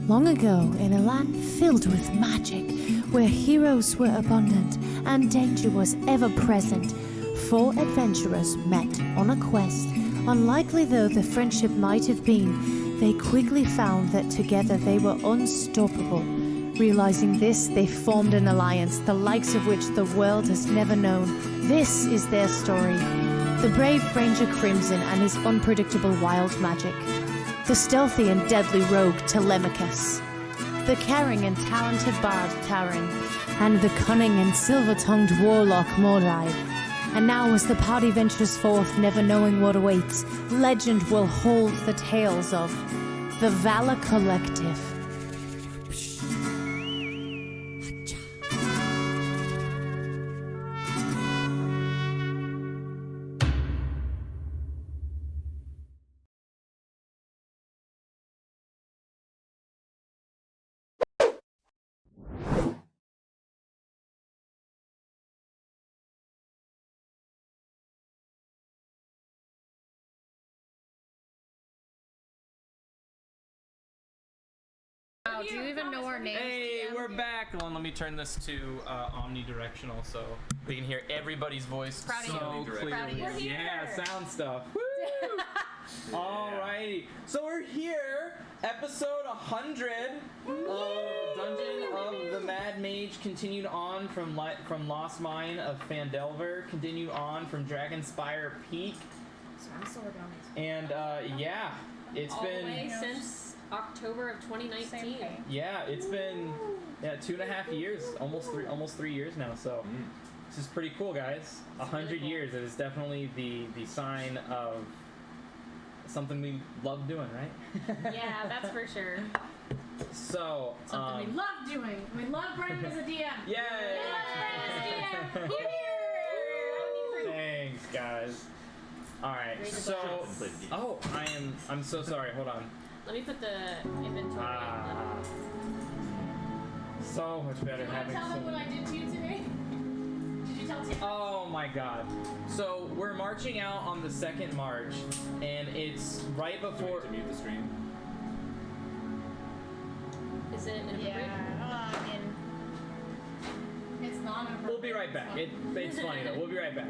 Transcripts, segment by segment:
Long ago, in a land filled with magic, where heroes were abundant and danger was ever present, four adventurers met on a quest. Unlikely though the friendship might have been, they quickly found that together they were unstoppable. Realizing this, they formed an alliance, the likes of which the world has never known. This is their story. The brave Ranger Crimson and his unpredictable wild magic. The stealthy and deadly rogue Telemachus. The caring and talented bard Taran. And the cunning and silver-tongued warlock Mordai. And now as the party ventures forth, never knowing what awaits, legend will hold the tales of the Valor Collective. Wow, do you even know our names? Hey, we're back. Hold on, let me turn this to omnidirectional so we can hear everybody's voice so clearly. Yeah, sound stuff. Woo! Alrighty, so we're here, episode 100 of Dungeon of the Mad Mage, continued on from Lost Mine of Phandelver, continued on from Dragonspire Peak. So I'm still working on these. And yeah, it's all been the way since October of 2019. Yeah, it's been 2.5 years, almost 3 years now. So this is pretty cool, guys. 100 years. It is definitely the sign of something we love doing, right? Yeah, that's for sure. So something we love doing. We love Brendan as a DM. Yay! We love Brendan as a DM. Here. Thanks, guys. All right. So I'm so sorry. Hold on. Let me put the inventory so much better having. Did you tell them what I did to you today? Did you tell Tim? Oh my god. So we're marching out on the second march, and it's right before. To mute the stream. Is it inappropriate? Yeah, I mean, it's not inappropriate. We'll be right back. It's funny though. We'll be right back.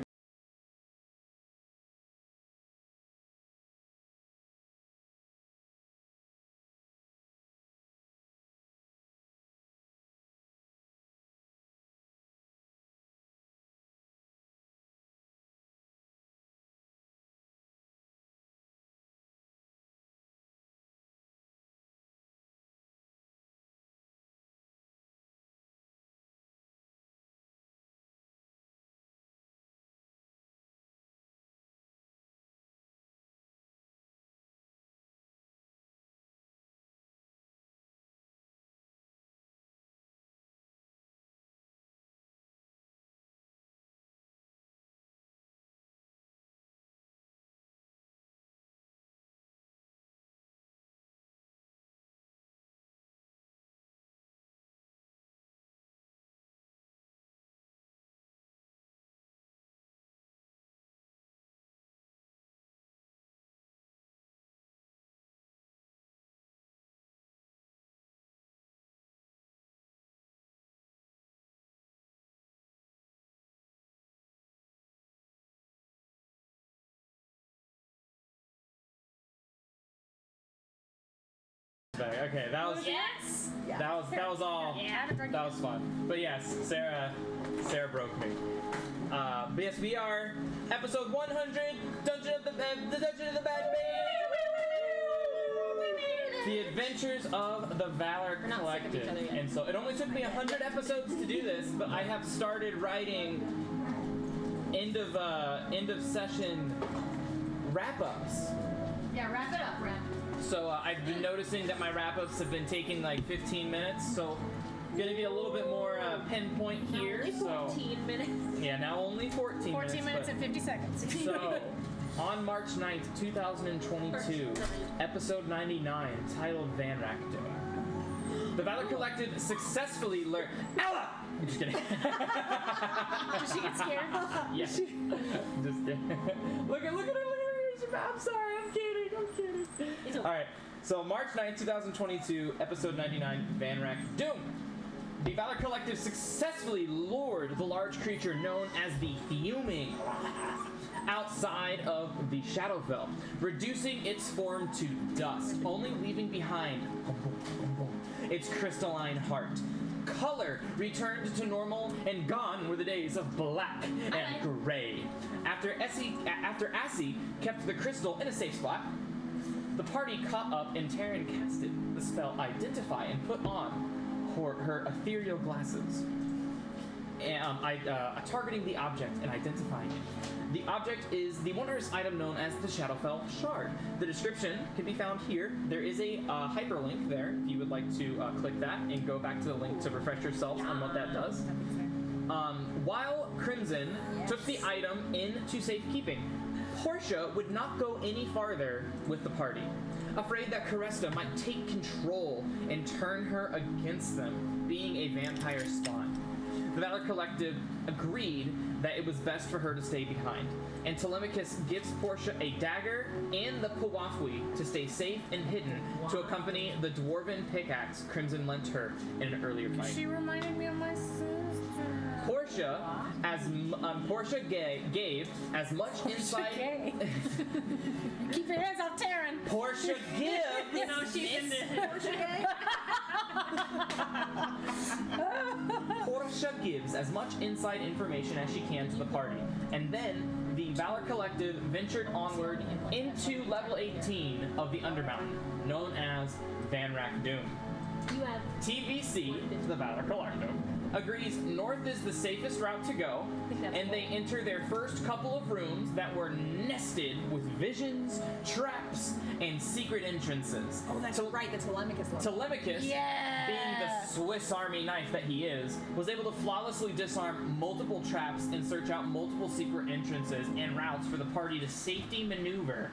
Okay, that was that was all. Yeah. That was fun. But yes, Sarah broke me. But yes, we are episode 100, Dungeon of the Mad Mage. The Adventures of the Valor Collective. And so it only took me 100 episodes to do this, but I have started writing end of session wrap-ups. Yeah, wrap it up, Ren. So I've been noticing that my wrap-ups have been taking like 15 minutes, so I'm gonna be a little bit more pinpoint here. Only 14 minutes. Yeah, now only 14 minutes and 50 seconds. So, on March 9th, 2022, episode 99, titled Van Racto. The Valor Collective successfully learned. Ella! I'm just kidding. Did she get scared? Yeah. Just kidding. Look at her. I'm sorry. I'm kidding. All right. So March 9th, 2022, episode 99, Van Rack Doom. The Valor Collective successfully lured the large creature known as the Fuming outside of the Shadowfell, reducing its form to dust, only leaving behind its crystalline heart. Color returned to normal, and gone were the days of black and gray. After Assie kept the crystal in a safe spot, the party caught up and Taryn casted the spell Identify and put on her ethereal glasses, targeting the object and identifying it. The object is the wondrous item known as the Shadowfell Shard. The description can be found here. There is a hyperlink there if you would like to click that and go back to the link to refresh yourselves on what that does. While Crimson took the item into safekeeping, Portia would not go any farther with the party, afraid that Caresta might take control and turn her against them, being a vampire spawn. The Valor Collective agreed that it was best for her to stay behind, and Telemachus gives Portia a dagger and the Puwafwi to stay safe and hidden to accompany the dwarven pickaxe Crimson lent her in an earlier fight. She reminded me of my sister. Portia gave as much insight. Keep your hands off Taryn. Portia gives. You know, she's in the Portia gives as much inside information as she can to the party, and then the Valor Collective ventured onward into level 18 of the Undermountain, known as Van Rack Doom. You have TVC, the Valor Collective, agrees north is the safest route to go, and they enter their first couple of rooms that were nested with visions, traps, and secret entrances. Oh, that's right, the Telemachus one. Telemachus, being the Swiss Army knife that he is, was able to flawlessly disarm multiple traps and search out multiple secret entrances and routes for the party to safely maneuver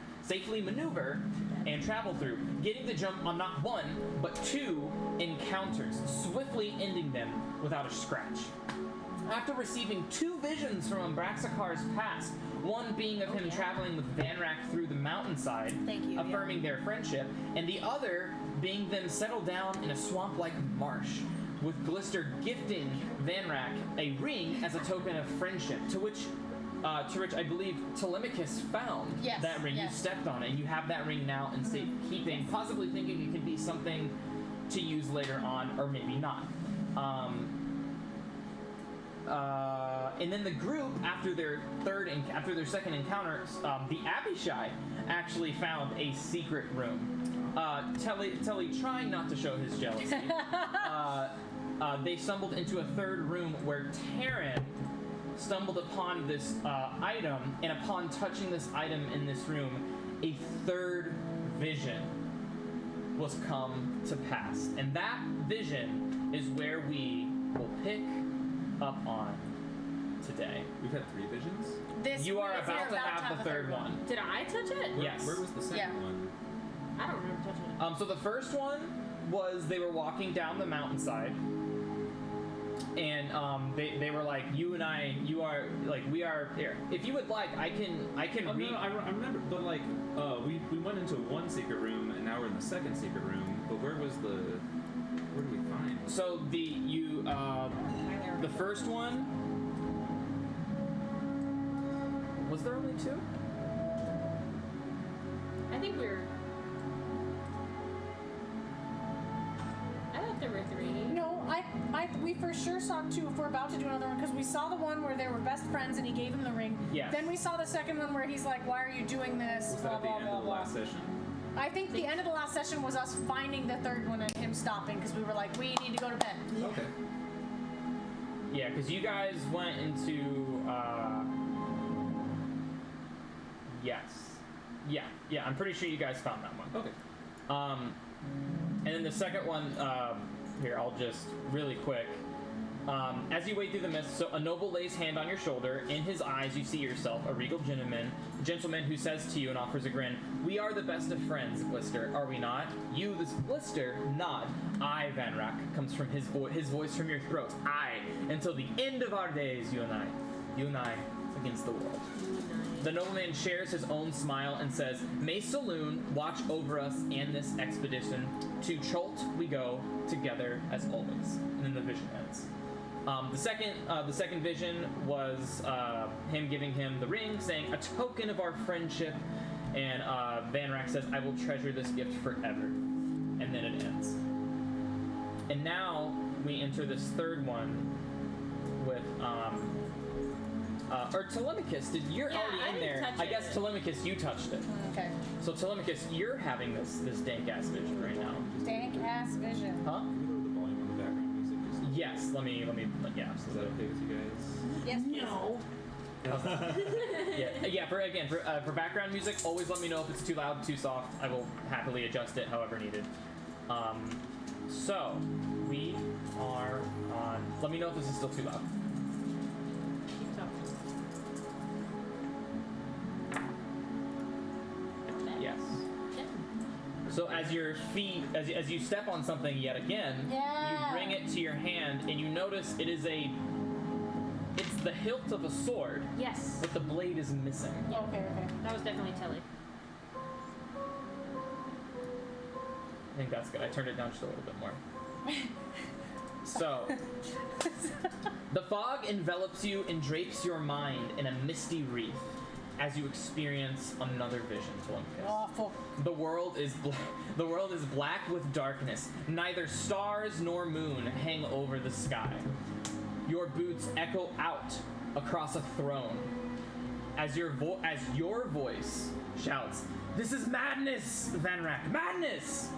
and travel through, getting the jump on not one, but two encounters, swiftly ending them without a scratch. After receiving two visions from Abraxakar's past, one being of him traveling with Van Rack through the mountainside, affirming their friendship, and the other being them settled down in a swamp-like marsh, with Glister gifting Van Rack a ring as a token of friendship, to which I believe Telemachus found that ring. You stepped on it, and you have that ring now in safekeeping, possibly thinking it could be something to use later on, or maybe not. And then the group, after their second encounter, the Abishai actually found a secret room. Telly trying not to show his jealousy. They stumbled into a third room where Taryn stumbled upon this item, and upon touching this item in this room, a third vision was come to pass. And that vision is where we will pick up on today. We've had 3 visions? You are about to have the third one. Did I touch it? Yes. Where was the second one? I don't remember touching it. So the first one was they were walking down the mountainside, and they were like, you and I, you are like, we are here. If you would like, I can read. No, I remember, but like, we went into one secret room, and now we're in the second secret room. But where did we find? So the first one, was there only 2? I think I thought there were 3. No, we for sure saw 2 if we're about to do another one, because we saw the one where they were best friends and he gave him the ring. Yes. Then we saw the second one where he's like, why are you doing this? Was Blah, that at the blah, end blah, of the blah. last session? I think the end of the last session was us finding the third one and him stopping, because we were like, we need to go to bed. Okay. Yeah, because you guys went into yeah, I'm pretty sure you guys found that one. Okay. And then the second one, here, I'll just really quick. As you wade through the mist, so a noble lays hand on your shoulder. In his eyes, you see yourself, a regal gentleman who says to you and offers a grin, "We are the best of friends, Blister, are we not?" You, this Blister, nod. "I, Van Rack," comes from his voice from your throat. "I, until the end of our days, you and I. against the world. The nobleman shares his own smile and says, "May Saloon watch over us and this expedition. To Cholt we go, together as always." And then the vision ends. The second vision was him giving him the ring, saying, "A token of our friendship." And Van Rack says, "I will treasure this gift forever." And then it ends. And now we enter this third one with or Telemachus. You're already I in didn't there. touch I it. guess Telemachus, you touched it. Okay. So Telemachus, you're having this dank ass vision right now. Dank ass vision. Huh? Can we lower the volume on the background music? Just, Yes. Let me. Yeah. is that okay with you guys? Yes, please. No. Yeah. For background music, always let me know if it's too loud, too soft. I will happily adjust it however needed. So we are on. Let me know if this is still too loud. Keep talking. Yes. So as your feet, as you step on something yet again, Yeah. you bring it to your hand and you notice it's the hilt of a sword, Yes. but the blade is missing. Okay. That was definitely Telly. I think that's good. I turned it down just a little bit more. So, the fog envelops you and drapes your mind in a misty wreath as you experience another vision, Telemachus. Oh, fuck. The world is black with darkness. Neither stars nor moon hang over the sky. Your boots echo out across a throne as your voice shouts, "This is madness, Van Rack, madness!"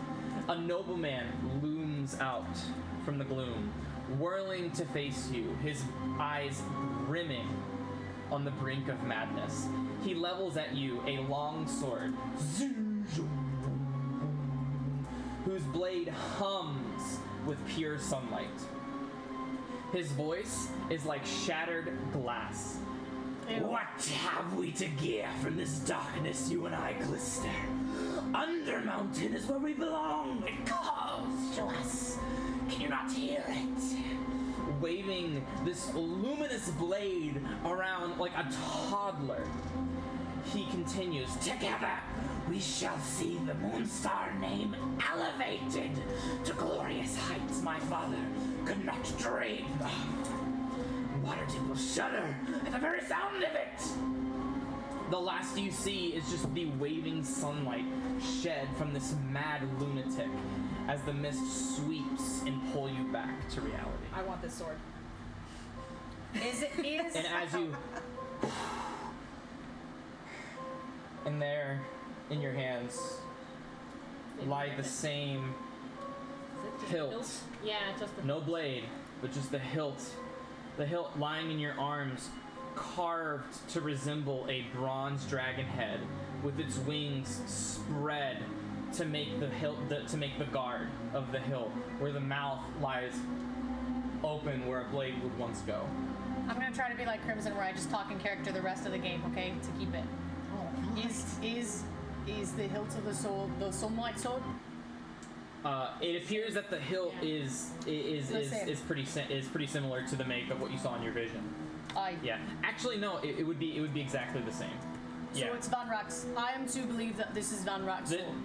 A nobleman looms out from the gloom, whirling to face you, his eyes brimming on the brink of madness. He levels at you a long sword, whose blade hums with pure sunlight. His voice is like shattered glass. What have we to gear from this darkness, you and I, Glister? Undermountain is where we belong. It calls to us. Can you not hear it? Waving this luminous blade around like a toddler, he continues, Together, we shall see the Moonstar name elevated to glorious heights my father could not dream of. Waterdeep will shudder at the very sound of it. The last you see is just the waving sunlight shed from this mad lunatic as the mist sweeps and pull you back to reality. I want this sword. And as you... And there, in your hands, lie the same hilt. Yeah, just the No blade, but just the hilt. The hilt lying in your arms, carved to resemble a bronze dragon head, with its wings spread to make the hilt, to make the guard of the hilt, where the mouth lies open, where a blade would once go. I'm gonna try to be like Crimson, where I just talk in character the rest of the game, okay? To keep it. Is the hilt of the sword the sunlight sword? It appears that the hilt is pretty similar to the make of what you saw in your vision. Aye. Yeah. Actually, no. It would be exactly the same. So Yeah. it's Van Rack's. I am to believe that this is Van Rack's The- sword.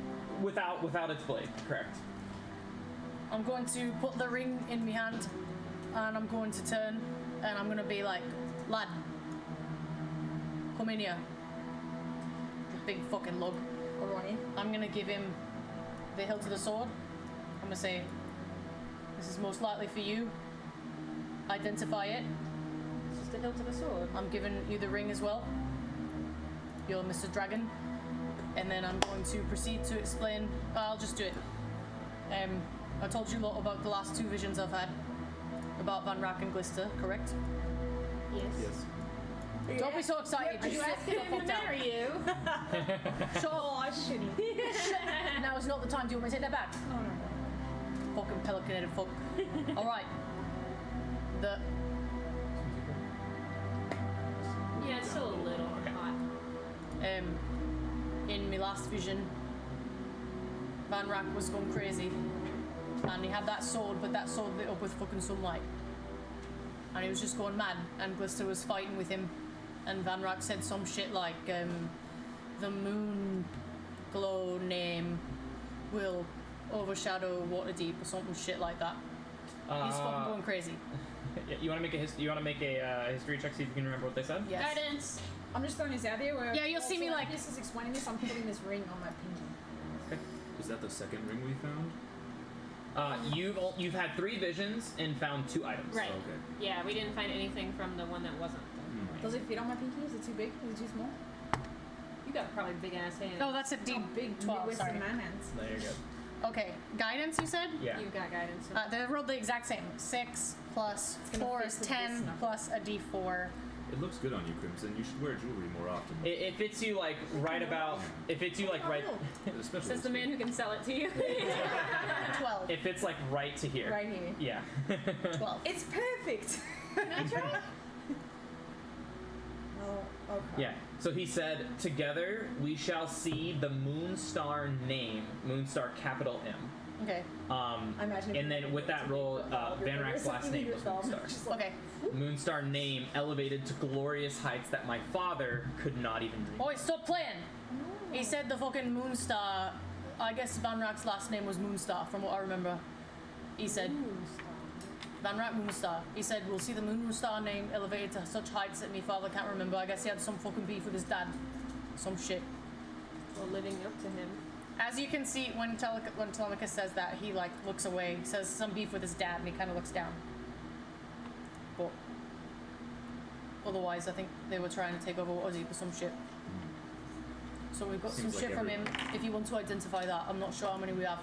without its blade, correct. I'm going to put the ring in my hand, and I'm going to turn, and I'm going to be like, lad, come in here. The big fucking lug. We're running. I'm going to give him the hilt of the sword. I'm going to say, this is most likely for you. Identify it. It's just the hilt of a sword. I'm giving you the ring as well. You're Mr. Dragon. And then I'm going to proceed to explain. I'll just do it. I told you a lot about the last two visions I've had about Van Rack and Glister, correct? Yes. Yes. Don't be so excited. Are you Just asking sit him the to fuck down. marry you? Shut up. I shouldn't. Now is not the time. Do you want me to take that back? Oh, no. Fucking pelican-headed fuck. All right. Yeah, it's still a little hot. In my last vision, Van Rack was going crazy, and he had that sword, but that sword lit up with fucking sunlight, and he was just going mad. And Glister was fighting with him, and Van Rack said some shit like, the moon glow name will overshadow Waterdeep or something shit like that. He's fucking going crazy. Yeah, you want to make a history check, see if you can remember what they said? Yes. Guidance. I'm just throwing this out there. Where Yeah, you'll see me like- This is explaining this. I'm putting this ring on my pinky. Is that the second ring we found? You've had 3 visions and found 2 items. Right. Okay. Yeah, we didn't find anything from the one that wasn't. Does it fit on my pinky? Is it too big? Is it too small? You got probably big ass hands. No, that's a D Big 12, Midwestern sorry. man hands. There you go. Okay, guidance you said? Yeah. You got guidance. They rolled the exact same. 6 plus gonna 4 fit is with 10 this enough. plus a D4. It looks good on you, Crimson. You should wear jewelry more often. It fits you like right about. It fits you like right. Especially Says the man who can sell it to you. 12. It fits like right to here. Right here. Yeah. 12. It's perfect. Can I try? Oh, okay. Yeah. So he said, "Together we shall see the Moonstar name, Moonstar capital M." Okay. I imagine. And then with that roll, Van Rack's last name was Moonstar. Okay. Moonstar name elevated to glorious heights that my father could not even dream. Oi, stop playing! He said the fucking Moonstar. I guess Van Rack's last name was Moonstar, from what I remember. He said. Van Rack Moonstar. He said, we'll see the Moonstar name elevated to such heights that my father can't remember. I guess he had some fucking beef with his dad. Some shit. Well, living up to him. As you can see, when Telemachus says that, he like looks away. He says some beef with his dad, and he kind of looks down. But otherwise, I think they were trying to take over Waterdeep or some shit. So we've got Seems some like shit from him. If you want to identify that, I'm not sure how many we have.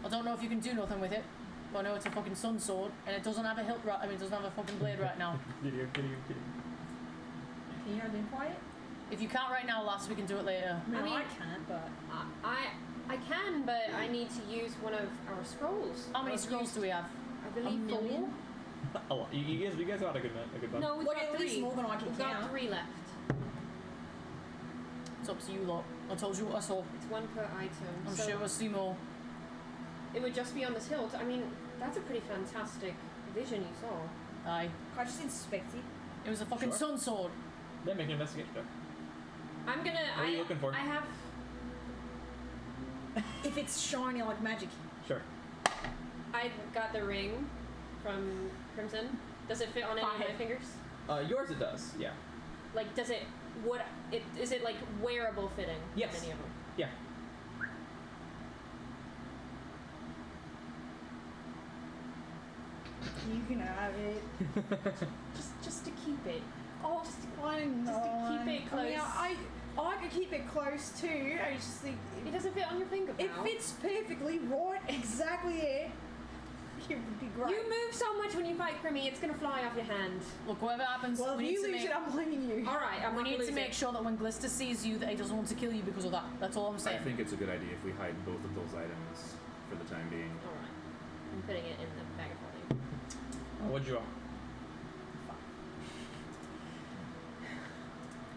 I don't know if you can do nothing with it, but I know it's a fucking sun sword, and it doesn't have a hilt right. I mean, it doesn't have a fucking blade right now. Can you identify it? If you can't right now, Lass, we can do it later. I mean, I I mean- can't, but I can, but I need to use one of our scrolls. How many I've scrolls used, do we have? I believe 4. million? A lot. You guys got a good bunch. No, we've Like, got at 3. least more than I can We've got count. 3 left. It's up to you lot. I told you what I saw. It's 1 per item. I'm so sure we'll see more. it would just be on this hilt. I mean, that's a pretty fantastic vision you saw. Aye. can I just inspect it? It was a fucking Sure. sun sword. Yeah, make an investigation check. I'm gonna. What are you looking for? I have. If it's shiny like magic. Sure. I got the ring from Crimson. Does it fit on any of my 5. fingers? Yours it does. Yeah. Like, does it? What? Is it like wearable fitting? Yes. On any of them? Yeah. You can have it. Just to keep it. Oh, it's fine. Just to keep it I mean, close. I could keep it close too. I just think It doesn't fit on your finger. it pal. fits perfectly right, exactly there. It would be great. You move so much when you fight Crimmy, it's gonna fly off your hand. Look, whatever happens, Well, if we need you to lose make, it, I'm blaming you. All right, I'm we not need gonna to lose make it. sure that when Glister sees you, that he doesn't want to kill you because of that. That's all I'm I saying. think it's a good idea if we hide both of those items for the time being. All right, I'm putting it in the bag of holding. What'd you roll?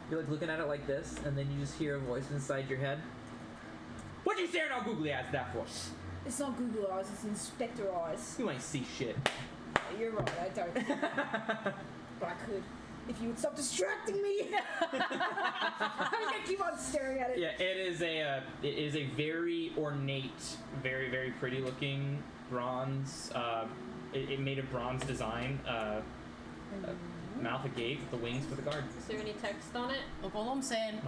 You're like looking at it like this, and then you just hear a voice inside your head. What you staring all googly ass that for? It's not Google eyes, it's Inspector eyes. You ain't see shit. You're right, I don't. But I could. If you would stop distracting me. I'm gonna keep on staring at it. Yeah, it is a very ornate, very very pretty looking bronze. It made a bronze design. Mouth agape, the wings for the guard. Is there any text on it? Look, all I'm saying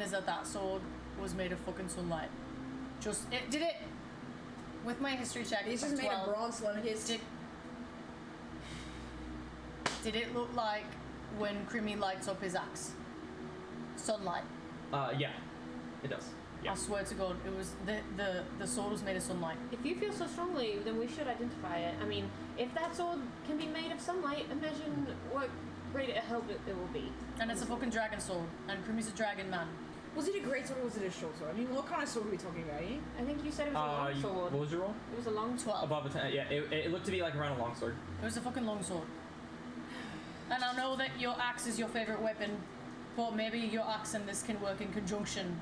is that that sword was made of fucking sunlight. Just it did it with my history check. It's of just made 12, of bronze lemon. Did it look like when Crimmy lights up his axe? Sunlight. Yeah, it does. Yeah. I swear to God, it was the sword was made of sunlight. If you feel so strongly, then we should identify it. I mean, if that sword can be made of sunlight, imagine what great a help it will be. And it's a fucking dragon sword, and Crimmy's a dragon man. Was it a great sword or was it a short sword? I mean, what kind of sword are we talking about here? I think you said it was a long sword. What was your roll? It was a long 12. Above a 10. Yeah, it looked to be like around a long sword. It was a fucking long sword. And I know that your axe is your favorite weapon, but maybe your axe and this can work in conjunction.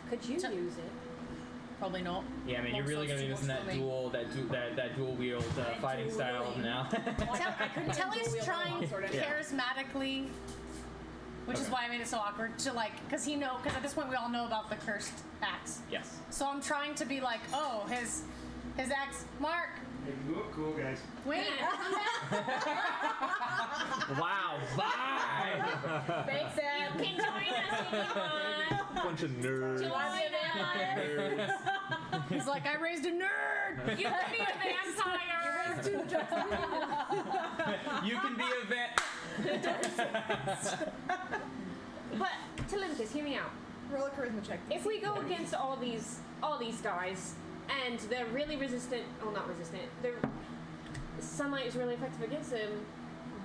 Could you To- use it? Probably not. Yeah, I mean, you're really gonna be Longsword's using too much that for me. that dual wield fighting style now. Telly's trying Yeah. charismatically, which is Okay. why I made it so awkward to like, because at this point we all know about the cursed axe. Yes. So I'm trying to be like, oh, his axe, Mark. Hey, you look cool, guys. Wait, come back. Wow. Bye. Thanks, Sam. You can join us if you want. Bunch of nerds. Join us. He's like, I raised a nerd. You can be a vampire. You can be a But Telemachus, hear me out. Roll a charisma check. If we go against all these guys, and they're really resistant, well, not resistant, sunlight is really effective against them,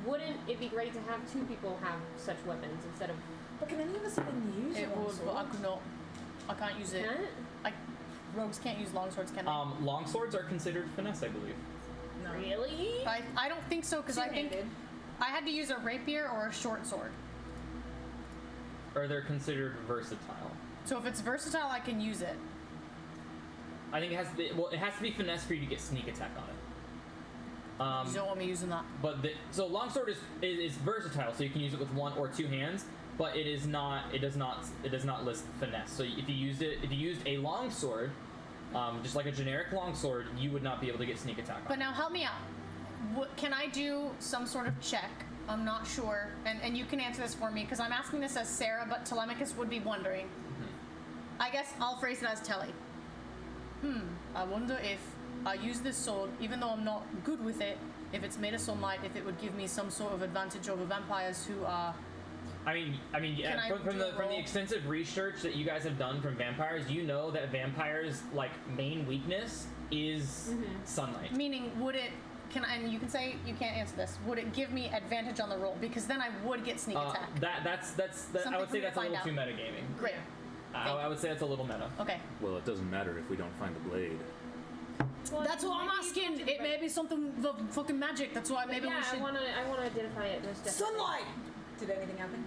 wouldn't it be great to have two people have such weapons instead of... But can any of us even use It a would, but I longsword? could not. I can't use it. Can't? Rogues can't use longswords, can they? Longswords are considered finesse, I believe. No. Really? I don't think so, because I think Two-handed. I had to use a rapier or a short sword. Or they're considered versatile. So if it's versatile, I can use it. I think it has to be, it has to be finesse for you to get sneak attack on it. You don't want me using that. But so longsword is versatile, so you can use it with one or two hands. But it does not list finesse. So if you used a longsword, just like a generic longsword, you would not be able to get sneak attack on But it. now help me out. Can I do some sort of check? I'm not sure, and you can answer this for me because I'm asking this as Sarah, but Telemachus would be wondering. I guess I'll phrase it as Telly. I wonder if I use this sword, even though I'm not good with it, if it's made of sunlight, if it would give me some sort of advantage over vampires who are. I mean, yeah. Can I From do a the roll? extensive research that you guys have done from vampires, you know that vampires' main weakness is sunlight. Meaning, would it? And you can say you can't answer this. Would it give me advantage on the roll? Because then I would get sneak attack. That's I Something would for say me to that's a little find too out. metagaming. Great. I would say that's a little meta. Okay. Well, it doesn't matter if we don't find the blade. Well, That's what I'm maybe you asking. can do It may be something the fucking magic. That's why maybe yeah, we should. I wanna identify it most definitely. Sunlight! Did anything happen?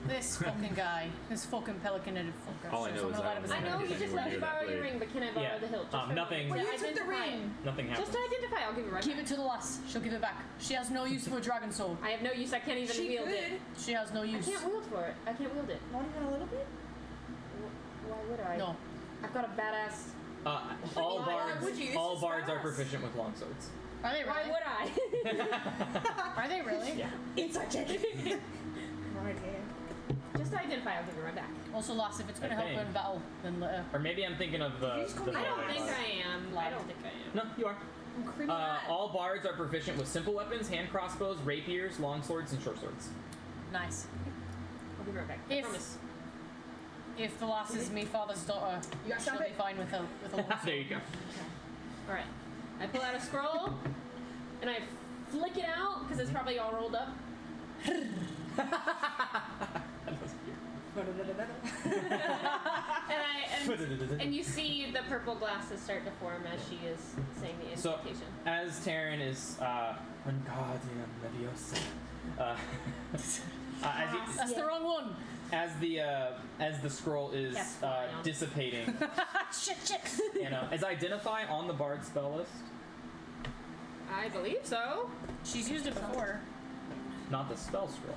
This fucking guy. This fucking pelican-headed fucker. All I know So I'm is gonna I let him don't I say know Anything you just anywhere let me near that borrow your blade. ring, but can I borrow Yeah. the hilt? Just for- Nothing- to Well, you took the identify it. ring. Nothing happens. Just to identify, I'll give it right Give back. it to the lass. She'll give it back. She has no use for a dragon sword. I have no use. I can't even She wield could. it. She has no I use. can't wield for it. I can't wield it. Not even a little bit? Why would I? No. I've got a badass. All Why bards, would you? It's all just bards are badass. proficient with longswords. Are they Why really? would I? Are they really? Yeah. Inside check. Right here. Just to identify, I'll give it right back. Also, lass, if it's gonna I help think. her in battle, then let her. Or maybe I'm thinking of the. you just call the me I don't melee think bard. I am. I don't think I am. No, you are. I'm creepy mad. All bards are proficient with simple weapons, hand crossbows, rapiers, long swords, and short swords. Nice. I'll give it right back. I If- promise. If the lass is me father's daughter, You got she'll be something? fine with a long There sword. you go. All right. I pull out a scroll, and I flick it out because it's probably all rolled up. And you see the purple glasses start to form as she is saying the So, incantation. as Taryn is Wingardium Leviosa, as you, That's the wrong one. as the scroll is Yes, fly on. dissipating, Shit. is identify on the bard spell list, I believe so. She's used it before. not the spell scroll.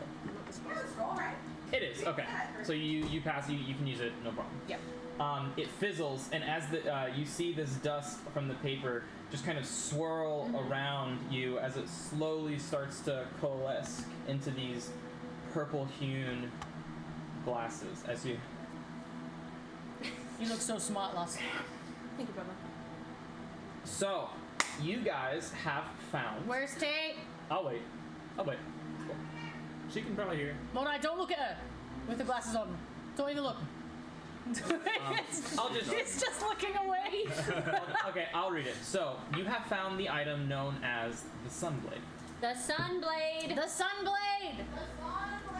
All right. It is okay. So you pass, you can use it, no problem. Yep. It fizzles, and as you see this dust from the paper just kind of swirl around you as it slowly starts to coalesce into these purple-hewn glasses. As you You look so smart, lass. Thank you, Bubba. so, you guys have found. Where's Tate? I'll wait. Cool. She can probably hear. Mona, don't look at her with the glasses on. Don't even look. I'll just. It's just looking away. Okay, I'll read it. So, you have found the item known as the Sunblade. The Sunblade. The Sunblade.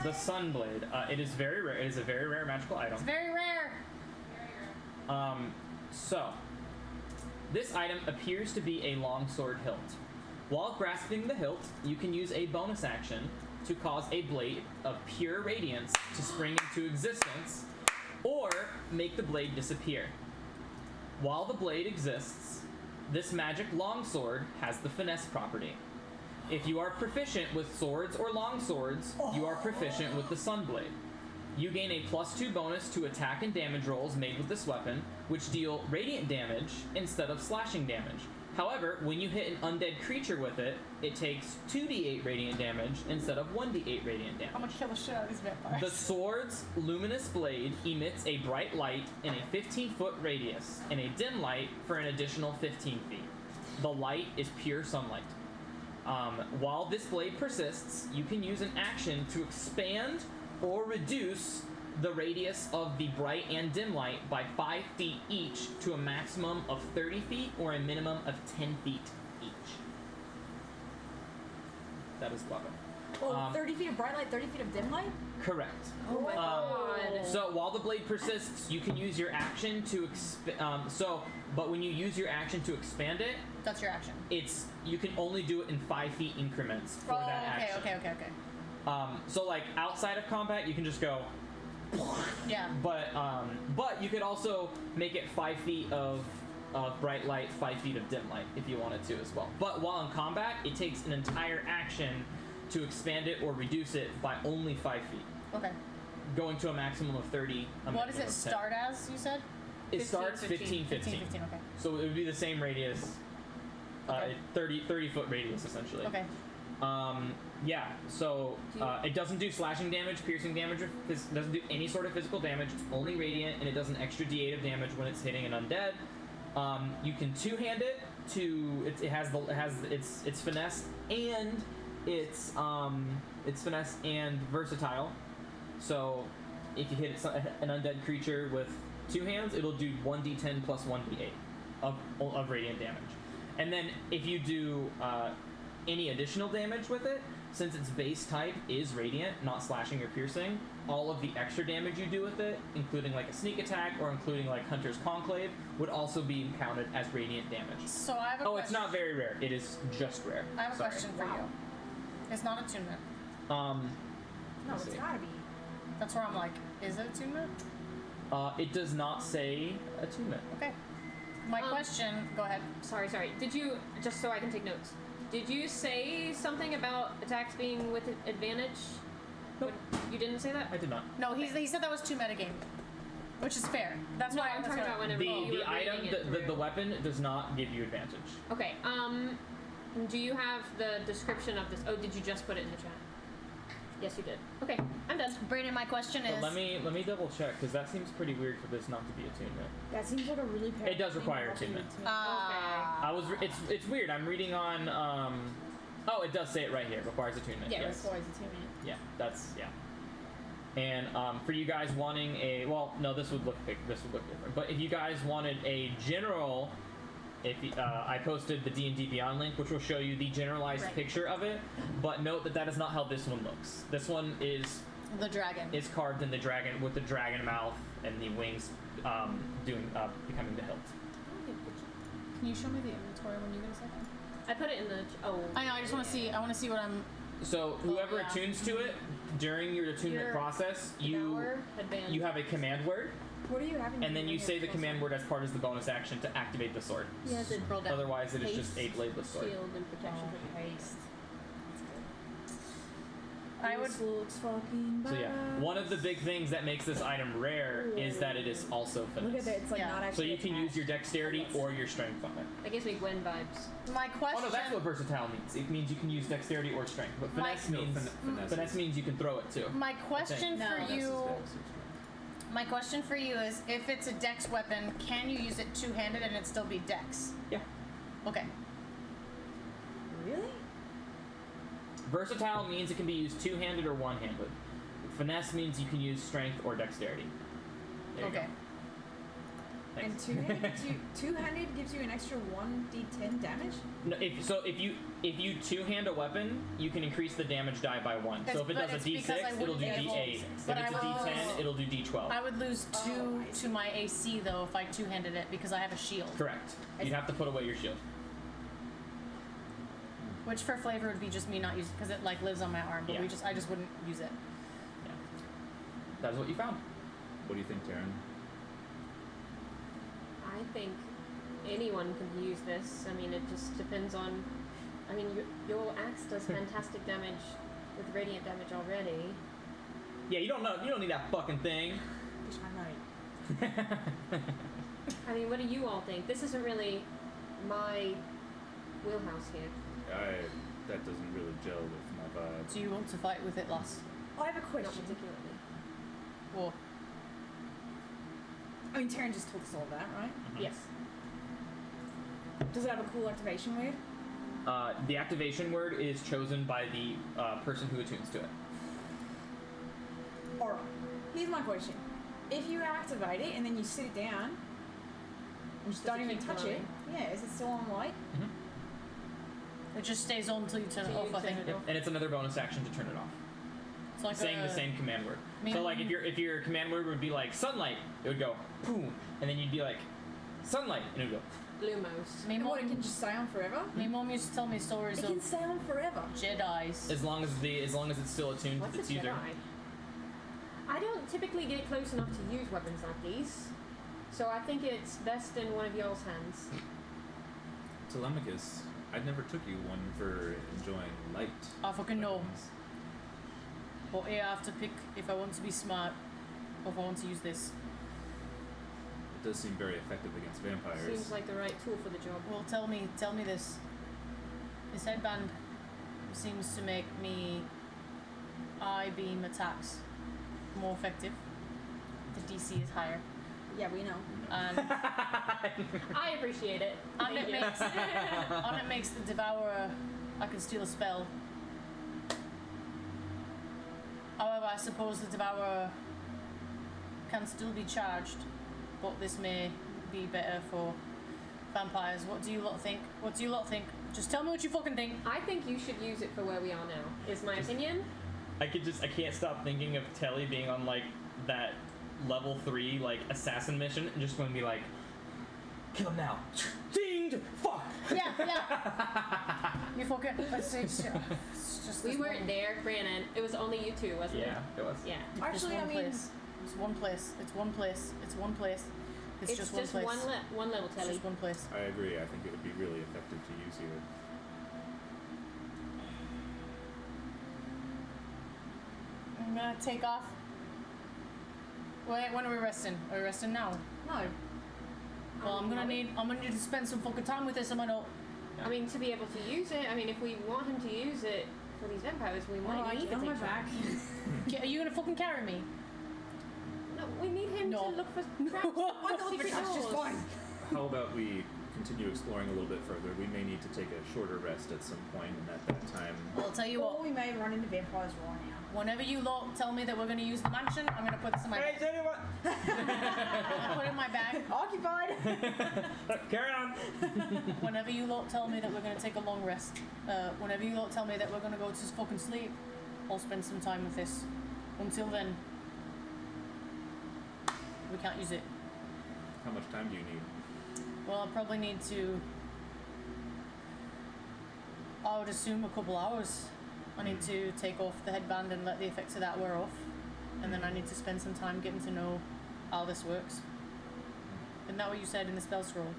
The Sunblade. It is very rare. It is a very rare magical item. It's very rare. So, this item appears to be a longsword hilt. While grasping the hilt, you can use a bonus action to cause a blade of pure radiance to spring into existence, or make the blade disappear. While the blade exists, this magic longsword has the finesse property. If you are proficient with swords or longswords, you are proficient with the Sunblade. You gain a +2 bonus to attack and damage rolls made with this weapon, which deal radiant damage instead of slashing damage. However, when you hit an undead creature with it, it takes 2d8 radiant damage instead of 1d8 radiant damage. I'm gonna kill the shit out of these vampires. The sword's luminous blade emits a bright light in a 15-foot radius and a dim light for an additional 15 feet. The light is pure sunlight. While this blade persists, you can use an action to expand or reduce the radius of the bright and dim light by 5 feet each to a maximum of 30 feet or a minimum of 10 feet each. That is weapon. Oh, 30 feet of bright light, 30 feet of dim light? Correct. Oh my god. So while the blade persists, you can use your action to but when you use your action to expand it, That's your action. you can only do it in 5 feet increments for that action. Okay. So like outside of combat, you can just go. Yeah. But you could also make it 5 feet of bright light, 5 feet of dim light if you wanted to as well. But while in combat, it takes an entire action to expand it or reduce it by only 5 feet, Okay. going to a maximum of 30. What does it start as, you said? It starts 15, 15, okay. So it would be the same radius, Okay. 30 foot radius essentially. Okay. Yeah, so it doesn't do slashing damage, piercing damage, or doesn't do any sort of physical damage. It's only radiant, and it does an extra d8 of damage when it's hitting an undead. You can two-hand it to it has its finesse and it's finesse and versatile. So if you hit an undead creature with 2 hands, it'll do 1d10 plus 1d8 of radiant damage. And then if you do any additional damage with it, since its base type is radiant, not slashing or piercing, all of the extra damage you do with it, including like a sneak attack or including like Hunter's Conclave, would also be counted as radiant damage. So I have a question. It's not very rare. It is just rare. I have a Sorry. question for you. It's not attunement. No, let's it's see. gotta be. That's where I'm like, is it attunement? It does not say attunement. Okay. My question, go ahead. Sorry. Did you, just so I can take notes, did you say something about attacks being with advantage? Nope. You didn't say that? I did not. No, he said that was too metagame, which is fair. That's No, why I'm that's talking why- about whenever you The were item, reading it the through. weapon does not give you advantage. Okay, do you have the description of this? Oh, did you just put it in the chat? Yes, you did. Okay, I'm done. Brayden, my question But is. let me double check because that seems pretty weird for this not to be attunement. That seems like a really It does require attunement. It's weird. I'm reading on oh, it does say it right here. Requires attunement. Yeah, yes. requires attunement. Yeah, that's yeah. And for you guys wanting a no, this would look different. But if you guys wanted a general, I posted the D&D Beyond link, which will show you the generalized Right. picture of it. But note that is not how this one looks. This one is The dragon. carved in the dragon with the dragon mouth and the wings becoming the hilt. Can you show me the inventory when you get a second? I put it in the. Oh. I know. I just want to see. I want to see what I'm. So whoever yeah. attunes to it during your attunement Your process, you have a command word, What are you having? and then you say the command word as part of the bonus action to activate the sword. He has a Scroll down. Otherwise, it is just a haste, bladeless sword. shield and protection for the haste. I would. This looks fucking bad. So yeah, one of the big things that makes this item rare is that it is also Look at finesse. that. It's like Yeah. not So actually. you can use your attached. dexterity or your strength on it. That gives me Gwen vibes. My question. Oh no, that's what versatile means. It means you can use dexterity or strength. But My- finesse means finesse means you can throw it too. My question No, for that's you. My question for you is, if it's a dex weapon, can you use it two-handed and it still be dex? Yeah. Okay. Really? Versatile means it can be used two-handed or one-handed. Finesse means you can use strength or dexterity. There you Okay. go. And Thanks. two-handed gives you an extra 1d10 damage. No, if you two-hand a weapon, you can increase the damage die by 1. So if it But does a it's because I D6, it'll wouldn't do be able- D8. If but it's a I will- D10, it'll do D12. I would lose two I see. to my AC though if I two-handed it because I have a shield, Correct. You'd have to put away your shield. which for flavor would be just me not using because it like lives on my arm. But Yeah. I just wouldn't use it. Yeah. That's what you found. What do you think, Taryn? I think anyone can use this. I mean, it just depends on. I mean, your axe does fantastic damage with radiant damage already. Yeah, you don't need that fucking thing. Wish I might. I mean, what do you all think? This isn't really my wheelhouse here. That doesn't really gel with my vibe. Do you want to fight with it, lass? I have a Not question. particularly. Or I mean, Taryn just told us all that, right? Yes. Does it have a cool activation word? The activation word is chosen by the person who attunes to it. Alright. Here's my question. If you activate it and then you sit it down, and just Does don't it even keep touch it, glowing? yeah, is it still on light? it just stays on until you turn it Till you off, I turn think. it off. And it's another bonus action to turn it off. It's like Saying the same command word. Me- So like if your command word would be like sunlight, it would go boom, and then you'd be like sunlight, and it would go. Lumos. Me And what, it mom, can just stay on forever? me mom used to tell me stories It of can stay on forever. Jedis. As long as it's still attuned What's to a its user. Jedi? I don't typically get close enough to use weapons like these, so I think it's best in one of y'all's hands. Telemachus, I never took you one for enjoying light. I fucking know. weapons. But here I have to pick if I want to be smart or if I want to use this. It does seem very effective against vampires. Seems like the right tool for the job. Well, tell me this. This headband seems to make me I-beam attacks more effective. The DC is higher. Yeah, we know. And, I appreciate it. and, Thank it you. makes, and it makes the Devourer, I can steal a spell. However, I suppose the Devourer can still be charged, but this may be better for vampires. What do you lot think? What do you lot think? Just tell me what you fucking think. I think you should use it for where we are now, is my opinion. I can't stop thinking of Telly being on like that level 3 like assassin mission and just going to be like, kill him now. Dinged! Fuck! Yeah. You fucking. It's just We this weren't one- there, Brandon. It was only you two, wasn't Yeah, it was. it? Yeah. It's Actually, one I mean- place. It's one place. It's one place. It's one place. It's just one place. one level It's telly. just one place. I agree. I think it would be really effective to use here. I'm gonna take off. Wait, when are we resting? Are we resting now? No. Well, I'm gonna need to spend some fucking time with this. I'm gonna. I mean, to be able to use it, I mean, if we want him to use it for these vampires, we might Alright, need get to on my take back. Are you gonna fucking carry me? No, we need him No. to look for traps. I thought secret that's just doors. fine. How about we continue exploring a little bit further? We may need to take a shorter rest at some point, and at that time, Well, I'll tell you Or what. we may run into vampires right now. Whenever you lot tell me that we're gonna use the mansion, I'm gonna put this in my bag. tell you what. I'll put it in my bag. Occupied! Carry on. Whenever you lot tell me that we're gonna take a long rest, whenever you lot tell me that we're gonna go to fucking sleep, I'll spend some time with this. Until then, we can't use it. how much time do you need? Well, I'll probably need to. I would assume a couple hours. I need to take off the headband and let the effects of that wear off. And then I need to spend some time getting to know how this works. Isn't that what you said in the spell scroll?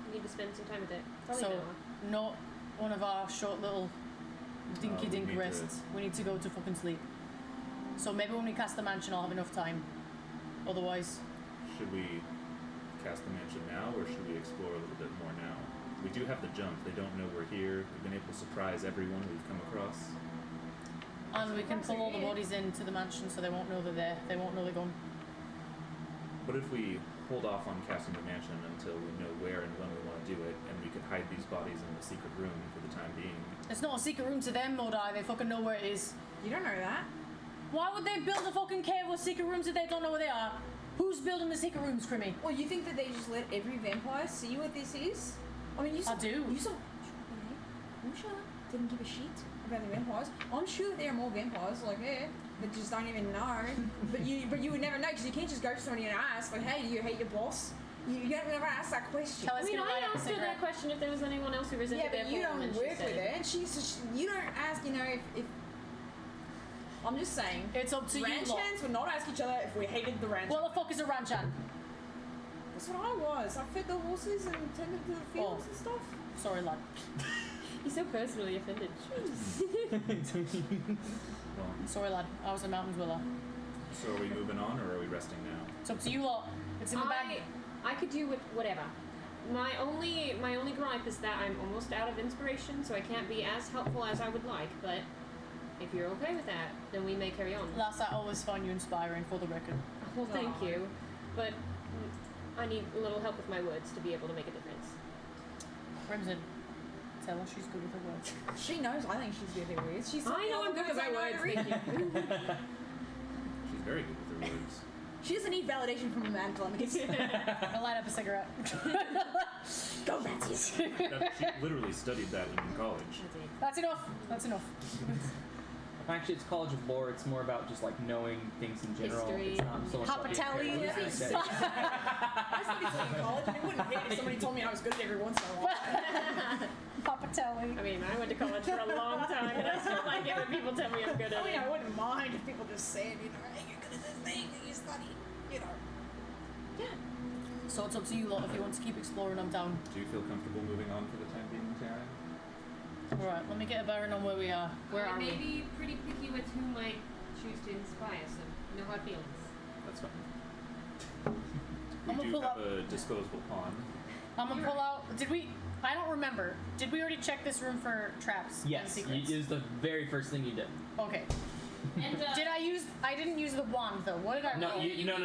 We need to spend some time with it. Probably So, an hour. not one of our short little dinky we dink need to- rests. We need to go to fucking sleep. So maybe when we cast the mansion, I'll have enough time. Otherwise, Should we cast the mansion now, or should we explore a little bit more now? We do have the jump. They don't know we're here. We've been able to surprise everyone we've come across. and we can pull all the bodies into the mansion so they won't know they're there. They won't know they're gone. What if we hold off on casting the mansion until we know where and when we want to do it, and we could hide these bodies in the secret room for the time being? It's not a secret room to them, Mordai. They fucking know where it is. You don't know that. Why would they build a fucking cave with secret rooms if they don't know where they are? Who's building the secret rooms, Crimmy? Well, you think that they just let every vampire see what this is? I mean, you saw. I do. You saw. Musha didn't give a shit about the vampires. I'm sure there are more vampires like there that just don't even know. but you would never know because you can't just go to somebody and ask like, hey, do you hate your boss? You don't never ask that question. Tell us I mean, to light I up a asked her cigarette. that question if there was anyone else who resented Yeah, their but you form, don't and she work with said- her, and you don't ask. You know, if I'm just saying. It's up to you lot. Ranchans would not ask each other if we hated the ranch. What the fuck is a ranchan? That's what I was. I fed the horses and tended to the fields and stuff. Sorry, lad. He's so personally offended. Well, Sorry, lad. I was a mountain dweller. so are we moving on or are we resting now? It's up to you lot. It's in the bag. I could do with whatever. My only gripe is that I'm almost out of inspiration, so I can't be as helpful as I would like. But if you're okay with that, then we may carry on. Lass, I always find you inspiring, for the record. Well, thank you, but I need a little help with my words to be able to make a difference. Crimson, tell her she's good with her words. She knows I think she's good at words. She's I know I'm good with my words. Thank you. She's very good with her words. She doesn't need validation from a man telemachus. I'll light up a cigarette. Go, Betsy. She literally studied that in college. That's enough. That's enough. Actually, it's College of Lore. It's more about just like knowing things in general. History. It's not so much about being Papatelli. fair. I studied something in college and it wouldn't hate if somebody told me I was good every once in a while. Papatelli. I mean, I went to college for a long time, and I still like it when people tell me I'm good at I mean, it. I wouldn't mind if people just said, you know, hey, you're good at this thing that you studied, you know. So it's up to you lot if you want to keep exploring. I'm down. Do you feel comfortable moving on for the time being, Taryn? Alright, let me get a bearing on where we are. Where I are may we? be pretty picky with who might choose to inspire, so no hard feelings. That's fine. I'm We gonna do pull have out- a disposable pawn. I'm gonna pull out. Did we? I don't remember. Did we already check this room for traps? and Yes, secrets? it is the very first thing you did. Okay. And Did I use? I didn't use the wand though. What did I No, roll?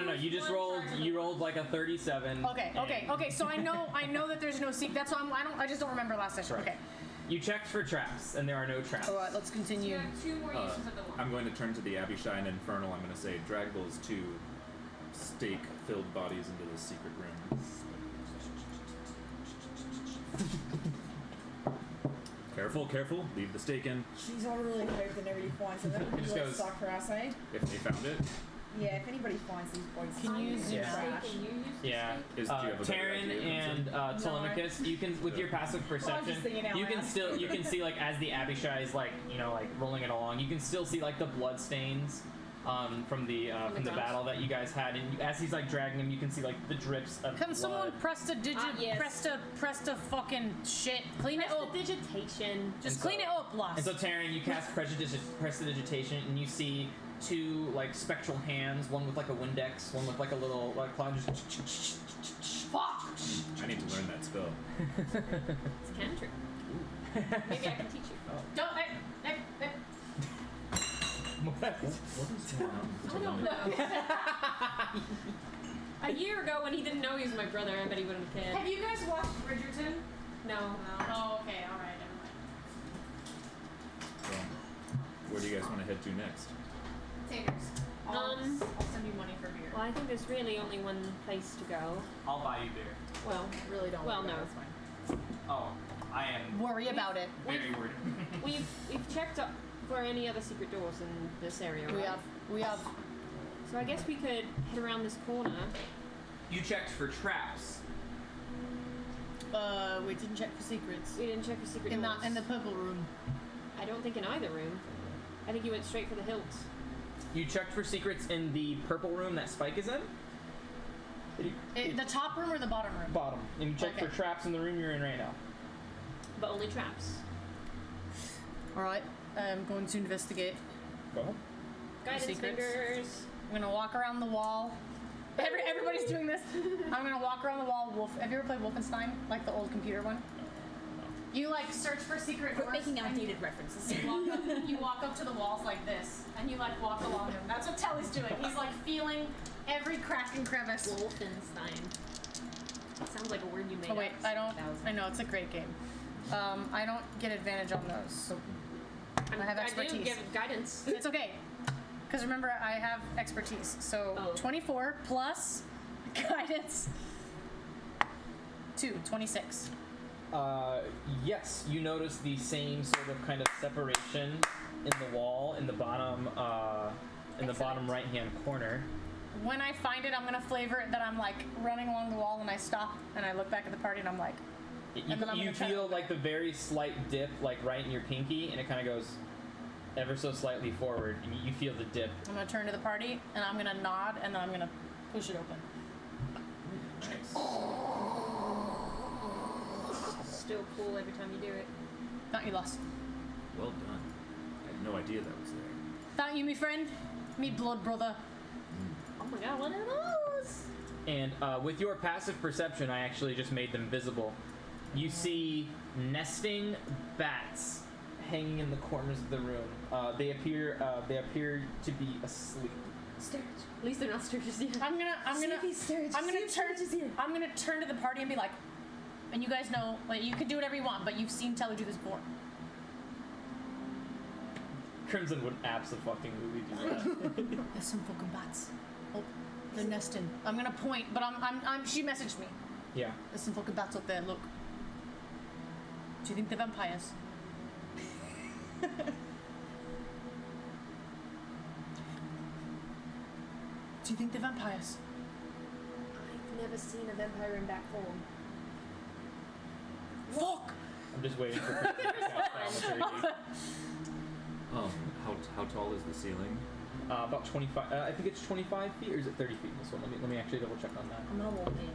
no. You just one rolled. charge. You rolled like a 37. Okay. So I know that there's no secret. That's why I just don't remember last session. Correct. Okay. You checked for traps, and there are no traps. All right. Let's you continue. have 2 more uses of the wand. I'm going to turn to the Abishai and Infernal. I'm going to say, drag those 2 stake-filled bodies into the secret room. Careful. Leave the stake in. She's all really hoped that nobody finds it. That would It just really goes- suck for us, eh? If they found it, Yeah, if anybody finds these bodies, Can you use Yeah. trash. Can you use the Yeah. stake? do you have a better Taryn idea, and Telemachus, you can with your passive perception, thinking out you can loud. you can see like as the Abishai is like like rolling it along, you can still see like the blood stains from the drums. battle that you guys had, and as he's like dragging him, you can see like the drips of Can blood. someone press the digit? Yes. Press the fucking shit. Clean it up. Prestidigitation. Just And clean so- it up, lass. And so Taryn, you cast prestidigitation, and you see 2 like spectral hands, one with like a Windex, one with like a little like cloud. Fuck. I need to learn that spell. It's cantrip. Maybe I can teach you. Don't. What is going on? I don't know. A year ago, when he didn't know he was my brother, I bet he wouldn't have cared. Have you guys watched Bridgerton? No. Oh, okay. All right. Never mind. Well, where do you guys want to head to next? Taters. I'll send you money for beer. Well, I think there's really only one place to go. I'll buy you beer. Well, Really don't. Well, want to go, no. that's fine. Oh, I am Worry about it. very worried. we've checked up for any other secret doors in this area, right? We have. So I guess we could head around this corner. You checked for traps. We didn't check for secrets. We didn't check for secret doors. In the purple room. I don't think in either room. I think you went straight for the hilt. You checked for secrets in the purple room that Spike is in? The top room or the bottom room? Bottom. And you checked Okay. for traps in the room you're in right now. But only traps. All right. I'm going to investigate. Go ahead. Guidance Secrets. fingers. I'm gonna walk around the wall. Everybody's doing this. I'm gonna walk around the wall. Have you ever played Wolfenstein? Like the old computer one? You like search for secret Quit doors. making and outdated references. you walk up to the walls like this, and you like walk along them. That's what Telly's doing. He's like feeling every crack and crevice. Wolfenstein. Sounds like a word you made Oh wait, up. I don't. I know it's a great game. I don't get advantage on those, so I have I do expertise. give guidance. It's okay. Because remember, I have expertise. So Oh. 24 plus guidance. 26. Yes, you notice the same sort of kind of separation in the wall in the bottom Excellent. right-hand corner. When I find it, I'm gonna flavor it that I'm like running along the wall and I stop and I look back at the party and I'm like, You, And then I'm you gonna try to feel open like the very slight dip, like right in your pinky, and it kind of goes ever so slightly forward, and you feel the dip. I'm gonna turn to the party and I'm gonna nod and then I'm gonna push it open. Nice. Still cool every time you do it. Thank you, lass. Well done. I had no idea that was there. Thank you, me friend. Me blood brother. Oh my god, what are those? And with your passive perception, I actually just made them visible. You see nesting bats hanging in the corners of the room. They appear to be asleep. Sturge. At least they're not Sturges yet. I'm gonna See if he's Sturge. I'm gonna See if turn Sturge is here. I'm gonna turn to the party and be like, and you guys know, like, you can do whatever you want, but you've seen Telly do this before. Crimson would absolutely do that. There's some fucking bats. Oh, they're nesting. I'm gonna point, but I'm she messaged me. Yeah. There's some fucking bats up there, look. Do you think they're vampires? Do you think they're vampires? I've never seen a vampire in back form. Fuck! I'm just waiting for Crimson to cast Thaumaturgy. How tall is the ceiling? About 25. I think it's 25 feet, or is it 30 feet? This one. Let me actually double check on that. I'm gonna walk in.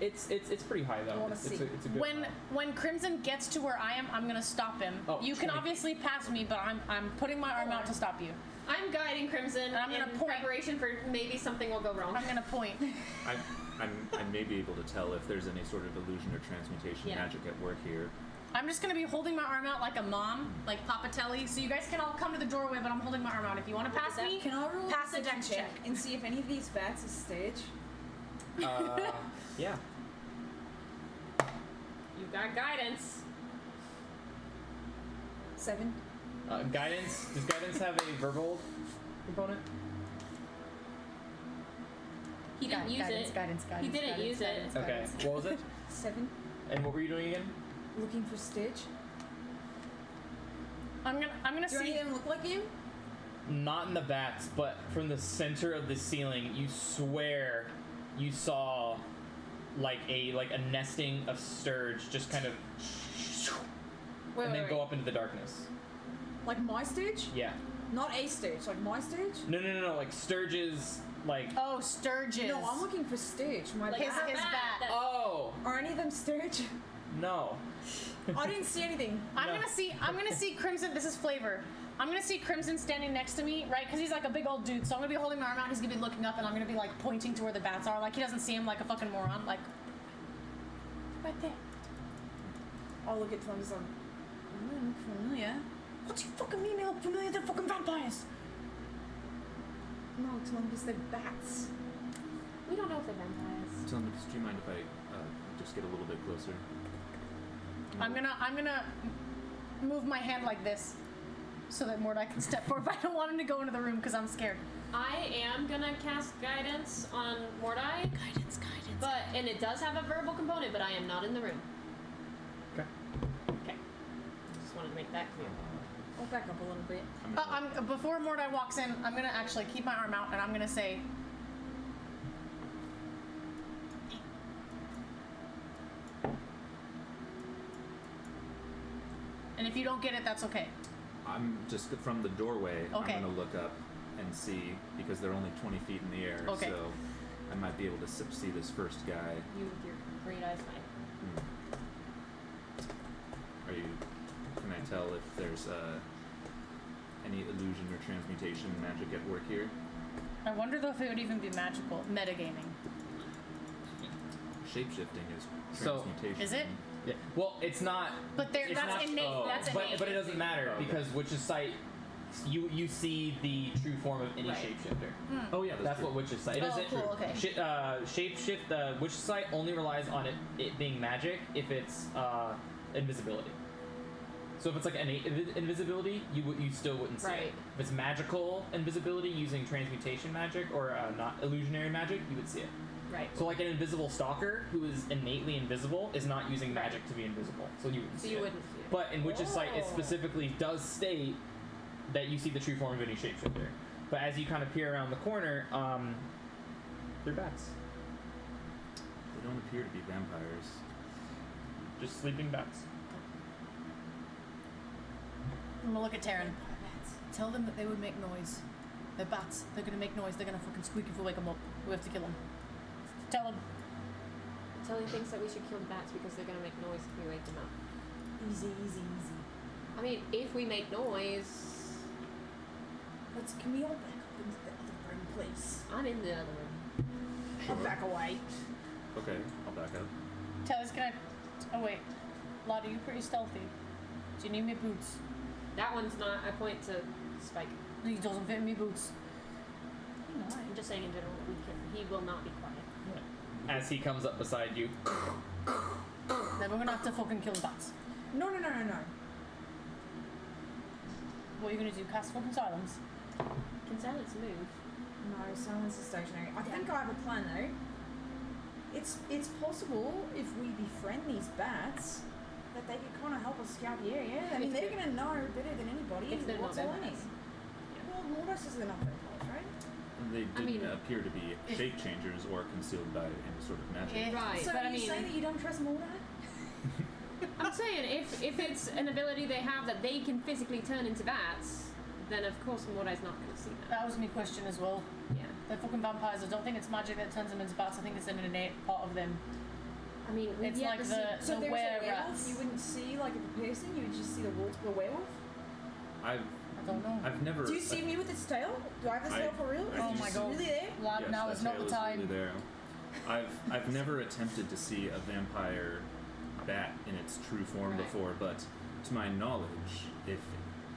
It's pretty high though. I wanna It's see. a good amount. When Crimson gets to where I am, I'm gonna stop him. Oh, you can 20. obviously pass me, but I'm putting my arm out to stop you. I'm guiding Crimson I'm gonna in point. preparation for maybe something will go wrong. I'm gonna point. I may be able to tell if there's any sort of illusion or transmutation Yeah. magic at work here. I'm just gonna be holding my arm out like a mom, like Papa Telly. So you guys can all come to the doorway, but I'm holding my arm out. If you want to pass me, Can I roll pass a the dex dex check. and see if any of these bats is stage? Yeah. You've got guidance. 7. Guidance. Does guidance have a verbal component? He didn't use it. Guidance. He didn't use it. Okay. What was it? 7. And what were you doing again? Looking for Stitch. I'm gonna Do any see. of them look like him? Not in the bats, but from the center of the ceiling, you swear you saw like a nesting of sturge just kind of Wait, and then wait, go wait. up into the darkness. Like my stage? Yeah. Not a stage, like my stage? No. Like sturges, like. Oh, Sturges. No, I'm looking for Stitch. My Like His bat. bat. that- Oh Are any of them Stitch? no. I didn't see anything. I'm No. gonna see Crimson. This is flavor. I'm gonna see Crimson standing next to me, right? Because he's like a big old dude. So I'm gonna be holding my arm out. He's gonna be looking up, and I'm gonna be like pointing to where the bats are. Like he doesn't see him like a fucking moron. Like right there. I'll look at them and like, they look familiar. What do you fucking mean they look familiar? They're fucking vampires. No, it's one because they're bats. We don't know if they're vampires. Tell me, do you mind if I just get a little bit closer? I'm gonna move my hand like this, so that Mordai can step forward. But I don't want him to go into the room because I'm scared. I am gonna cast guidance on Mordai, Guidance. and it does have a verbal component, but I am not in the room. Okay. Okay. Just wanted to make that clear. I'll back up a little bit. Before Mordai walks in, I'm gonna actually keep my arm out and I'm gonna say, and if you don't get it, that's okay. I'm just from the doorway. Okay. I'm gonna look up and see because they're only 20 feet in the air. Okay. So I might be able to see this first guy. You with your great eyes, fine. Are you? Can I tell if there's any illusion or transmutation magic at work here? I wonder though if it would even be magical. Metagaming. Shapeshifting is So- transmutation. Is it? Yeah. Well, it's not. But there, It's that's not- innate. oh, That's innate. But it doesn't matter Okay. because Witch's Sight, you see the true form of any Right. shapeshifter. Oh yeah, That's true. what Witch's Sight. It Oh, doesn't. cool, okay. Shapeshift. Witch's Sight only relies on it being magic if it's invisibility. So if it's like innate invisibility, you still wouldn't see Right. it. If it's magical invisibility using transmutation magic or not illusionary magic, you would see it. Right. So like an invisible stalker who is innately invisible is not using magic to be invisible, so you wouldn't So see you it. wouldn't see it. But in Witch's Sight, it Oh. specifically does state that you see the true form of any shapeshifter. But as you kind of peer around the corner, they're bats. They don't appear to be vampires. Just sleeping bats. I'm gonna look at Taryn. Tell them that they would make noise. They're bats. They're gonna make noise. They're gonna fucking squeak if we wake them up. We have to kill them. Tell them. Telly thinks that we should kill the bats because they're gonna make noise if we wake them up. Easy, easy, easy. I mean, if we make noise, Can we all back up into the other room, please? I'm in the other room. I'll back away. Okay, I'll back up. Tellus, can I... Oh, wait. Lad, are you pretty stealthy? Do you need me boots? That one's not. I point to Spike. He doesn't fit in me boots. I'm just saying in general that he will not be quiet. As he comes up beside you. Then we're gonna have to fucking kill the bats. No. What are you gonna do? Cast fucking silence? Can silence move? No, silence is stationary. I think I have a plan though. It's possible if we befriend these bats that they can kind of help us scout the area. I mean, they're going to know better than anybody If they're what's not aligning. vampires. Well, Mordos is enough vampires, right? They I didn't mean- appear to be shape changers or concealed by any sort of magic. Yeah. Right. So but are I you mean, saying that you don't trust Mordos? I'm saying if it's an ability they have that they can physically turn into bats, then of course Mordai's not going to see that. That was my question as well. Yeah. They're fucking vampires. I don't think it's magic that turns them into bats. I think it's an innate part of them. I mean, we've It's yet like to the- see. So if there was a were werewolf, rats. you wouldn't see like a person, you would just see the werewolf? I don't know. I've never. Do you see me with its tail? Do I have this I- tail for real? I Is Oh it my just God. really there? Lad, Yes, now that is not tail the is time. really there. I've never attempted to see a vampire bat in its true form Right. before, but to my knowledge, if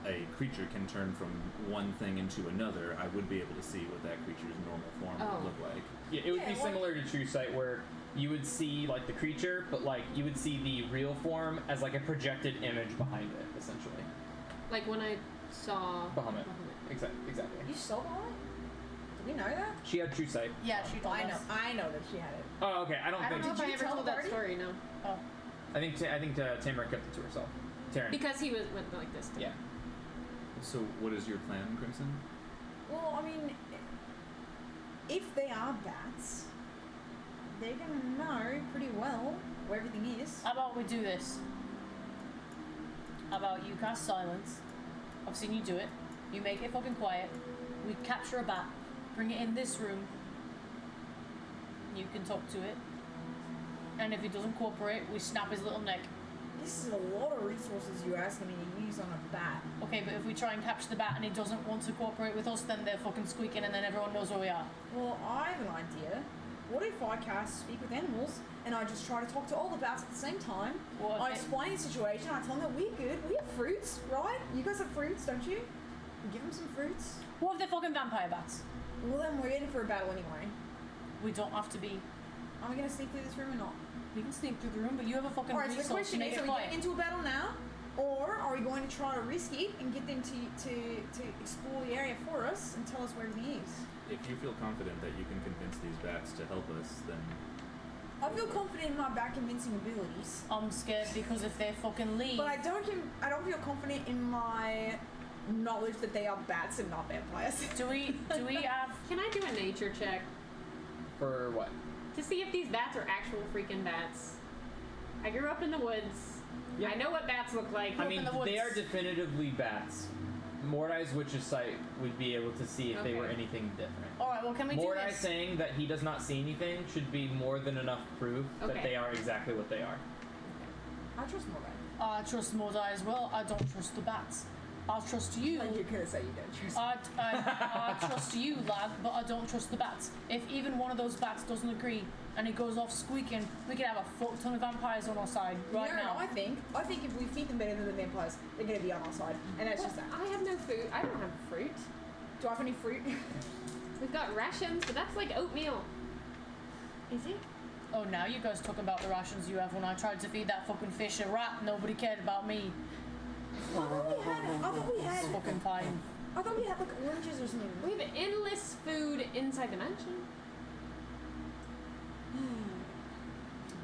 a creature can turn from one thing into another, I would be able to see what that creature's normal form Oh. would look like. Yeah, it would Yeah, be well- similar to True Sight, where you would see like the creature, but like you would see the real form as like a projected image behind it, essentially. Like when I saw Bahamut. Exactly. You saw that? Did we know that? She had True Sight. Yeah, she told I know. us. I know that she had it. Oh, okay. I don't I don't think. know if I you ever tell told the that party? story. No, Oh. I think Tamara kept it to herself. Taryn. because he went like this. Yeah. So, what is your plan, Crimson? Well, I mean, if they are bats, they're gonna know pretty well where everything is. How about we do this? How about you cast silence? I've seen you do it. You make it fucking quiet. We capture a bat, bring it in this room. You can talk to it. And if it doesn't cooperate, we snap his little neck. This is a lot of resources you're asking me to use on a bat. Okay, but if we try and capture the bat and he doesn't want to cooperate with us, then they're fucking squeaking and then everyone knows where we are. Well, I have an idea. What if I cast Speak with Animals and I just try to talk to all the bats at the same time? Well, I okay. explain the situation, I tell them that we're good, we have fruits, right? You guys have fruits, don't you? We give them some fruits. What if they're fucking vampire bats? Well, then we're in for a battle anyway. We don't have to be. Are we gonna sneak through this room or not? We can sneak through the room, but you have a fucking Alright, so the resource to question make is, it are we quiet. getting into a battle now? Or are we going to try to risk it and get them to explore the area for us and tell us where everything is? If you feel confident that you can convince these bats to help us, then I feel confident in my back convincing abilities. I'm scared because if they fucking leave. But I don't feel confident in my knowledge that they are bats and not vampires. Do we have? Can I do a nature check For what? to see if these bats are actual freaking bats? I grew up in the woods. Yeah. I know what bats look like. I mean, in the they are woods. definitively bats. Mordai's Witch's Sight would be able to see if they were Okay. anything different. All right. Well, can we do Mordai this? saying that he does not see anything should be more than enough proof that Okay. they are exactly what they are. I trust Morgan. I trust Mordai as well. I don't trust the bats. I trust you. Like you're gonna say you don't trust. I trust you, lad, but I don't trust the bats. If even one of those bats doesn't agree and it goes off squeaking, we could have a fuck ton of vampires on our side right you know now. what I think if we feed them better than the vampires, they're gonna be on our side, and that's just that. I have no food. I don't have fruit. Do I have any fruit? We've got rations, but that's like oatmeal. Is it? Oh, now you guys talk about the rations you have. When I tried to feed that fucking fish a rat, nobody cared about me. I thought we had like oranges or something. We have endless food inside the mansion.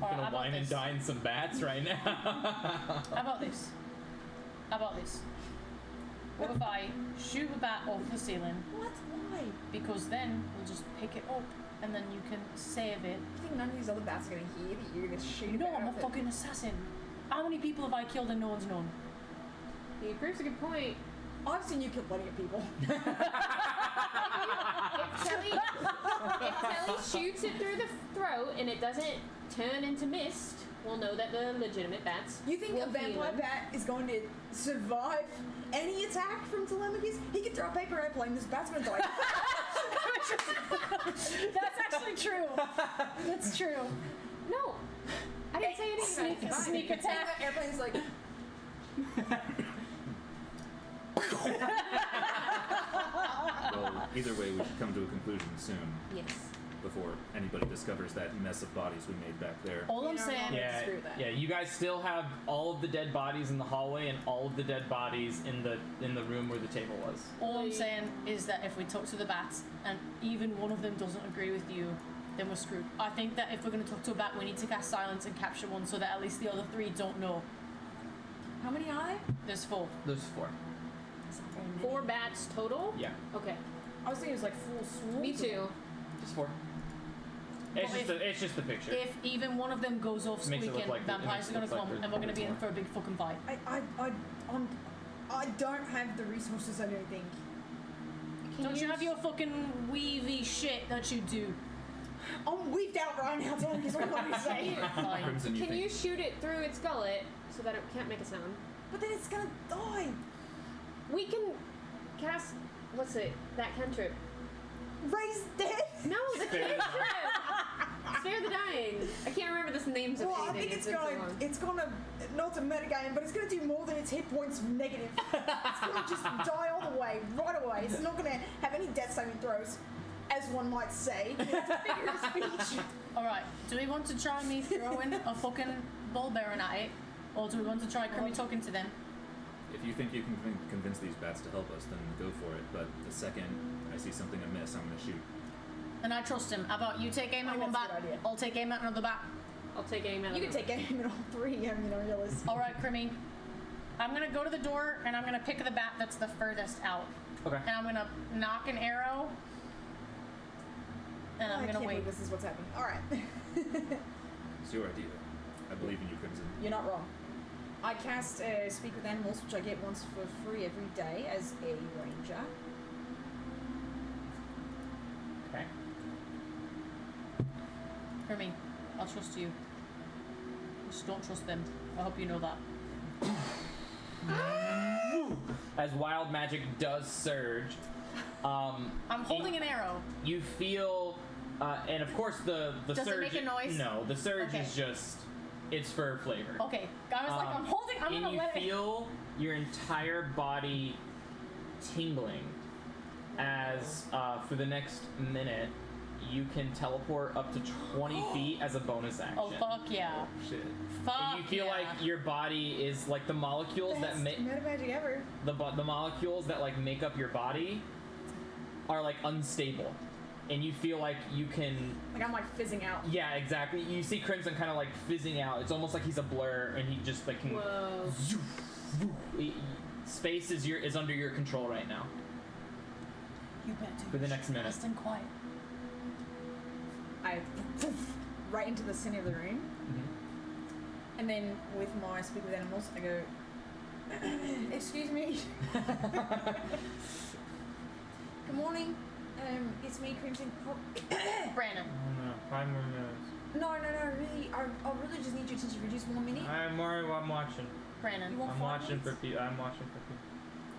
All right, Gonna how about wine and this? dine some bats right now. How about this? How about this? What if I shoot a bat off the ceiling? What? Why? Because then we'll just pick it up and then you can save it. You think none of these other bats are gonna hear that you're gonna shoot No, a bat I'm a off it? fucking assassin. How many people have I killed and no one's known? He proves a good point. I've seen you kill plenty of people. If Telly shoots it through the throat and it doesn't turn into mist, we'll know that they're legitimate bats. You think We'll a vampire heal them. bat is going to survive any attack from Telemachus? He could throw a paper airplane, this bat's gonna die. That's actually true. That's true. No, I didn't say anything about it. Sneak attack. The airplane's like, Well, either way, we should come to a conclusion soon Yes. before anybody discovers that mess of bodies we made back there. All I'm know, saying, Yeah, screw that. yeah. You guys still have all of the dead bodies in the hallway and all of the dead bodies in the room where the table was. all I'm saying is that if we talk to the bats and even one of them doesn't agree with you, then we're screwed. I think that if we're going to talk to a bat, we need to cast silence and capture one so that at least the other three don't know. how many are there? There's 4. There's 4. 4 bats total? Yeah, Okay. I was thinking it was like full swarms. Me too. just 4. It's just the picture. If even one of them goes off Makes it look squeaking, like- vampires are it going makes to it look come like and we're going to be in there's for a big fucking fight. I don't have the resources, I don't think. Don't you have your fucking weavy shit that you do? I'm weaved out right now, Tom, because what am I going to say? Fine. Crimson, Can think you shoot it through its gullet so that it can't make a sound? But then it's going to die. We can cast, what's it, that cantrip. Ray's dead. No, the cantrip! Spare the dying. I can't remember the names of Well, I anything. think been so long. it's gonna, not a metagame, but it's gonna do more than its hit points negative. It's gonna just die all the way, right away. It's not gonna have any death saving throws, as one might say. It's a figure of speech. Alright, do we want to try me throwing a fucking ball bearing at it? Or do we want to try Crummy talking to them? if you think you can convince these bats to help us, then go for it. But the second I see something amiss, I'm gonna shoot. And I trust him. How about you take aim I at think one that's a bat? good idea. I'll take aim at another bat. I'll take aim at You can them. take aim at all three, I mean, I realize. Alright, Crimmy. I'm gonna go to the door and I'm gonna pick the bat that's the furthest out. Okay. And I'm gonna knock an arrow. And I'm I gonna can't wait. believe this is what's happening. Alright. It's your idea. I believe in you, Crimson. You're not wrong. I cast Speak with Animals, which I get once for free every day as a ranger. Okay. Crimmy, I'll trust you. Just don't trust them. I hope you know that. As wild magic does surge, I'm holding an arrow. you feel, and of course the Does it surge. make a noise? No, the surge Okay. is just, it's for flavor. Okay. I was like, I'm holding. I'm and gonna you let it. feel your entire body tingling as for the next minute you can teleport up to 20 feet as a bonus action. Oh fuck yeah! Shit. Fuck And you feel yeah. like your body is like the molecules Best that make meta magic ever. the molecules that like make up your body are like unstable, and you feel like you can. Like I'm like fizzing out. Yeah, exactly. You see Crimson kind of like fizzing out. It's almost like he's a blur, and he just like can. Whoa. Space is under your control right now. You better do For the it next minute. fast and quiet. I right into the center of the room. And then with my Speak with Animals, I go, excuse me. Good morning. It's me, Crimson. Brandon. No, 5 more minutes. No, really, I really just need your attention for just 1 minute. I'm watching. Brandon. You want 5 minutes? people. I'm watching for people.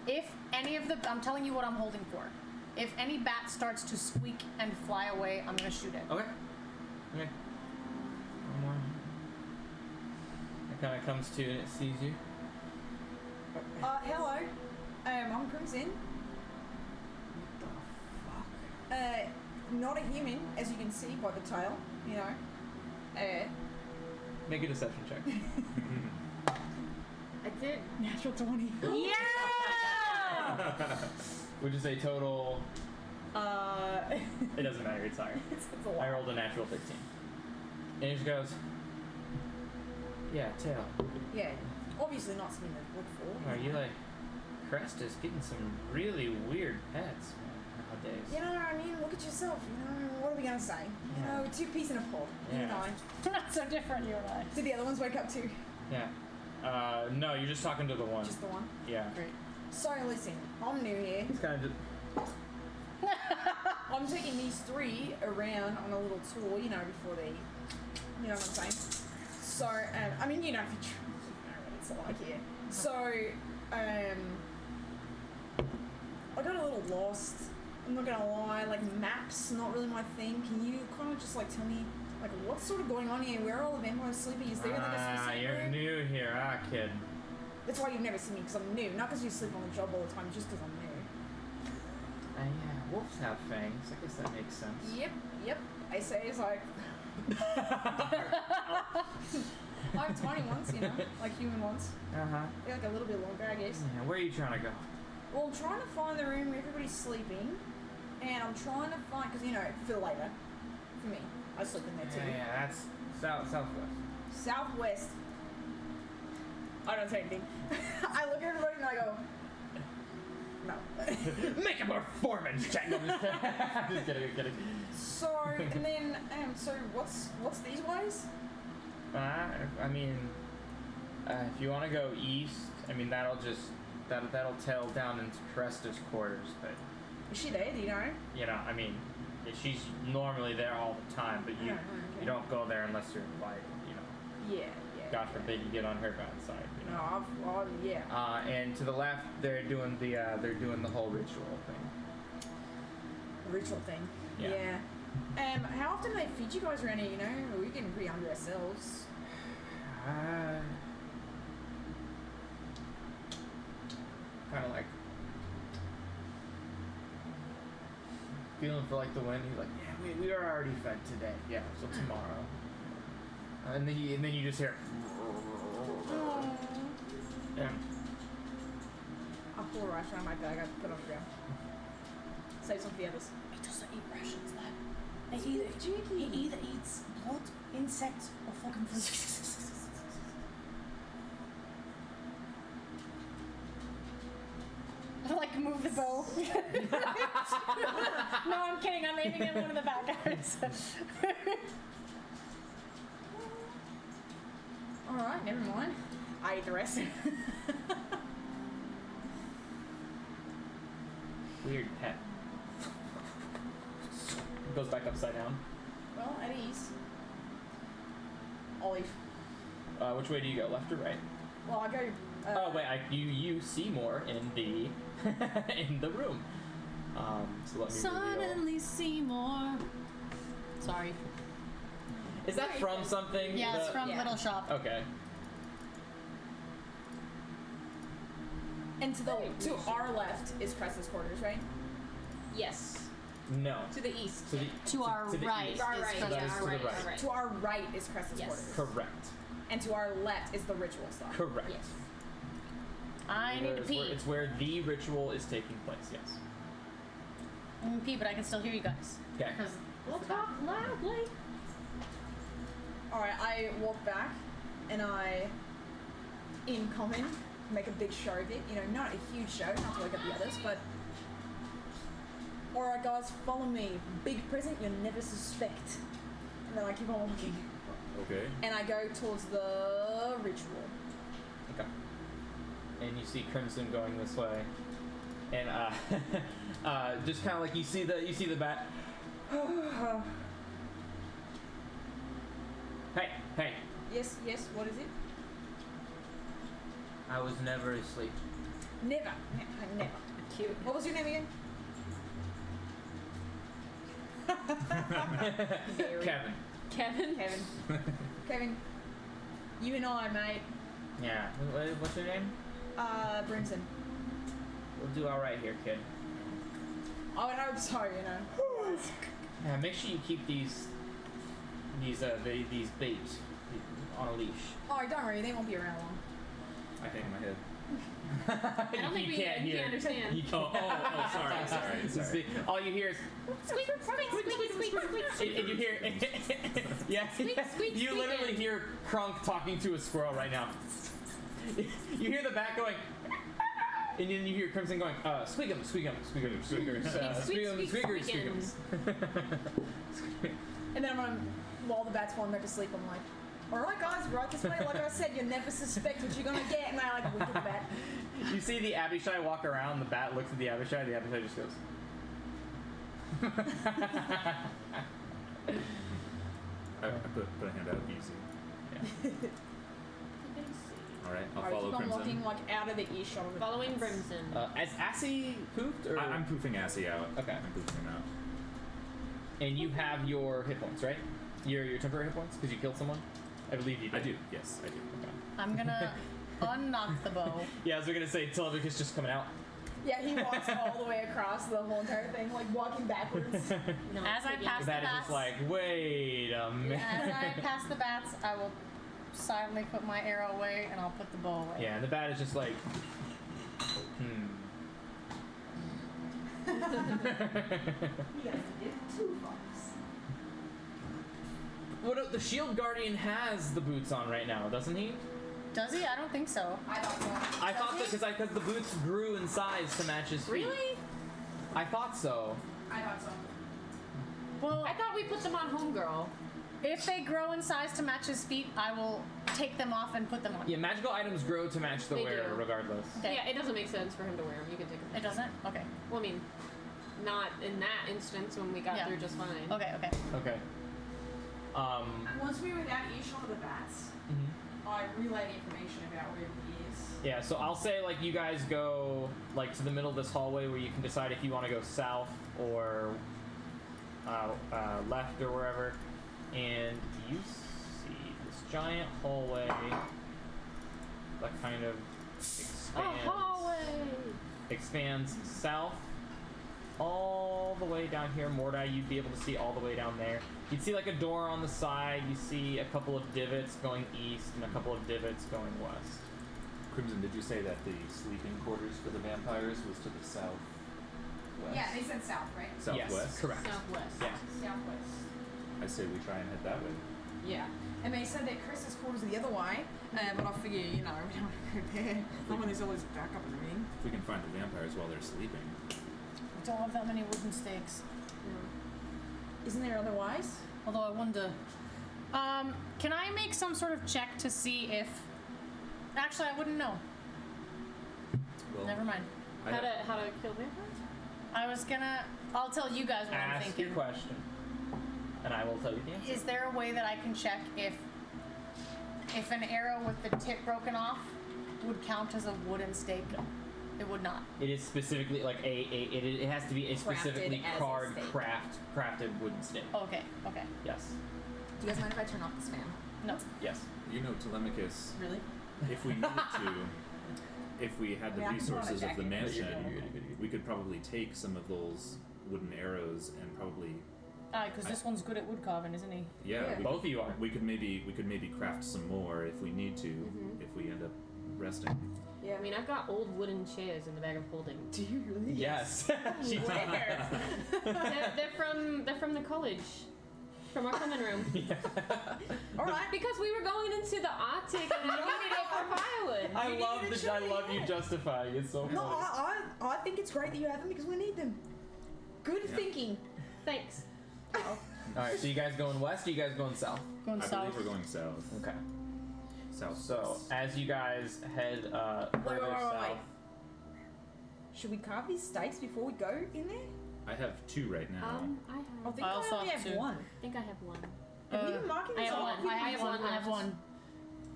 If any of the, I'm telling you what I'm holding for. If any bat starts to squeak and fly away, I'm gonna shoot it. Okay. Okay. One more. It kind of comes to and it sees you. Hello. I'm Crimson. Not a human, as you can see by the tail, you know. Make a deception check. I did. Natural 20. Yeah! Would you say total? It doesn't matter. It's higher. It's a I lot. rolled a natural 15. And he just goes. Yeah, tail. Yeah, obviously not something to look for. Are you like? Crest is getting some really weird pets nowadays. You know what I mean? Look at yourself. You know, what are we gonna say? You know, 2 peas in a pod. You Yeah. know. Not so different, you and I. Did the other ones wake up too? Yeah. No, you're just talking to the one. Just the one. Yeah. Great. So listen, I'm new here. He's kind of just. I'm taking these 3 around on a little tour, you know, before they, you know what I'm saying? So, I mean, you know, if you know what it's like here. So, I got a little lost. I'm not gonna lie, like maps, not really my thing. Can you kind of just like tell me, like, what's sort of going on here? Where are all the vampires sleeping? Is there like a specific you're room? new here, kid. That's why you've never seen me, because I'm new. Not because you sleep on the job all the time, just because I'm new. Yeah, wolves have fangs. I guess that makes sense. Yep. I say it's like I have tiny ones, you know, like human ones. They're like a little bit longer, I guess. Yeah, where are you trying to go? Well, I'm trying to find the room where everybody's sleeping, and I'm trying to find, because, you know, for later, for me, I sleep in there too. Yeah, that's southwest. Southwest. I don't say anything. I look at everybody and I go, no. Make a performance check. Just kidding. So, and then, so what's these ways? I mean, if you want to go east, I mean that'll tail down into Cresta's quarters, but Is she there? Do you know? you know, I mean, she's normally there all the time, but you Okay. you don't go there unless you're invited, you know. Yeah. God forbid you get on her bad side, you No, know. yeah. And to the left, they're doing the whole ritual thing. Ritual thing. Yeah. How often do they feed you guys around here, you know? We're getting pretty hungry ourselves. Kind of like feeling for like the wind. He's like, yeah, we are already fed today. Yeah, so tomorrow. And then you just hear. Yeah. I'll pull a ration out of my bag. I put it on the ground. Save some for the others. He doesn't eat rations, lad. He either eats blood, insects, or fucking food. I like move the bow. No, I'm kidding. I'm aiming at one of the bad guys. Alright, never mind. I ate the rest. Weird pet. Goes back upside down. Well, at ease. Olive. Which way do you go, left or right? Well, I go. Oh wait, you see more in the in the room. So let me reveal. Suddenly Seymour. Sorry. Is that from something? Yeah, it's from Yeah. Little Shop. Okay. And to our left is Cressa's quarters, right? Yes. No. To the east. To the To our to the right. east. Our right. So that Yeah, is our to the right. right. Our right. To our right is Cressa's Yes. quarters. Correct. And to our left is the ritual stuff. Correct. Yes. I need to It's where- pee. It's where the ritual is taking place. Yes. I need to pee, but I can still hear you guys. Okay. Because We'll talk loudly. Alright, I walk back and I, in common, make a big show of it. You know, not a huge show, not to wake up the others, but. Alright, guys, follow me. Big present you'll never suspect. And then I keep on walking. Okay. And I go towards the ritual. Okay. And you see Crimson going this way, and just kind of like you see the bat. Hey! Yes, what is it? I was never asleep. Never. Never. Cute. What was your name again? Very. Kevin. Kevin. Kevin. You and I, mate. Yeah. What's your name? Brimson. We'll do all right here, kid. I would hope so, you know. Yeah. Make sure you keep these bait on a leash. Oh, don't worry, they won't be around long. I hang my head. I don't think You we can't can hear. understand. You Oh, sorry. All you hear is Squeak, squeak, squeak, squeak, squeak. and you hear yeah. squeak, You squeak literally it. hear Krunk talking to a squirrel right now. You hear the bat going, and then you hear Crimson going, squeak'em, squeak'em, squeak'em, squeakers, Squeak, squeak, squeakers, squeakins. squeak'ems. And then while the bat's falling back to sleep, I'm like, alright guys, right this way. Like I said, you'll never suspect what you're gonna get. And I like wink at the bat. You see the Abishai walk around, the bat looks at the Abishai just goes. I put a hand out easy. All right, I'll follow keep on Crimson. walking like out of the earshot of the Following bats. Crimson. Has Assy poofed? Or? I'm poofing Assy out. Okay. I'm poofing him out. And you have your hit points, right? Your temporary hit points? Because you killed someone? I believe you did. I do. Yes, I do. Okay. I'm gonna unknock the bow. Yeah, I was gonna say, Telemachus just coming out. Yeah, he walks all the way across the whole entire thing, like walking backwards. No, As I pass the That is bats, just like, wait a minute. as I pass the bats, I will silently put my arrow away and I'll put the bow away. Yeah, and the bat is just like, What the Shield Guardian has the boots on right now, doesn't he? Does he? I don't think so. I thought so. I thought that because the boots grew in size to match his feet. Really? I thought so. I thought so. Well, I thought we put them on Homegirl. if they grow in size to match his feet, I will take them off and put them on. Yeah, magical items grow to match the They wearer do. regardless. Okay. Yeah, it doesn't make sense for him to wear them. You can take them. It doesn't? Okay. Well, I mean, not in that instance when we got Yeah. through just fine. Okay, okay. Okay. Once we were without earshot of the bats, I relayed information about where he is. Yeah, so I'll say like you guys go like to the middle of this hallway where you can decide if you want to go south or left or wherever, and you see this giant hallway that kind of expands south all the way down here. Mordai, you'd be able to see all the way down there. You'd see like a door on the side. You see a couple of divots going east and a couple of divots going west. Crimson, did you say that the sleeping quarters for the vampires was to the south? Yeah, they said south, right? Southwest? Yes, correct. Southwest. Yeah. Southwest. I say we try and head that way. Yeah. And they said that Chris's quarters are the other way, but I figure, you know, we don't want to go there. Not when there's always backup and everything. If we can find the vampires while they're sleeping. I don't have that many wooden stakes. Isn't there other ways? Although I wonder. Can I make some sort of check to see if. Actually, I wouldn't know. Well, Never mind. I How have- to kill vampires? I was gonna. I'll tell you guys what I'm Ask thinking. your question, and I will tell you the answer. Is there a way that I can check if an arrow with the tip broken off would count as a wooden stake? It would not. It is specifically like it has to be a specifically as a stake. crafted wooden stick. Okay, okay. Yes. Do you guys mind if I turn off this fan? No. Yes. You know, Telemachus, Really? if we needed to, if we had the Yeah, I can put on a resources of the jacket. mansion, You're good. we could probably take some of those wooden arrows and probably, Because this one's good at wood carving, isn't he? yeah, Yeah. we Both could, of you are. we could maybe craft some more if we need to, if we end up resting. Yeah. I mean, I've got old wooden chairs in the bag of holding. do you really? Yes. She Where? they're from the college, from our common room. Alright. Because we were going into the Arctic and I needed it for firewood. I love you justifying. It's so funny. No, I think it's great that you have them because we need them. Good thinking. Thanks. All right. So you guys going west? Or you guys going south? Going I south. believe we're going south. Okay. South. So as you guys head further south. Wait. Should we carve these stakes before we go in there? I have 2 right now. I think I I also only have have two. one. think I have one. Have you been marking I this have off? one. I have one I have left. one.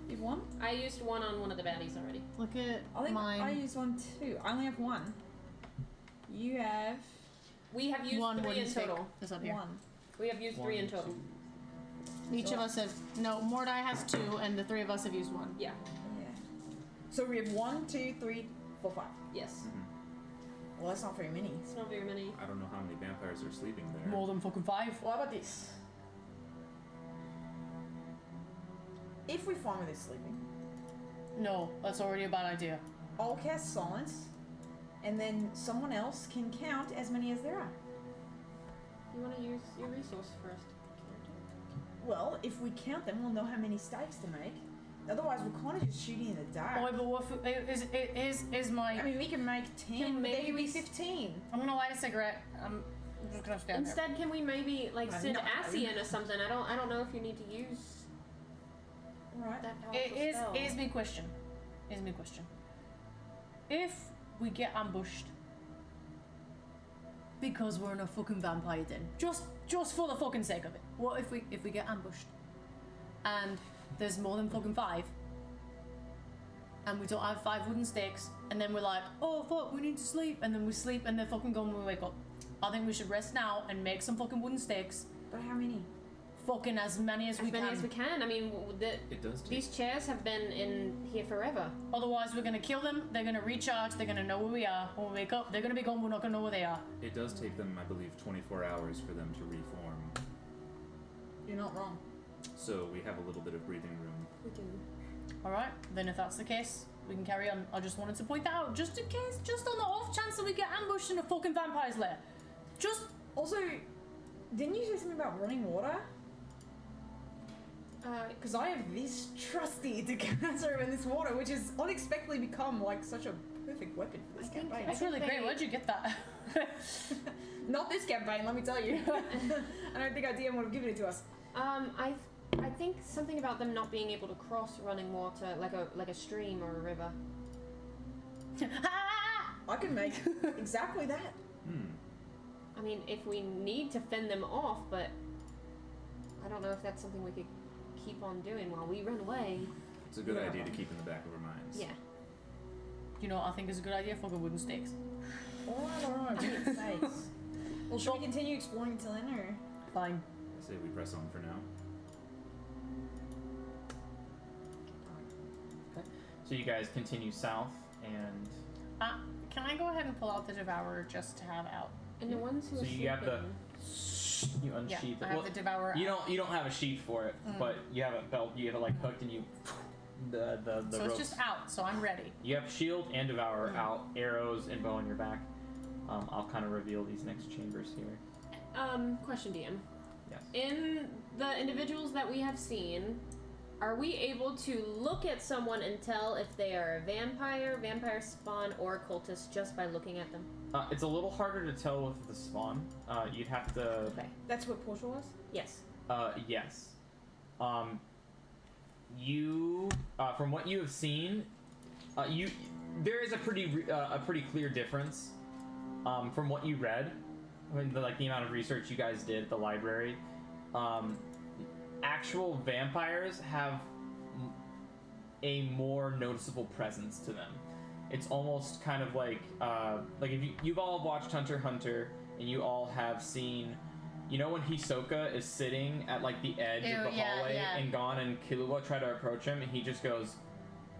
You have one? I used one on one of the baddies already. Look at I think mine. I used one too. I only have one. You have We have used one 3 wooden in stake. total. Is up here. one. We have used 3 in total. Each of us have. No, Mordai has 2, and the 3 of us have used 1. Yeah. Yeah. So we have 1, 2, 3, 4, 5. Yes. Well, that's not very many. It's not very many. I don't know how many vampires are sleeping there. More than fucking 5. What about this? If we find where they're sleeping, No, that's already a bad idea. I'll cast silence, and then someone else can count as many as there are. You want to use your resource first. Well, if we count them, we'll know how many stakes to make. Otherwise, we're kind of just shooting in the dark. Oh, but what is my? I mean, we can make 10, Can but maybe they could be we 15. I'm gonna light a cigarette. I'm just gonna stand there. Instead, can we maybe like I'm send not- Assy in or something? I don't know if you need to use Right. that powerful It spell. is me question. Is me question. If we get ambushed, because we're in a fucking vampire den. Just for the fucking sake of it. What if we get ambushed? And there's more than fucking 5. And we don't have 5 wooden stakes. And then we're like, oh fuck, we need to sleep. And then we sleep and they're fucking gone when we wake up. I think we should rest now and make some fucking wooden stakes. But how many? Fucking as many as we can. As many as we can. I mean, It does take. these chairs have been in here forever. Otherwise, we're gonna kill them. They're gonna recharge. They're gonna know where we are. When we wake up, they're gonna be gone. We're not gonna know where they are. It does take them, I believe, 24 hours for them to reform. You're not wrong. So we have a little bit of breathing room. We do. All right. Then if that's the case, we can carry on. I just wanted to point that out, just in case, just on the off chance that we get ambushed in a fucking vampire's lair. Just Also, didn't you say something about running water? Because I have this trusty decanter in this water, which has unexpectedly become like such a perfect weapon for this campaign. that's really great. Where'd you get that? Not this campaign, let me tell you. I don't think our DM would have given it to us. I think something about them not being able to cross running water, like a stream or a river. I can make exactly that. I mean, if we need to fend them off, but I don't know if that's something we could keep on doing while we run away. It's a good idea to keep in the back of our minds. Yeah. You know what I think is a good idea? Fucking wooden stakes. Alright, thanks. Well, should we continue exploring until then, or? Fine. I say we press on for now. So you guys continue south, and Can I go ahead and pull out the Devourer just to have out? And the ones who so are you have the sleeping, you unsheath Yeah, I it. have the Devourer. You don't have a sheath for it, but you have a belt. You have it like hooked, and you the So ropes. it's just out. So I'm ready. You have shield and Devourer out, arrows and bow on your back. I'll kind of reveal these next chambers here. question, DM. Yes. In the individuals that we have seen, are we able to look at someone and tell if they are a vampire spawn, or a cultist just by looking at them? It's a little harder to tell with the spawn. You'd have to. Okay. That's what Portia was? Yes. Yes. You, from what you have seen, there is a pretty clear difference, from what you read, I mean, the amount of research you guys did at the library. Actual vampires have a more noticeable presence to them. It's almost kind of like if you've all watched Hunter x Hunter, and you all have seen, you know, when Hisoka is sitting at like the edge of the hallway and Gon and Killua try to approach him, and he just goes,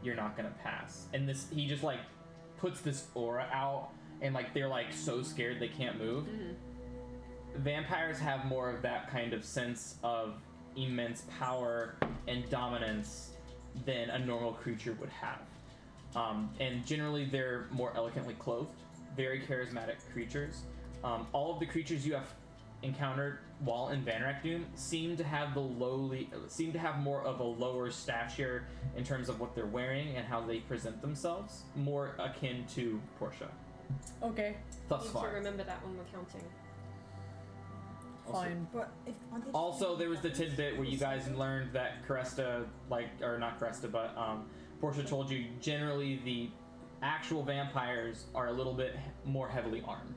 "You're not gonna pass." And he just like puts this aura out, and like they're like so scared they can't move. Mm-hmm. Vampires have more of that kind of sense of immense power and dominance than a normal creature would have. And generally they're more elegantly clothed, very charismatic creatures. All of the creatures you have encountered while in Vanrak Doom seem to have more of a lower stature in terms of what they're wearing and how they present themselves, more akin to Portia. Okay. Thus Need far. to remember that when we're counting. Fine. But if aren't they Also, there was the tidbit where you guys learned that Cresta, or not Cresta, but Portia told you generally the actual vampires are a little bit more heavily armed,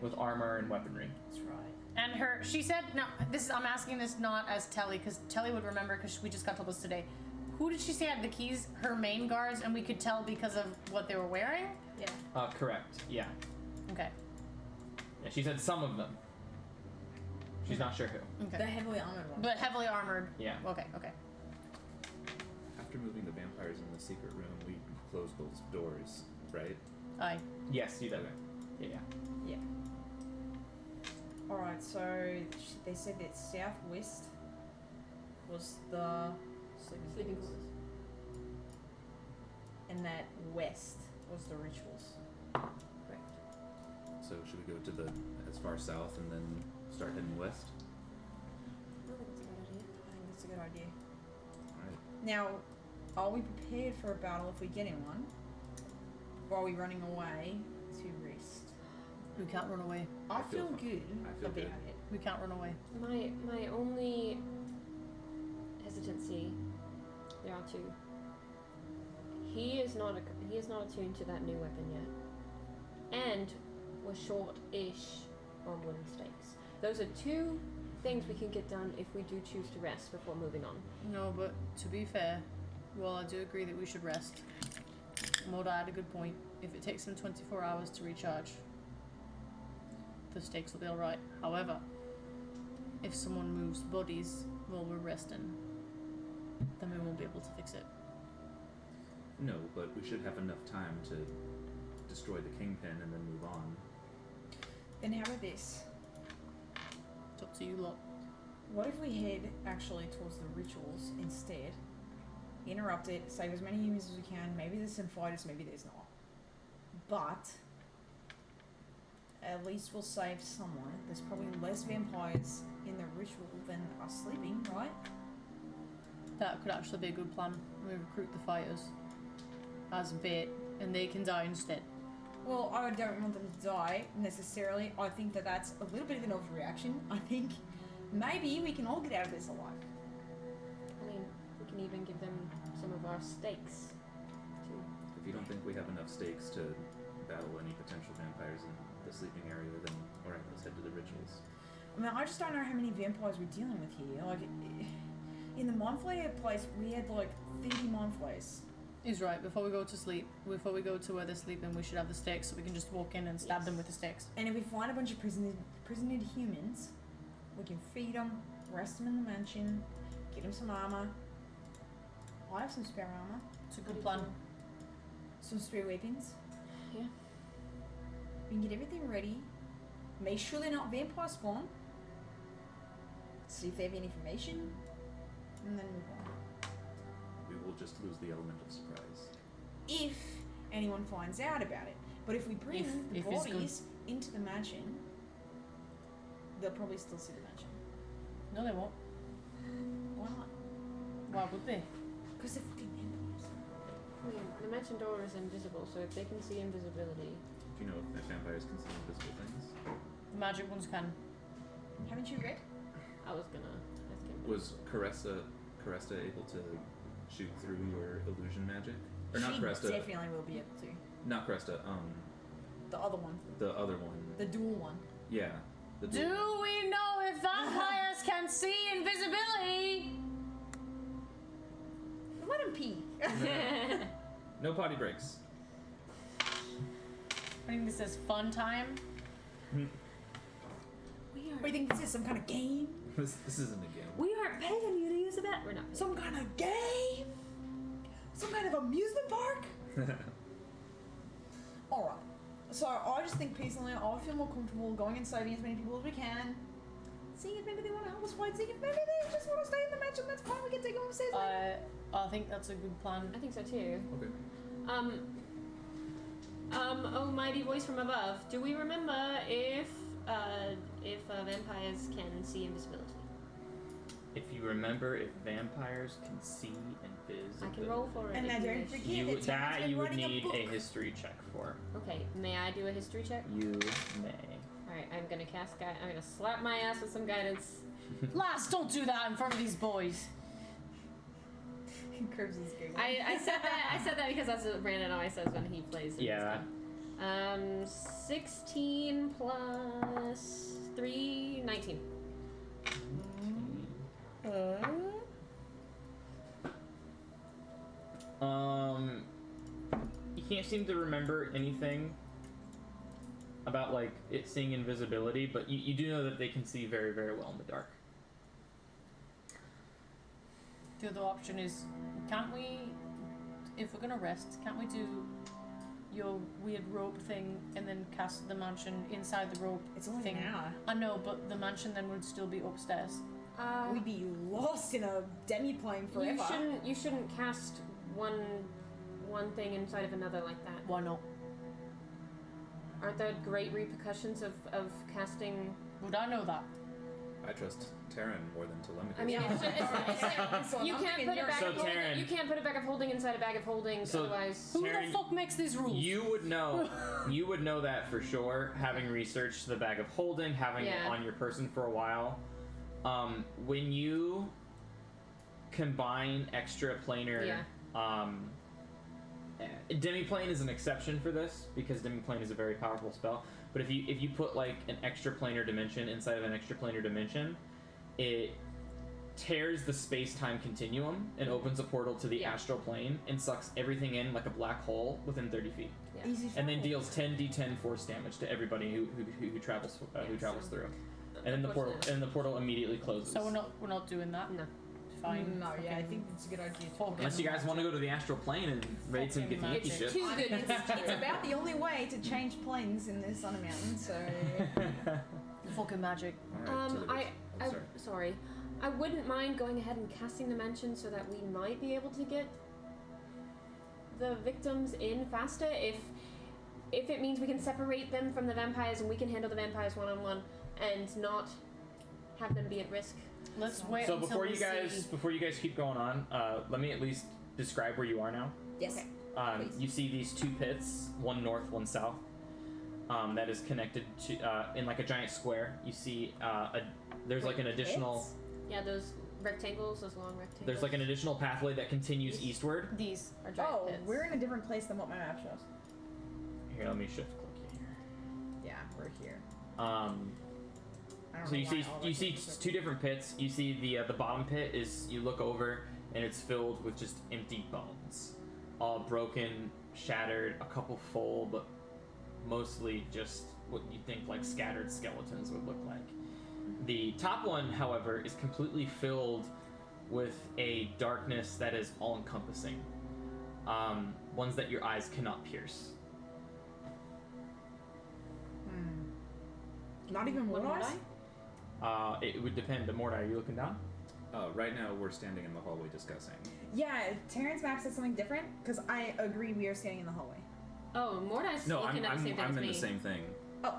with armor and weaponry. That's right. And she said, no, I'm asking this not as Telly, because Telly would remember, because we just got told this today. Who did she say had the keys? Her main guards, and we could tell because of what they were wearing? Yeah. Correct. Yeah. Okay. Yeah, she said some of them. She's not sure who. Okay. the heavily armored ones? But heavily armored. Yeah. Okay. After moving the vampires in the secret room, we closed those doors, right? Aye. Yes, you did. Okay. Yeah. Alright, so they said that southwest was the Sleeping quarters. and that west was the rituals. Correct. So should we go to as far south and then start heading west? I think that's a good idea. I think that's a good idea. Alright. Now, are we prepared for a battle if we get in one? Or are we running away to rest? We can't run away. I I feel feel fine. good I feel about good. it. We can't run away. My only hesitancy, there are two. He is not attuned to that new weapon yet, and we're short-ish on wooden stakes. Those are 2 things we can get done if we do choose to rest before moving on. No, but to be fair, well, I do agree that we should rest. Moda had a good point. If it takes them 24 hours to recharge, the stakes will be alright. However, if someone moves bodies while we're resting, then we won't be able to fix it. No, but we should have enough time to destroy the kingpin and then move on. Then how about this? It's up to you lot. What if we head actually towards the rituals instead? Interrupt it, save as many humans as we can. Maybe there's some fighters, maybe there's not. But at least we'll save someone. There's probably less vampires in the ritual than us sleeping, right? That could actually be a good plan. We recruit the fighters as bait, and they can die instead. Well, I don't want them to die necessarily. I think that that's a little bit of an overreaction. I think maybe we can all get out of this alive. I mean, we can even give them some of our stakes, too. If you don't think we have enough stakes to battle any potential vampires in the sleeping area, then alright, let's head to the rituals. I mean, I just don't know how many vampires we're dealing with here. Like, in the Mind Flayer place, we had like 30 Mind Flayers. He's right. Before we go to sleep, before we go to where they're sleeping, we should have the stakes so we can just walk in and stab them with the stakes. And if we find a bunch of prisonered humans, we can feed them, rest them in the mansion, get them some armor. I have some spare armor. It's a good plan. Some spare weapons. Yeah. We can get everything ready. Make sure they're not vampire spawn. See if they have any information. And then move on. We will just lose the element of surprise. If anyone finds out about it. But if we bring the if it's bodies into the mansion, they'll probably still see the mansion. No, they won't. Why not? Why would they? Because they're fucking vampires. I mean, the mansion door is invisible, so if they can see invisibility... Do you know if vampires can see invisible things? The magic ones can. Haven't you read? I was gonna ask him. Was Caresta able to shoot through your illusion magic? Or not She Caresta. definitely will be able to. Not Caresta, The other one. the other one. The dual one. Yeah. The Do we know if vampires can see invisibility? Let him pee. No potty breaks. I think this is fun time. What do you think this is? Some kind of game? This isn't a game. We aren't paying you to use the bathroom. We're not paying. Some kind of game? Some kind of amusement park? Alright. So I just think personally I feel more comfortable going and saving as many people as we can. Seeing if maybe they want to help us fight, seeing if maybe they just want to stay in the mansion, that's fine, we can take them upstairs later. I think that's a good plan. I think so too. Okay. Almighty voice from above. Do we remember if vampires can see invisibility? If you remember, if vampires can see invisibility, I can roll for it. And if I you don't wish. forget that you would writing a need book. a history check for. Okay, may I do a history check? You may. Alright, I'm gonna cast I'm gonna slap my ass with some guidance. Lass, don't do that in front of these boys. Curbs is giggling. I said that because that's what Brandon always says when he plays in Yeah. this game. 16 plus 3, 19. You can't seem to remember anything about like it seeing invisibility, but you do know that they can see very, very well in the dark. The other option is, can't we, if we're gonna rest, can't we do your weird rope thing and then cast the mansion inside the rope It's only thing? an hour. I know, but the mansion then would still be upstairs. We'd be lost in a demi-plane forever. You shouldn't cast one thing inside of another like that. Why not? Aren't there great repercussions of casting? Would I know that? I trust Terran more than Telemachus. I mean, you can't put a bag So of holding. Taryn- You can't put a bag of holding inside a bag of holding. So- Otherwise, Who Taryn, the fuck makes these rules? You would know. You would know that for sure, having researched the bag of holding, having it Yeah. on your person for a while. When you combine extra planar, demiplane is an exception for this because demiplane is a very powerful spell. But if you put like an extraplanar dimension inside of an extraplanar dimension, it tears the space-time continuum and opens a portal to the astral plane and sucks everything in like a black hole within 30 feet. Yeah. Easy And then travel. deals 10d10 force damage to everybody who travels through. And then the portal immediately closes. So we're not doing that. No. Fine. No, yeah, I fucking think it's a good idea. fucking Unless you guys want to go to the astral plane and raid some Fucking Githyanki magic. shit. Too good. It's about the only way to change planes in this on a mountain, so... fucking magic. Alright, to the I sorry. sorry. I wouldn't mind going ahead and casting Dimension so that we might be able to get the victims in faster if it means we can separate them from the vampires and we can handle the vampires one-on-one and not have them be at risk. Let's wait So until before we you guys keep going on, let me at least describe where you are now. Yes. Okay. Please. You see these two pits, one north, one south. That is connected to in like a giant square. You see there's like an additional. Pits? Yeah, those rectangles, those long rectangles. There's like an additional pathway that continues eastward. These are giant Oh, pits. we're in a different place than what my map shows. Here, let me shift click you here. Yeah, we're here. Um, I don't so know you why see all you that see things are- two different pits. You see the bottom pit is you look over and it's filled with just empty bones, all broken, shattered, a couple full, but mostly just what you think like scattered skeletons would look like. The top one, however, is completely filled with a darkness that is all-encompassing. Ones that your eyes cannot pierce. Not even One Mordor? Mordai? It would depend. The Mordai, are you looking down? Right now we're standing in the hallway discussing. Yeah, Terran's map said something different, because I agree we are standing in the hallway. Oh, Mordai's No, looking at the same thing I'm as in me. the same thing. Oh.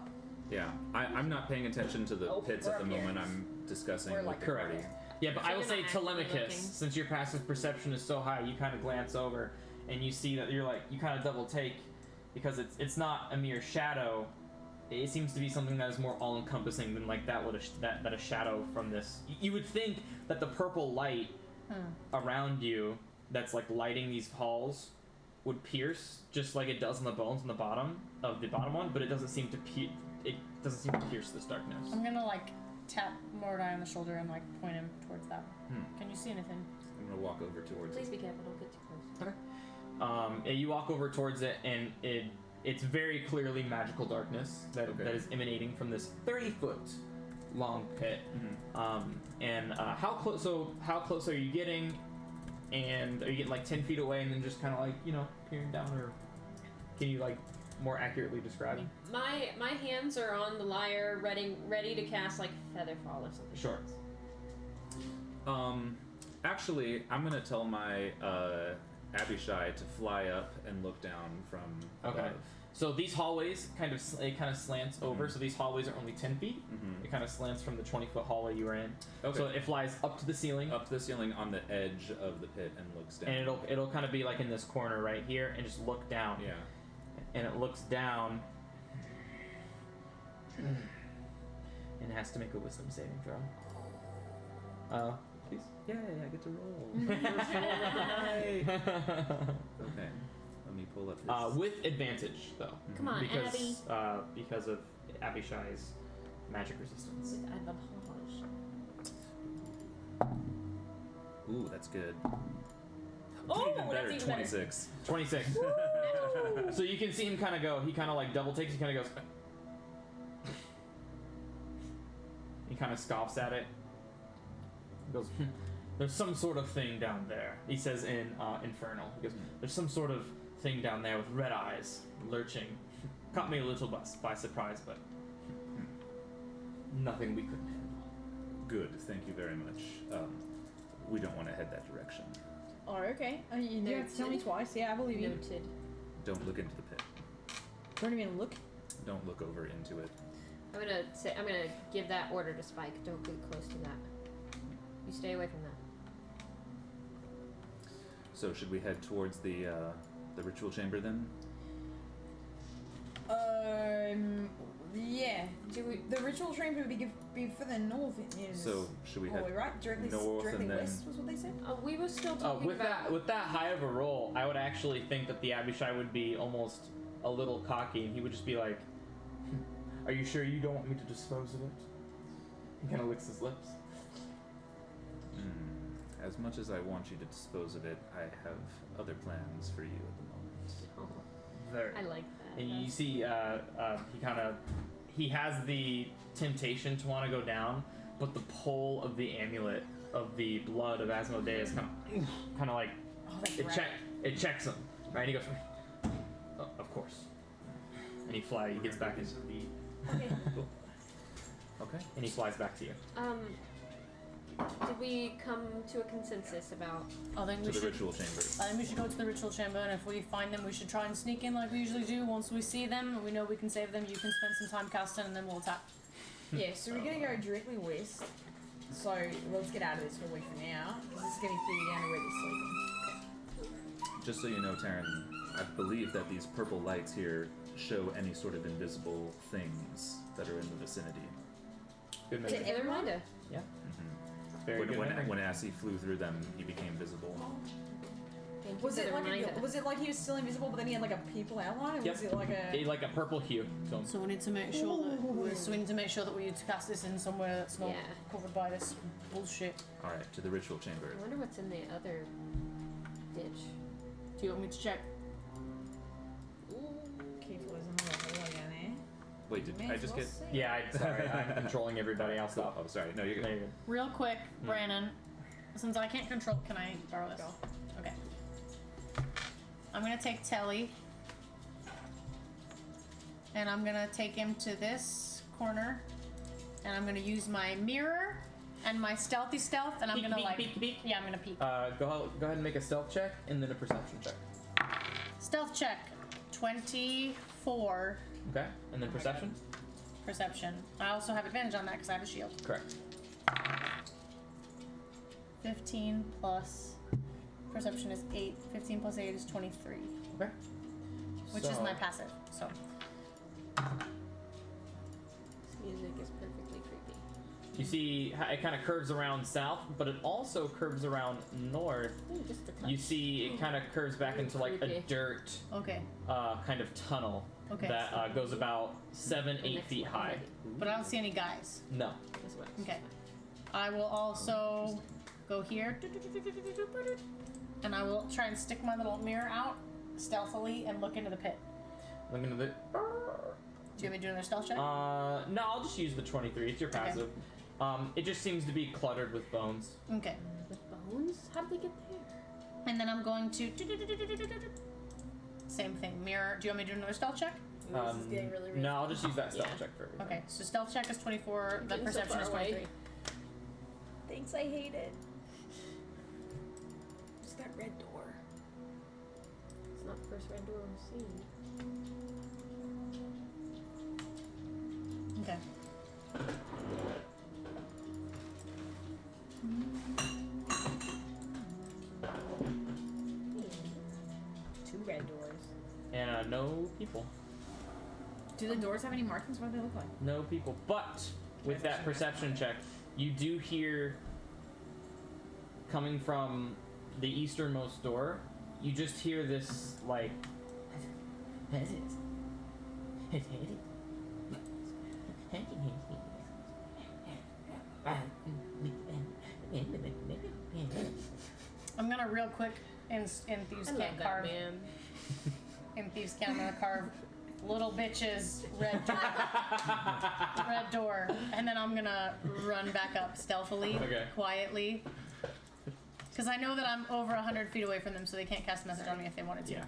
Yeah, I'm not paying attention to the Oh, pits we're at the up here. moment. I'm discussing We're with like the Correct. party. Yeah, but So I will you're say not actually Telemachus, looking. since your passive perception is so high, you kind of glance over and you see that you're like, you kind of double take because it's not a mere shadow. It seems to be something that is more all-encompassing than like that a shadow from this. You would think that the purple light around you that's like lighting these halls would pierce just like it does on the bones on the bottom of the bottom one, but it doesn't seem to pierce this darkness. I'm gonna like tap Mordai on the shoulder and like point him towards that. Can you see anything? I'm gonna walk over towards Please it. be careful, don't get too close. You walk over towards it, and it's very clearly magical darkness that is emanating from this 30-foot long pit. How close are you getting? And are you getting like 10 feet away, and then just kind of like peering down, or can you like more accurately describe? My hands are on the lyre, ready to cast like Featherfall or something. Sure. Actually, I'm gonna tell my Abishai to fly up and look down from Okay. above. So these hallways kind of slants over. So these hallways are only 10 feet. It kind of slants from the 20-foot hallway you were in. Okay. So it flies up to the ceiling. Up to the ceiling on the edge of the pit and looks down. And it'll kind of be like in this corner right here, and just look down. Yeah. And it looks down, and it has to make a wisdom saving throw. Please. Yeah, I get to roll. First roll right. Okay. Let me pull up his. With advantage though. Come on, because Abby. Because of Abishai's magic resistance. With advantage. Ooh, that's good. Oh, Even better, that's even better. 26. 26. So you can see him kind of go. He kind of like double takes. He kind of goes. He kind of scoffs at it. He goes, "There's some sort of thing down there." He says in Infernal. He goes, "There's some sort of thing down there with red eyes, lurching. Caught me a little by surprise, but nothing we couldn't handle." Good, thank you very much. We don't want to head that direction. Oh, okay. You have to tell me twice. Yeah, I believe you. Noted. Don't look into the pit. Don't even look. Don't look over into it. I'm gonna give that order to Spike. Don't get close to that. You stay away from that. So should we head towards the ritual chamber then? Yeah. The ritual chamber would be further north. So should we head hallway, right? Directly north and then? west was what they said. We were still talking With about. that high of a roll, I would actually think that the Abishai would be almost a little cocky, and he would just be like, Are you sure you don't want me to dispose of it? He kind of licks his lips. As much as I want you to dispose of it, I have other plans for you at the moment. Very. I like that. And you see, he has the temptation to want to go down, but the pull of the amulet of the blood of Asmodeus kind of like it checks him, right? And he goes, oh, of course. And he gets back into the. Okay. Okay. And he flies back to you. Did we come to a consensus about? I think To we the should. ritual chamber. I think we should go to the ritual chamber, and if we find them, we should try and sneak in like we usually do. Once we see them, and we know we can save them. You can spend some time casting, and then we'll attack. Yeah, so we're gonna go directly west. So let's get out of this hallway for now, because it's gonna feed down to where they're sleeping. Just so you know, Taryn, I believe that these purple lights here show any sort of invisible things that are in the vicinity. Good Is memory. it a reminder? Yeah. Mm-hmm. Very good memory. When Assy flew through them, he became visible. Thank you Was for it the like reminder. was it like he was still invisible, but then he had like a pupil outline, or Yep. was it like a? Like a purple hue. So we need to make sure that we cast this in somewhere that's not Yeah. covered by this bullshit. All right, to the ritual chamber. I wonder what's in the other ditch. Do you want me to check? Careful, there's another hallway down there. Wait, did May I as just well get? see. Yeah, sorry, I'm controlling everybody else. Oh, sorry. No, you're There good. you go. Real quick, Brandon. Since I can't control, can I borrow this? Go. Okay. I'm gonna take Telly. And I'm gonna take him to this corner. And I'm gonna use my mirror and my stealthy stealth, and I'm Peek, gonna peek, like. peek, peek. Yeah, I'm gonna peek. Go ahead and make a stealth check and then a perception check. Stealth check. 24 Okay, and then perception. perception. I also have advantage on that because I have a shield. Correct. 15 plus perception is 8. 15 plus 8 is 23, Okay. which is my passive. So This music is perfectly creepy. You see, how it kind of curves around south, but it also curves around north. Ooh, just a touch. You see, it kind of curves back into like a Creepy. dirt okay, kind of tunnel Okay. that goes about 7-8 Next feet one, high. maybe. but I don't see any guys. No. This one. Okay, I will also go here, and I will try and stick my little mirror out stealthily and look into the pit. Look into the. Do you want me to do another stealth check? No, I'll just use the 23. It's your Okay. passive. It just seems to be cluttered with bones. Okay, With bones? How did they get there? and then I'm going to same thing. Mirror. Do you want me to do another stealth check? This is getting really No, I'll just use that stealth Yeah. check for everything. Okay, so stealth check is 24. The Getting so perception is far away. 23. Thanks, I hate it. What's that red door? It's not the first red door we've seen. Okay. Two red doors. And no people. Do the doors have any markings? What do they look like? No people. But with that perception check, you do hear coming from the easternmost door, you just hear this like I'm gonna real quick in Thieves' I love Can't that carve. man. In Thieves' Can't, I'm gonna carve little bitches red door, red door, and then I'm gonna run back up stealthily, Okay. quietly, because I know that I'm over 100 feet away from them, so they can't cast a message on me if they wanted to. Yeah.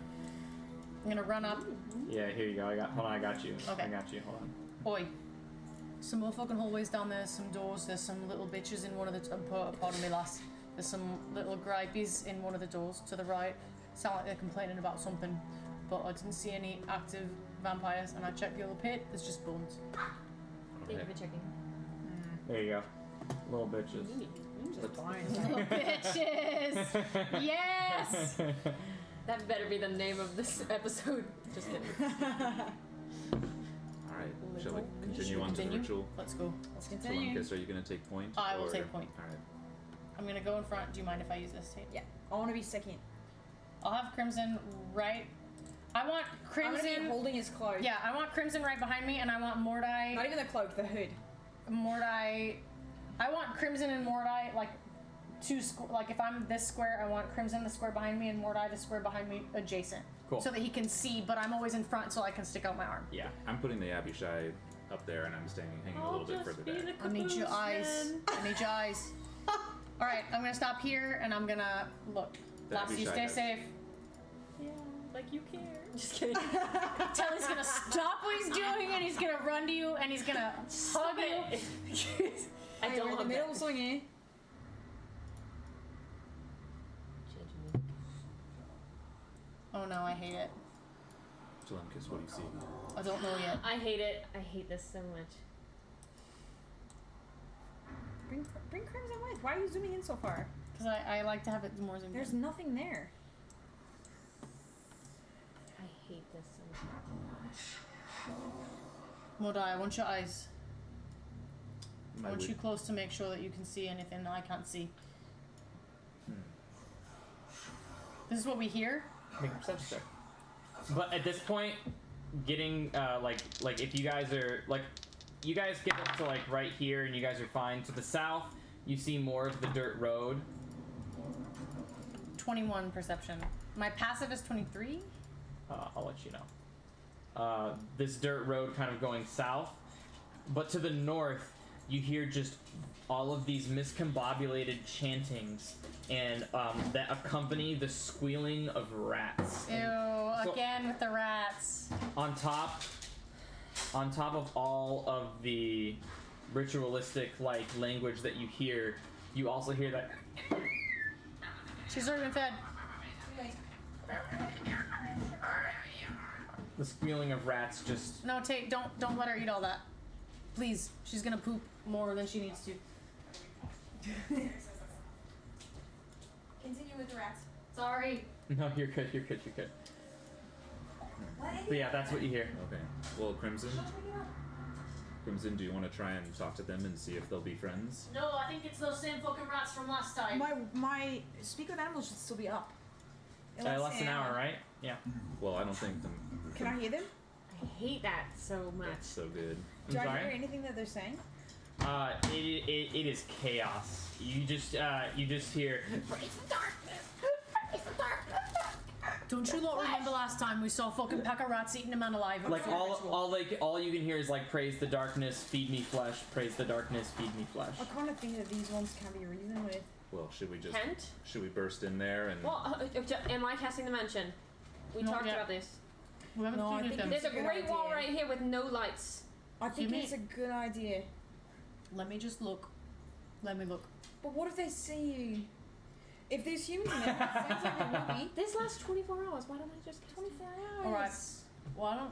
I'm gonna run up. Yeah, here you go. Hold on, I got you. Okay. I got you. Hold on. Oi. Some more fucking hallways down there, some doors, there's some little bitches in one of the pardon me lass. There's some little gripies in one of the doors to the right. Sound like they're complaining about something. But I didn't see any active vampires, and I checked the other pit, there's just bones. Thank you for checking. There you go. Little bitches. Little bitches! Yes! That better be the name of this episode. Just kidding. Alright, shall we continue on to the Continue? ritual? Let's go. Let's So continue. Lucas, are you going to take point? I will or- take point. Alright. I'm gonna go in front. Do you mind if I use this tape? Yeah. I want to be second. I'll have Crimson right. I want I'm gonna be Crimson. holding his cloak. Yeah, I want Crimson right behind me, and I want Mordai. Not even the cloak, the hood. Mordai. I want Crimson and Mordai like like if I'm this square, I want Crimson the square behind me and Mordai the square behind me adjacent. Cool. So that he can see, but I'm always in front, so I can stick out my arm. Yeah. I'm putting the Abishai up there, and I'm hanging a little bit further back. I need your eyes. I need your eyes. All right, I'm gonna stop here, and I'm gonna look. The Lots, you Abishai stay has- safe. Yeah, like you care. Just kidding. Telly's gonna stop what he's doing, and he's gonna run to you, and he's gonna hug you. I Hey, don't we're in the love middle that. of swinging. Oh no, I hate it. Telemachus, what do you see? I don't know yet. I hate it. I hate this so much. Bring Crimson with. Why are you zooming in so far? Because I like to have it more zoomed There's in. nothing there. I hate this so much. Mordai, I want your eyes. I My want wi- you close to make sure that you can see anything that I can't see. This is what we hear. Make a perception check. But at this point, getting like if you guys are like, you guys get up to like right here and you guys are fine. To the south, you see more of the dirt road. 21 perception. My passive is 23. I'll let you know. This dirt road kind of going south, but to the north, you hear just all of these miscombobulated chantings and that accompany the squealing of rats. Ew, So- again with the rats. On top of all of the ritualistic like language that you hear, you also hear that She's already been fed. the squealing of rats just No, don't let her eat all that. Please, she's gonna poop more than she needs to. Continue with the rats. Sorry. No, you're good. But yeah, that's what you hear. Okay. Well, Crimson, do you want to try and talk to them and see if they'll be friends? No, I think it's those same fucking rats from last time. My speak with animals should still be up. Less an hour, right? Yeah. Well, I don't think them. Can I hear them? I hate that so much. That's so good. Do I'm I hear sorry? anything that they're saying? It is chaos. You just hear. Don't you lot remember last time we saw a fucking pack of rats eating a man alive? Like all you can hear is like praise the darkness, feed me flesh, praise the darkness, feed me flesh. I kind of think that these ones can be reasoned with. Well, should we just? Kent? Should we burst in there and? Well, am I casting the mansion? We Not talked yet. about this. We haven't No, I figured think them. There's a That's a good great wall idea. right here with no lights. I think You it's a good idea. Let me just look. Let me look. But what if they see you? If there's humans in there, it sounds like there will be. This lasts 24 hours. Why don't I just 24 hours. Alright. Well, I don't.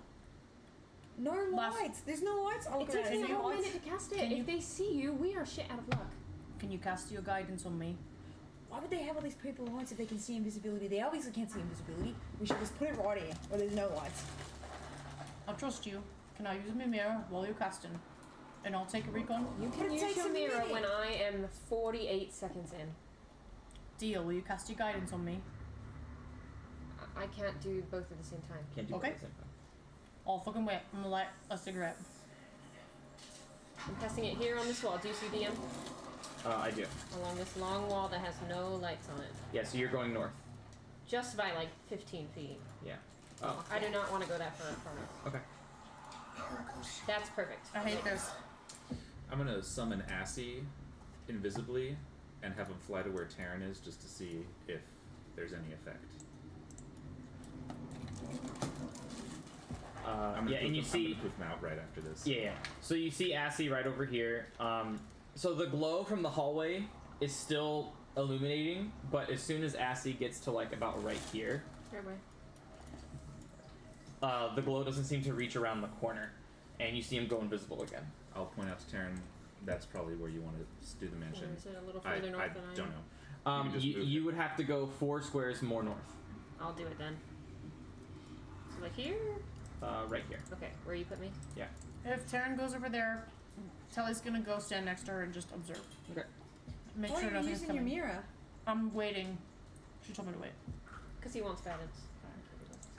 No Last- lights. There's no lights. I'll It look at takes it. me a No whole lights. minute to cast it. Can you- If they see you, we are shit out of luck. Can you cast your guidance on me? Why would they have all these purple lights if they can see invisibility? They obviously can't see invisibility. We should just put it right here where there's no lights. I trust you. Can I use my mirror while you're casting? And I'll take a recon. You But can it use takes your a mirror minute. when I am 48 seconds in. Deal. Will you cast your guidance on me? I can't do both at the same time. Can't do Okay. both at the same time. I'll fucking wait. I'm gonna light a cigarette. I'm casting it here on this wall. Do you see DM? I do. Along this long wall that has no lights on it. Yeah, so you're going north. Just by like 15 feet. Yeah. Oh. I do not want to go that far north. Okay. That's perfect. I hate this. I'm gonna summon Assy invisibly and have him fly to where Taryn is just to see if there's any effect. I'm Yeah, and you see. I'm gonna poof him out right after this. Yeah. So you see Assy right over here. So the glow from the hallway is still illuminating, but as soon as Assy gets to like about right here, Right away. the glow doesn't seem to reach around the corner, and you see him go invisible again. I'll point out to Taryn that's probably where you want to do the mansion. Or is it a little I further north than I don't am? know. You can just move You it. would have to go 4 squares more north. I'll do it then. So like here? Right here. Okay, where you put me? If Taryn goes over there, Telly's gonna go stand next to her and just observe. Okay. Make Why sure are you nothing's using your coming. mirror? I'm waiting. She told me to wait. Because he wants balance.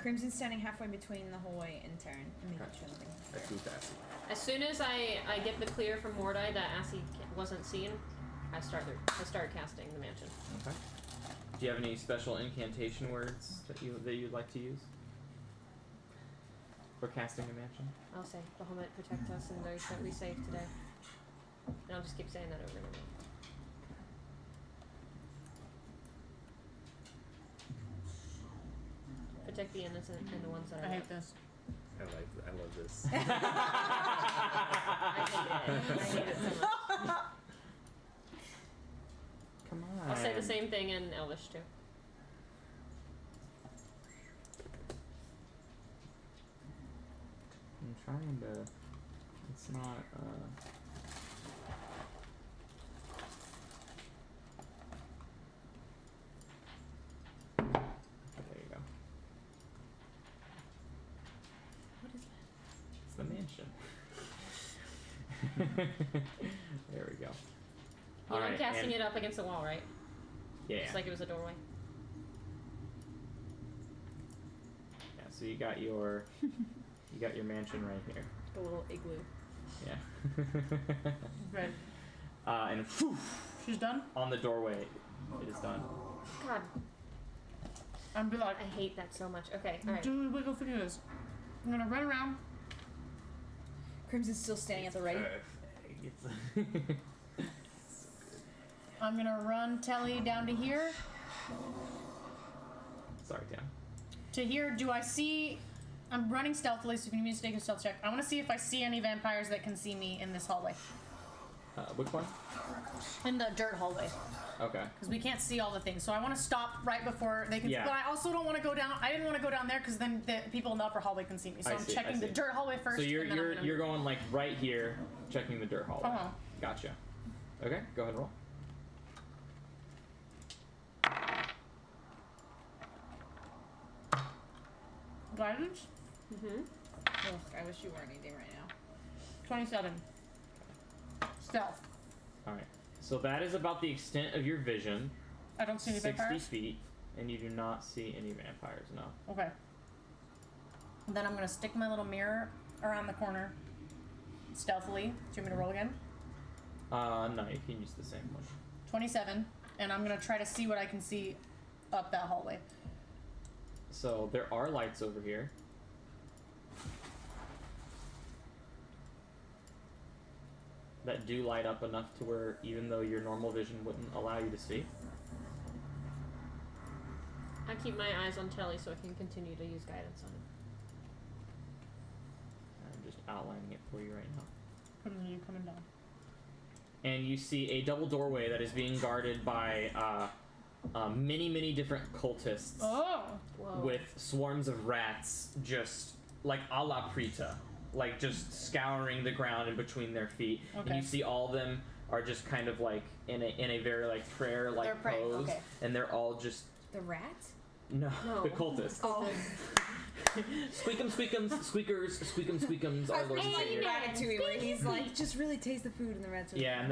Crimson's standing halfway between the hallway and Terran and making sure nothing. That's too fast. As soon as I get the clear from Mordai that Assy wasn't seen, I start casting the mansion. Okay. Do you have any special incantation words that you'd like to use for casting a mansion? I'll say, Bahamut, protect us and those that we saved today. And I'll just keep saying that over and over. Protect the innocent and the ones that are I hate left. this. I love this. I hate it so much. Come on. I'll say the same thing in Elvish too. I'm trying to. It's not. There you go. What is that? It's the mansion. There we go. I'm Alright, casting and- it up against the wall, right? Yeah. It's like it was a doorway. Yeah. So you got your mansion right here. A little igloo. Yeah. Great. And whew, She's done? on the doorway, it is done. God, I'm be like, I hate that so much. Okay, alright. do wiggle fingers. I'm gonna run around. Crimson's still standing at the right. I'm gonna run Telly down to here. Sorry, Tam. To here, do I see... I'm running stealthily, so if you need me to take a stealth check. I want to see if I see any vampires that can see me in this hallway. Which one? In the dirt hallway. Okay. Because we can't see all the things. So I want to stop right before they can Yeah. But I also don't want to go down... I didn't want to go down there because then the people in the upper hallway can see me. So I I'm see, checking I the see. dirt hallway first. So you're and then I'm gonna... you're going like right here, checking the dirt hallway. Uh-huh. Gotcha. Okay, go ahead and roll. Guidance? Mm-hmm. Ugh, I wish you weren't anything right now. 27. Stealth. All right. So that is about the extent of your vision. I don't see any 60 vampires. feet, and you do not see any vampires. No. Okay. And then I'm gonna stick my little mirror around the corner stealthily. Do you want me to roll again? No, you can use the same one. 27. And I'm gonna try to see what I can see up that hallway. So there are lights over here. That do light up enough to where even though your normal vision wouldn't allow you to see. I keep my eyes on Telly so I can continue to use guidance on him. I'm just outlining it for you right now. You coming down? And you see a double doorway that is being guarded by many different cultists Oh! Whoa. with swarms of rats just like a la Prita, like just scouring the ground in between their feet. Okay. And you see all of them are just kind of like in a very like prayer like They're praying, pose, okay. and they're all just The rats? no, No. the cultists. Oh. Squeakums, squeakers, squeakums, our Lord and Like Savior. Ratatouille, where he's like, just really taste the food, and the rats are Yeah, and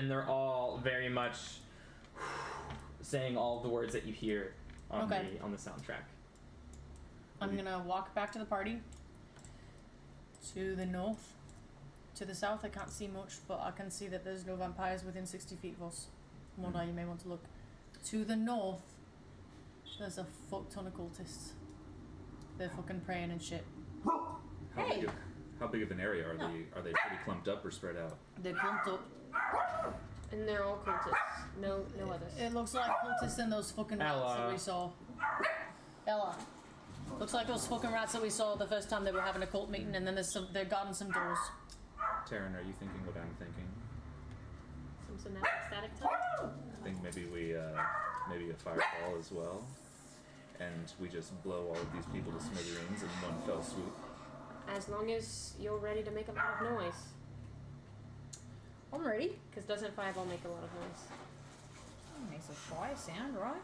they're all very much saying all the words that you hear on Okay. the soundtrack. I'm gonna walk back to the party. To the north. To the south, I can't see much, but I can see that there's no vampires within 60 feet of us. Mona, you may want to look. To the north, there's a fuck ton of cultists. They're fucking praying and shit. How big of an area are they? Are they pretty clumped up or spread out? They're clumped up. And they're all cultists. No others. It looks like cultists and those fucking rats that Ella. we saw. Ella. Looks like those fucking rats that we saw the first time they were having a cult meeting, and then they're guarding some doors. Taryn, are you thinking what I'm thinking? Some synaptic static time. I think maybe maybe a fireball as well, and we just blow all of these people to smithereens in one fell swoop. As long as you're ready to make a lot of noise. I'm ready. Because doesn't fireball make a lot of noise? Makes a fire sound, right?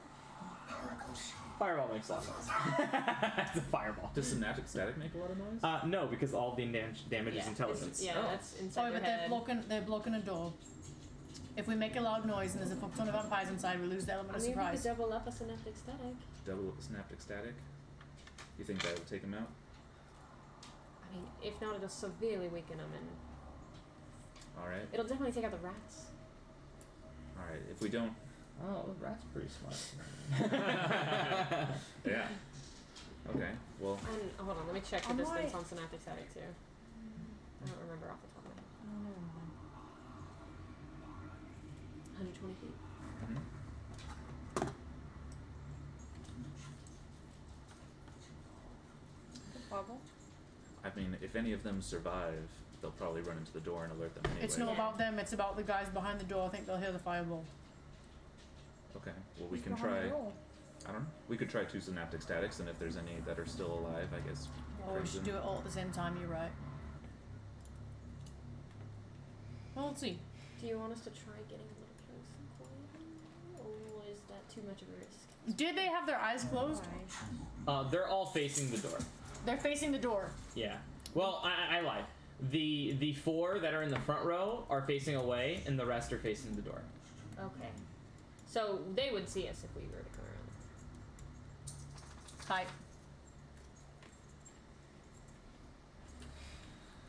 Fireball makes a lot of noise. It's a fireball. Does synaptic static make a lot of noise? No, because all the damage is intelligence. Yeah, Oh. that's inside Sorry, your but head. they're blocking a door. If we make a loud noise and there's a fuck ton of vampires inside, we lose the element I of mean, we could surprise. double up a synaptic static. Double synaptic static? You think that will take him out? I mean, if not, it'll severely weaken them, and Alright. it'll definitely take out the rats. Alright, if we don't... Oh, the rat's pretty smart. Yeah. Okay, well... And hold on, let me check the I distance might- on synaptic static too. I don't remember off the top of my head. Oh, never mind. 120 feet. Mhm. Bubble. I mean, if any of them survive, they'll probably run into the door and alert them anyway. It's not about them, it's about the guys behind the door. I think they'll hear the fireball. Okay, well we Who's can behind try... the door? I don't know. We could try 2 synaptic statics, and if there's any that are still alive, I guess... Or we should do it all at the same time, you're right. Well, let's see. Do you want us to try getting a little closer, or is that too much of a risk? Did they have their eyes closed? Why? They're all facing the door. They're facing the door. Yeah. Well, I lied. The 4 that are in the front row are facing away, and the rest are facing the door. Okay. So they would see us if we were to come around. Hi.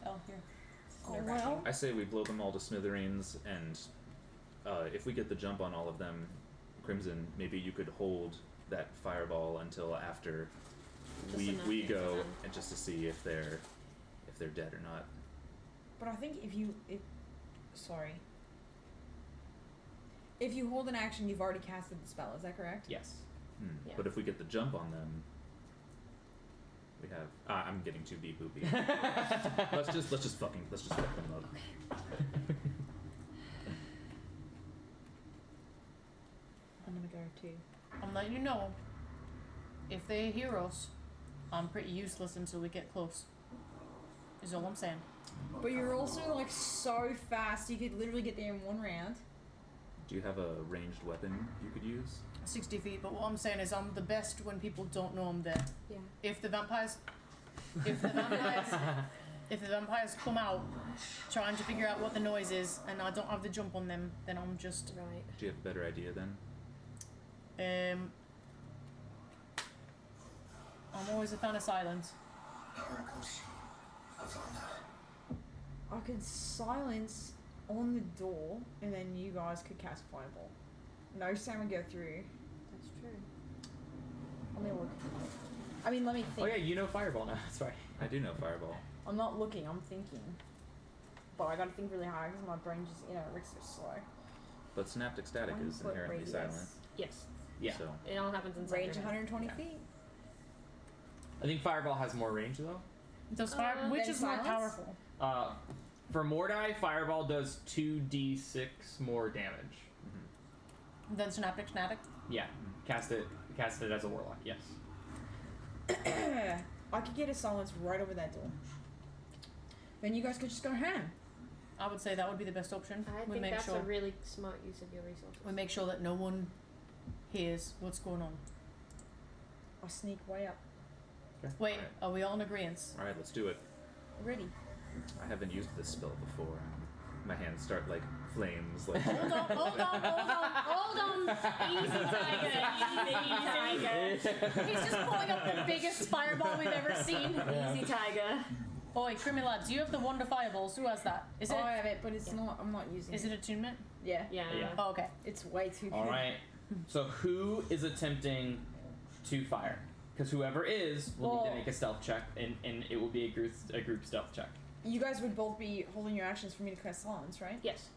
Oh, here. Oh, well. I say we blow them all to smithereens, and if we get the jump on all of them, Crimson, maybe you could hold that fireball until after Just we enough go, to them. and just to see if they're dead or not. But I think if you hold an action, you've already casted the spell. Is that correct? Yes. Yeah. But if we get the jump on them, we have. I'm getting too beep boopy. let's just fuck them up. I'm gonna go too. I'm letting you know. If they hear us, I'm pretty useless until we get close. Is all I'm saying. But you're also like so fast, you could literally get there in 1 round. Do you have a ranged weapon you could use? 60 feet, but what I'm saying is I'm the best when people don't know I'm there. Yeah. If the vampires come out trying to figure out what the noise is and I don't have the jump on them, then I'm just Right. Do you have a better idea then? I'm always a fan of silence. I could silence on the door, and then you guys could cast fireball. No sound would go through. That's true. Let me look. I mean, let me think. Oh yeah, you know fireball now. That's right. I do know fireball. I'm not looking, I'm thinking. But I gotta think really hard because my brain just, it's so slow. But synaptic static 1 is foot inherently radius. silent. Yes. Yeah. So It all happens inside Range their head. 120 Yeah. feet. I think fireball has more range though. Does fire, which then is more silence? powerful? For Mordai, fireball does 2d6 more damage. Than synaptic static? Yeah. Cast it as a warlock. Yes. I could get a silence right over that door. Then you guys could just go ham. I would say that would be the best option. I we think make that's sure a really smart use of your resources. we make sure that no one hears what's going on. I sneak way up. Wait, Alright. are we all in agreement? alright, let's do it. Ready. I haven't used this spell before. My hands start like flames. Like Hold on. Easy, tiger. He's just pulling up the biggest fireball we've ever seen. Easy, tiger. Oi, Crimmy lads, you have the wonder fireballs. Who has that? Is it? I have it, but it's not. I'm not using Is it. it attunement? Yeah. Yeah. Yeah. Oh, okay. It's way too. All right. So who is attempting to fire? Because whoever is will need Well- to make a stealth check, and it will be a group stealth check. You guys would both be holding your actions for me to cast silence, right? Yes.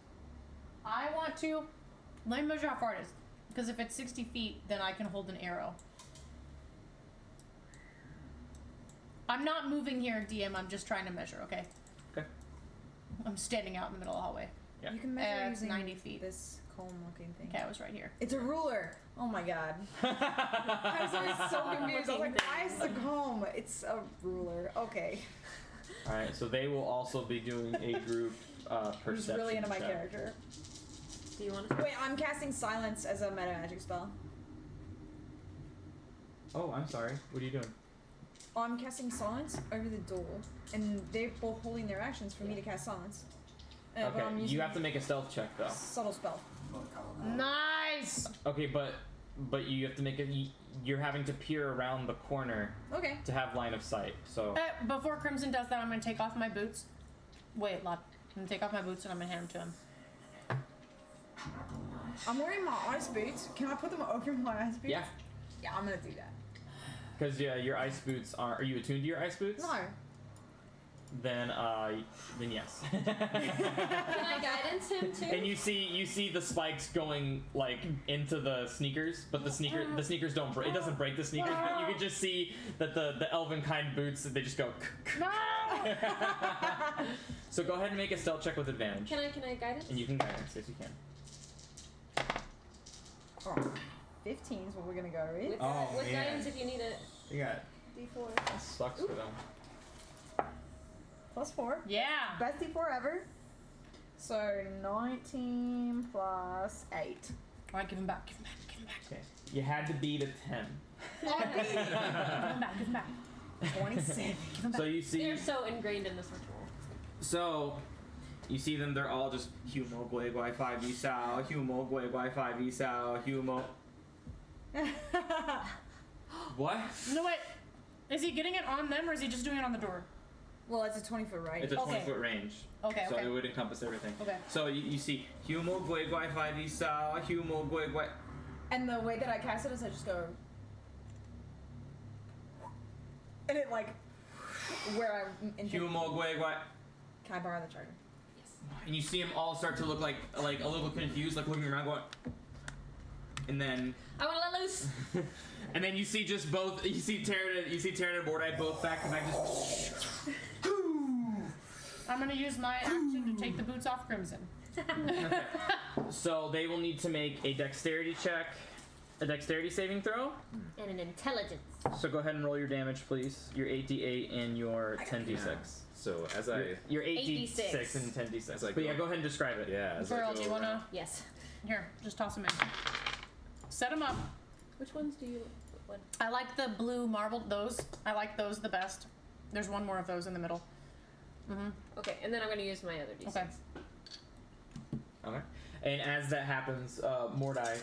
I want to. Let me measure how far it is. Because if it's 60 feet, then I can hold an arrow. I'm not moving here, DM. I'm just trying to measure, okay? Okay. I'm standing out in the middle of the hallway. Yeah. You can measure It's using 90 feet. this column-looking thing. Okay, I was right here. It's a ruler. Oh my god. I was always so confused. I was like, why is the comb? It's a ruler. Okay. All right. So they will also be doing a group perception Who's really into my check. character. Do you want to? Wait, I'm casting silence as a meta magic spell. Oh, I'm sorry. What are you doing? I'm casting silence over the door, and they're both holding their actions for me to cast silence. But I'm Okay. using You have to make a stealth check though. subtle spell. Nice! Okay, but but you have to make it. You're having to peer around the corner Okay. to have line of sight. So Before Crimson does that, I'm gonna take off my boots. Wait, Lot. I'm gonna take off my boots and I'm gonna hand them to him. I'm wearing my ice boots. Can I put them over my ice boots? yeah, Yeah, I'm gonna do that. because your ice boots are you attuned to your ice boots? No. Then yes. Can I guidance him too? And you see the spikes going like into the sneakers, but the sneakers don't break. It doesn't break the sneakers, but you can just see that the elven kind boots, they just go. No! So go ahead and make a stealth check with advantage. Can I guidance? And you can guidance, yes you can. Oh, 15 is what we're gonna go with. With man. guidance if you need it. You got it. D4 That sucks for them. plus 4. Yeah! Best D4 ever. So 19 plus 8. Alright, give him back, give him back, give him back. Okay. You had to beat a 10. Give him back, give him back. 27. Give him back. So you see. They're so ingrained in this ritual. So, you see them, they're all just Humo Gui Gui 5 E Sao, Humo Gui Gui 5 E Sao, Humo. What? No, wait. Is he getting it on them or is he just doing it on the door? Well, it's a 20-foot range. It's a Okay. 20-foot range. Okay, So okay. it would encompass everything. Okay. So you see Humo Gui Gui 5 E Sao, Humo Gui Gui. And the way that I cast it is I just go. And it like. Where I'm in. Humo Gui Gui. Can I borrow the charger? And you see them all start to look like a little confused, like looking around going. And then. I want to let loose. And then you see just both. You see Tyranid and Mordai both back to back. Just. I'm gonna use my action to take the boots off Crimson. Okay. So they will need to make a dexterity check, a dexterity saving throw. And an intelligence. So go ahead and roll your damage, please. Your 8d8 and your 10d6. So as I Your 8d6 8d6 and 10d6. As I But yeah, go- go ahead and describe it. yeah, as I Girl, go do you wanna? around- Yes. Here, just toss them in. Set them up. Which ones do you? What? I like the blue marbled, those. I like those the best. There's one more of those in the middle. Mm-hmm. Okay, and then I'm going to use my other d6. Okay. Okay. And as that happens, Mordai,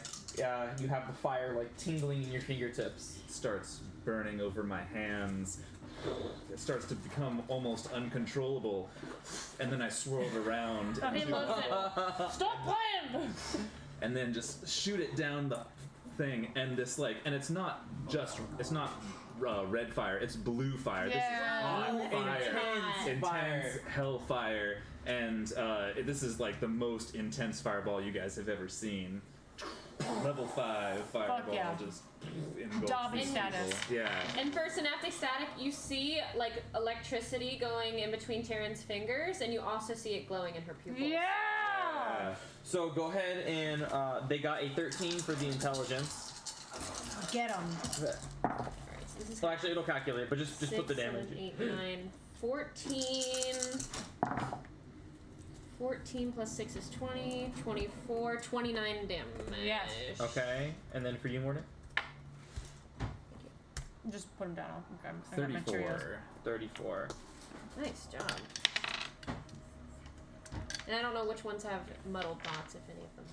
you have the fire like tingling in your fingertips. It starts burning over my hands. It starts to become almost uncontrollable, and then I swirl it around Oh, he loves it. Stop playing! and then just shoot it down the thing, and this and it's not red fire, it's blue fire. Yeah. This is hot fire, Intense fire. hellfire, and this is like the most intense fireball you guys have ever seen. Level 5 fireball, yeah. just engulfs Dobby these status. people. Yeah. And for synaptic static, you see like electricity going in between Taryn's fingers, and you also see it glowing in her pupils. Yeah! So go ahead and they got a 13 for the intelligence. Get them. Alright, so this is Well, actually, it'll calculate, but just 6, put the damage. 7, 8, 9, 14. 14 plus 6 is 20, 24, 29 damage. Yes. Okay, and then for you, Morgan? Just put them down. Okay. I got my Cheerios. 34. Nice job. And I don't know which ones have muddled dots, if any of them.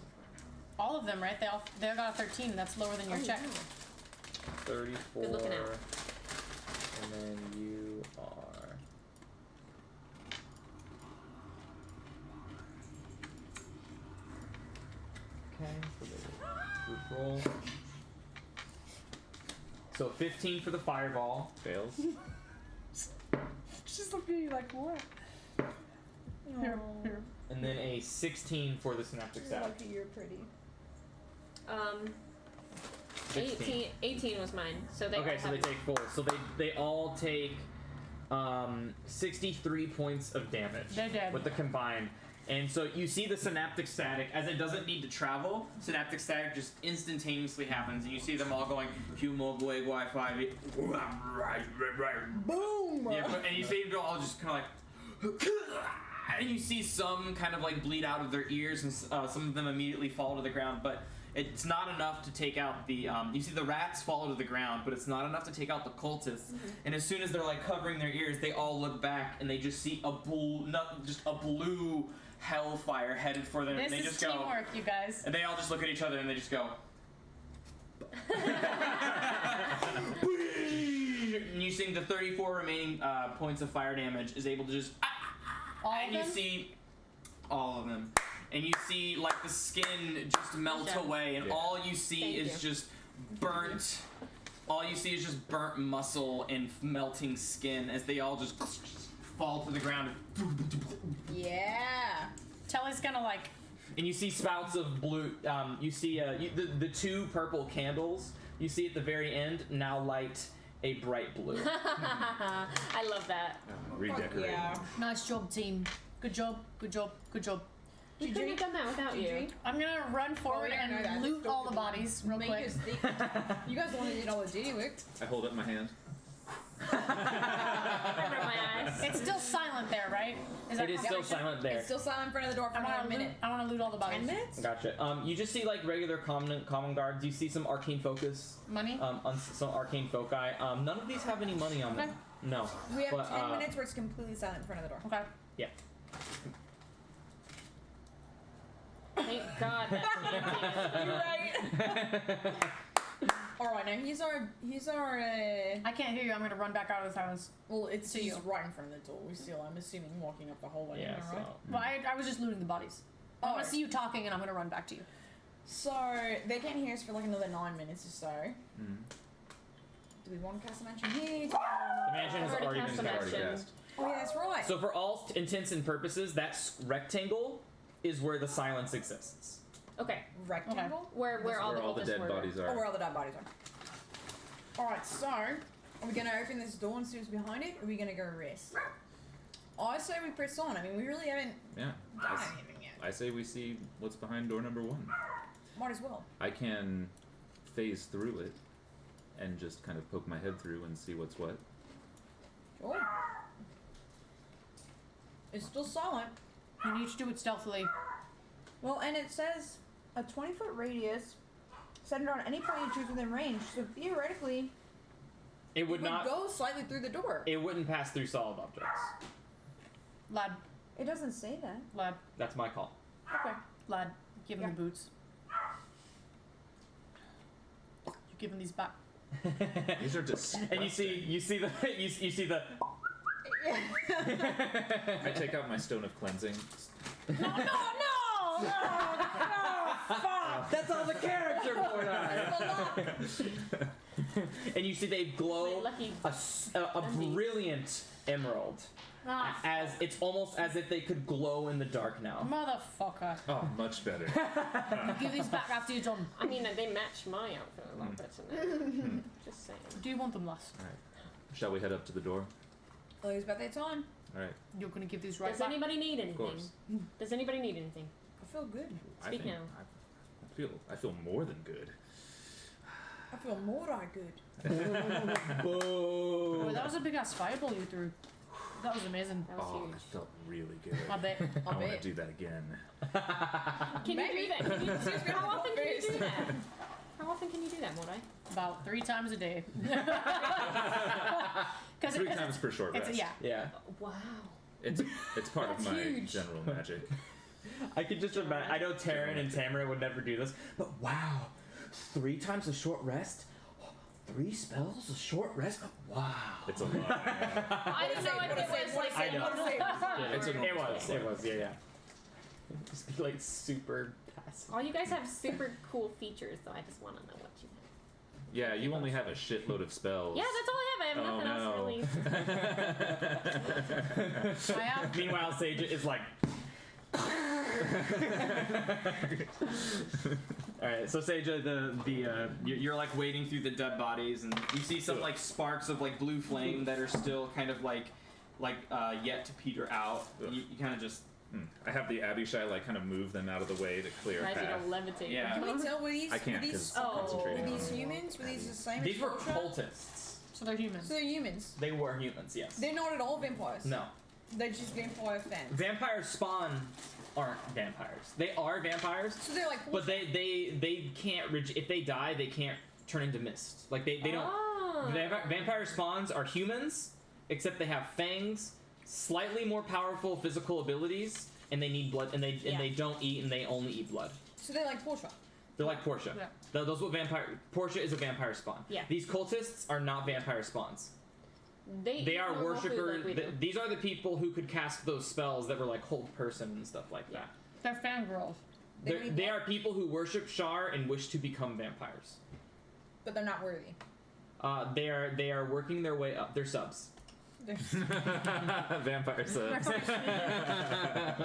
All of them, right? They all got a 13. That's lower than your Oh, check. yeah. 34. Good looking out. And then you are. Okay, so the group roll. So 15 for the fireball. Fails. She's looking at you like, what? Here. And then a 16 for the synaptic static. Lucky you're pretty. 16. 18 was mine. So they Okay, all so they have- take full. So they all take 63 points of damage. They're dead. With the combined. And so you see the synaptic static, as it doesn't need to travel, synaptic static just instantaneously happens, and you see them all going, Humo, Gui, Gui, 5, Boom! yeah, and you see them all just kind of like, and you see some kind of like bleed out of their ears, and some of them immediately fall to the ground, but it's not enough to take out the, you see the rats fall to the ground, but it's not enough to take out the cultists, and as soon as they're like covering their ears, they all look back, and they just see a blue hellfire headed for them, This and they is just go, teamwork, you guys. and they all just look at each other, and they just go, And you see the 34 remaining points of fire damage is able to just All and of you them? see all of them. And you see like the skin just melt Okay. away, and Yeah. all you see Thank is you. just burnt. All you see is just burnt muscle and melting skin as they all just fall to the ground. Yeah. Telly's gonna like. And you see spouts of blue. You see the two purple candles. You see at the very end now light a bright blue. I love that. Redecorate. Yeah. Nice job, team. Good job. Good job. Good job. We couldn't have done that without you. I'm gonna run forward we don't know that. and Just loot don't all the do that. bodies real quick. You guys want to do all the dirty work? I hold up my hand. Cover my eyes. It's still silent there, right? Is It is still silent there. It's still silent in front of the door for I another wanna loot. minute. I wanna loot all the bodies. 10 minutes? Gotcha. You just see like regular common guards. You see some arcane focus. Money. On some arcane foci. None of these have any money on them. Okay. No. We have But, 10 minutes where it's completely silent in front of the door. Okay. Yeah. Thank God that's You're right. Alright, now he's our I can't hear you. I'm gonna run back out of this house. well, it's To he's you. right in front of the door. We still, I'm assuming, walking up the hallway. Yeah. Alright. So. Well, I was just looting the bodies. I Oh. want to see you talking, and I'm gonna run back to you. So they can't hear us for like another 9 minutes or so. Mm. Do we want to cast a mansion here? The mansion has Already already cast been a cast. mansion. Cast. Oh yeah, that's right. So for all intents and purposes, that rectangle is where the silence exists. Okay. Rectangle? Where all Where the all the cultists dead were. bodies Oh, are. where all the dead bodies are. Alright, so are we gonna open this door and see what's behind it, or are we gonna go rest? I say we press on. I mean, we really haven't Yeah. done anything yet. I say we see what's behind door number 1. Might as well. I can phase through it and just kind of poke my head through and see what's what. Sure. It's still silent. You need to do it stealthily. Well, and it says a 20-foot radius centered on any point you choose within range. So theoretically, It would it not. go slightly through the door. It wouldn't pass through solid objects. Lad, It doesn't say that. lad, That's my call. Okay. lad. Give him Yeah. the boots. You give him these back. These are disgusting. And you see the you see the. I take out my stone of cleansing. No! That's all the character for that. And you see they glow Wait, lucky. a brilliant emerald. Ah, As it's almost as if they could glow in the dark now. motherfucker. Oh, much better. Give these back after you're done. I mean, they match my outfit a lot better now. Just saying. Do you want them, lass? Alright. Shall we head up to the door? Well, it's about that time. Alright. You're gonna give these right Does back. anybody need Of anything? course. Does anybody need anything? I feel good. Speak now. I feel more than good. I feel more good. Oh, that was a big ass fireball you threw. That was amazing. That was Oh, huge. that felt really good. I bet. I I want bet. to do that again. Can Maybe. you do that? Can you, Excuse me, how I'm often can you do first. that? How often can you do that, Mordai? About 3 times a day. 'Cause 3 times per short it's rest. yeah. Yeah. Wow. It's part of That's my huge. general magic. I could just imagine. I know Taryn and Tamara would never do this, but wow, 3 times a short rest. 3 spells a short rest. Wow. It's a lot. Yeah. I don't know if it was like I know. It's a It normal was. spell. It was. Yeah. Yeah. Just be like super passive. all you guys have super cool features, so I just want to know what you have. Yeah, you only have a shitload of spells. Yeah, that's all I have. I have nothing else really. I have. Meanwhile, Sage is like. All right, so Sage, you're like wading through the dead bodies, and you see some like sparks of like blue flame that are still kind of like yet to peter out. You kind of just. I have the Abishai like kind of move them out of the way to clear a Tries path. to levitate. Yeah. Can we tell were these? I can't were these, because Oh. I'm concentrating were on these humans? Were these the same? These as were Ultra? cultists. So they're humans. So they're humans. They were humans, yes. They're not at all vampires. No. They're just vampire fans. Vampires spawn aren't vampires. They are vampires, So they're like. but they can't if they die, they can't turn into mist. Like they don't. Oh. Vampire spawns are humans, except they have fangs, slightly more powerful physical abilities, and they need blood, and they don't eat, and they only eat blood. So they're like Portia. They're like Portia. Yeah. Those what vampire. Portia is a vampire spawn. Yeah. These cultists are not vampire spawns. They They eat are normal food worshippers. like we do. These are the people who could cast those spells that were like hold person and stuff like that. They're fangirls. They are people who worship Shar and wish to become vampires. But they're not worthy. They are working their way up. They're subs. Vampire subs. That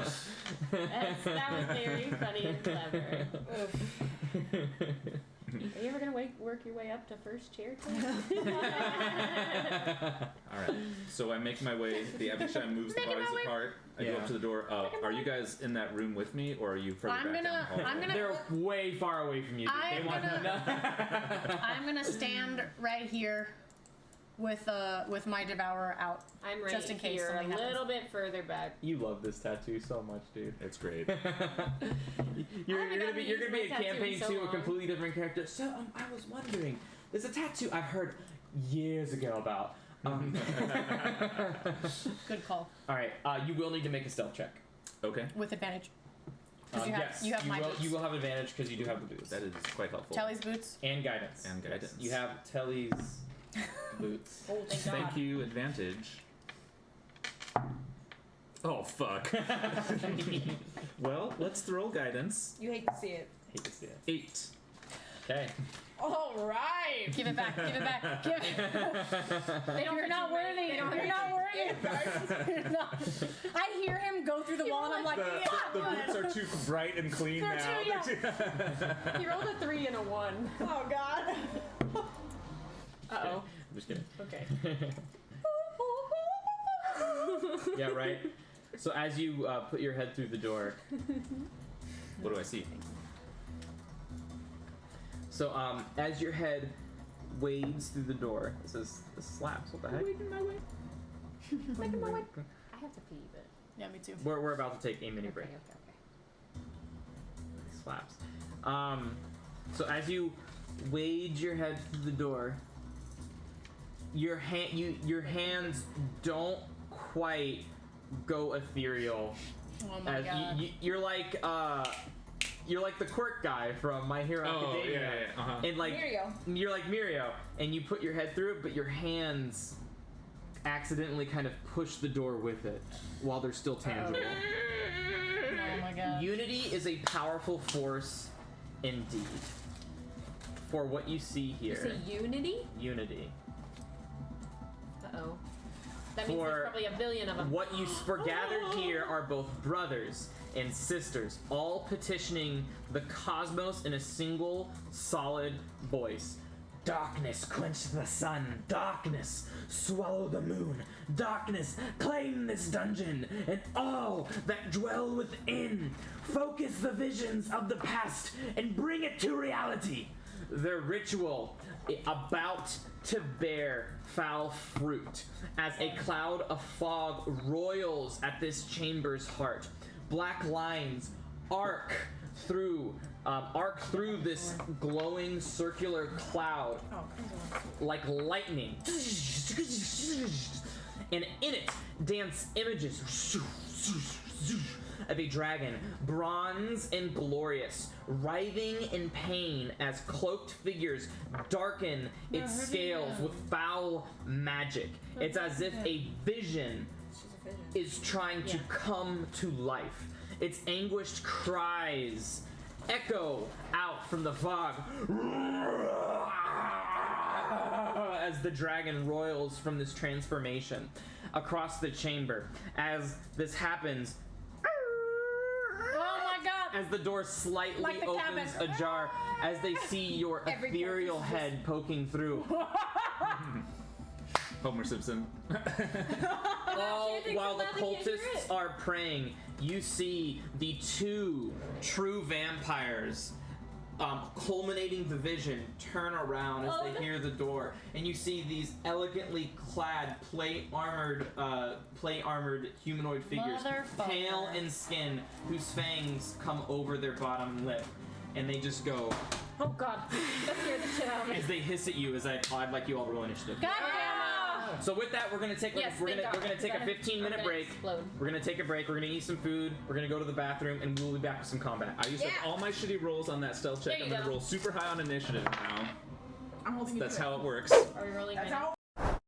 was very funny and clever. Are you ever gonna work your way up to first chair? Alright, so I make my way. The Abishai moves the bodies apart. I go up to the door. Are you guys in that room with me, or are you further back down the hallway? They're way far away from you. Dude. They want nothing. I'm gonna stand right here with my devourer out. I'm right just in case here, a something happens. little bit further back. You love this tattoo so much, dude. It's great. you're haven't gonna gotten be to use a my tattoo in campaign so to a long. completely different character. So I was wondering, there's a tattoo I've heard years ago about. Good call. All right, you will need to make a stealth check. Okay. With advantage. Because Yes, you have my boots. you will have advantage because you do have the boots. That is quite helpful. Telly's boots. And guidance. And guidance. You have Telly's boots. Oh, thank God. Thank you, advantage. Oh, fuck. Well, let's throw guidance. You hate to see it. Hate to see it. 8. Okay. All right. Give it back. Give it back. Give it. They don't You're not worthy. You're not worthy. You're not. I hear him go through the wall, and I'm like, yeah. The boots are too bright and clean They're now. too- yeah. He rolled a 3 and a 1. Oh God. Uh-oh. I'm just kidding. Okay. Yeah, right. So as you put your head through the door, What do I see? so as your head wades through the door, it says this slaps. What the heck? Making my way. I have to pee, but... Yeah, me too. We're about to take a mini break. Okay. Slaps. So as you wade your head through the door, your hands don't quite go ethereal. Oh my As god. you're like the quirk guy from My Hero Academia. yeah. Uh-huh. And like Mirio. you're like Mirio, and you put your head through it, but your hands accidentally kind of push the door with it while they're still tangible. Oh my god. Unity is a powerful force indeed. For what you see You here. say unity? Unity. Uh-oh. That means For there's probably a billion of them. What you gathered here are both brothers and sisters, all petitioning the cosmos in a single, solid voice. Darkness, quench the sun. Darkness, swallow the moon. Darkness, claim this dungeon and all that dwell within. Focus the visions of the past and bring it to reality. The ritual about to bear foul fruit as a cloud of fog roils at this chamber's heart. Black lines arc through this glowing circular cloud like lightning. And in it dance images of a dragon, bronze and glorious, writhing in pain as cloaked figures darken its scales with foul magic. It's as if a vision is trying to come to life. Its anguished cries echo out from the fog as the dragon roils from this transformation across the chamber. As this happens, Oh my god. as the door slightly Like the opens cabin. ajar, as they see your Every ethereal character's head poking through. Homer Simpson. All thinks while the about it, can't hear cultists it. are praying, you see the two true vampires culminating the vision turn around as they hear the door, and you see these elegantly clad, plate armored humanoid figures, Motherfucker. pale in skin, whose fangs come over their bottom lip, and they just go Oh god. That scared the shit out of me. as they hiss at you. I'd like you all roll initiative. God damn So with that, we're gonna take Yes, we're thank gonna God. take a I'm gonna- 15-minute I'm gonna break. explode. We're gonna take a break. We're gonna eat some food. We're gonna go to the bathroom, and we'll be back with some combat. I used up Yeah. all my shitty rolls on that stealth check. There I'm you gonna go. roll super high on initiative now. I'm holding That's you to how it. it works. Are we rolling? That's right now? how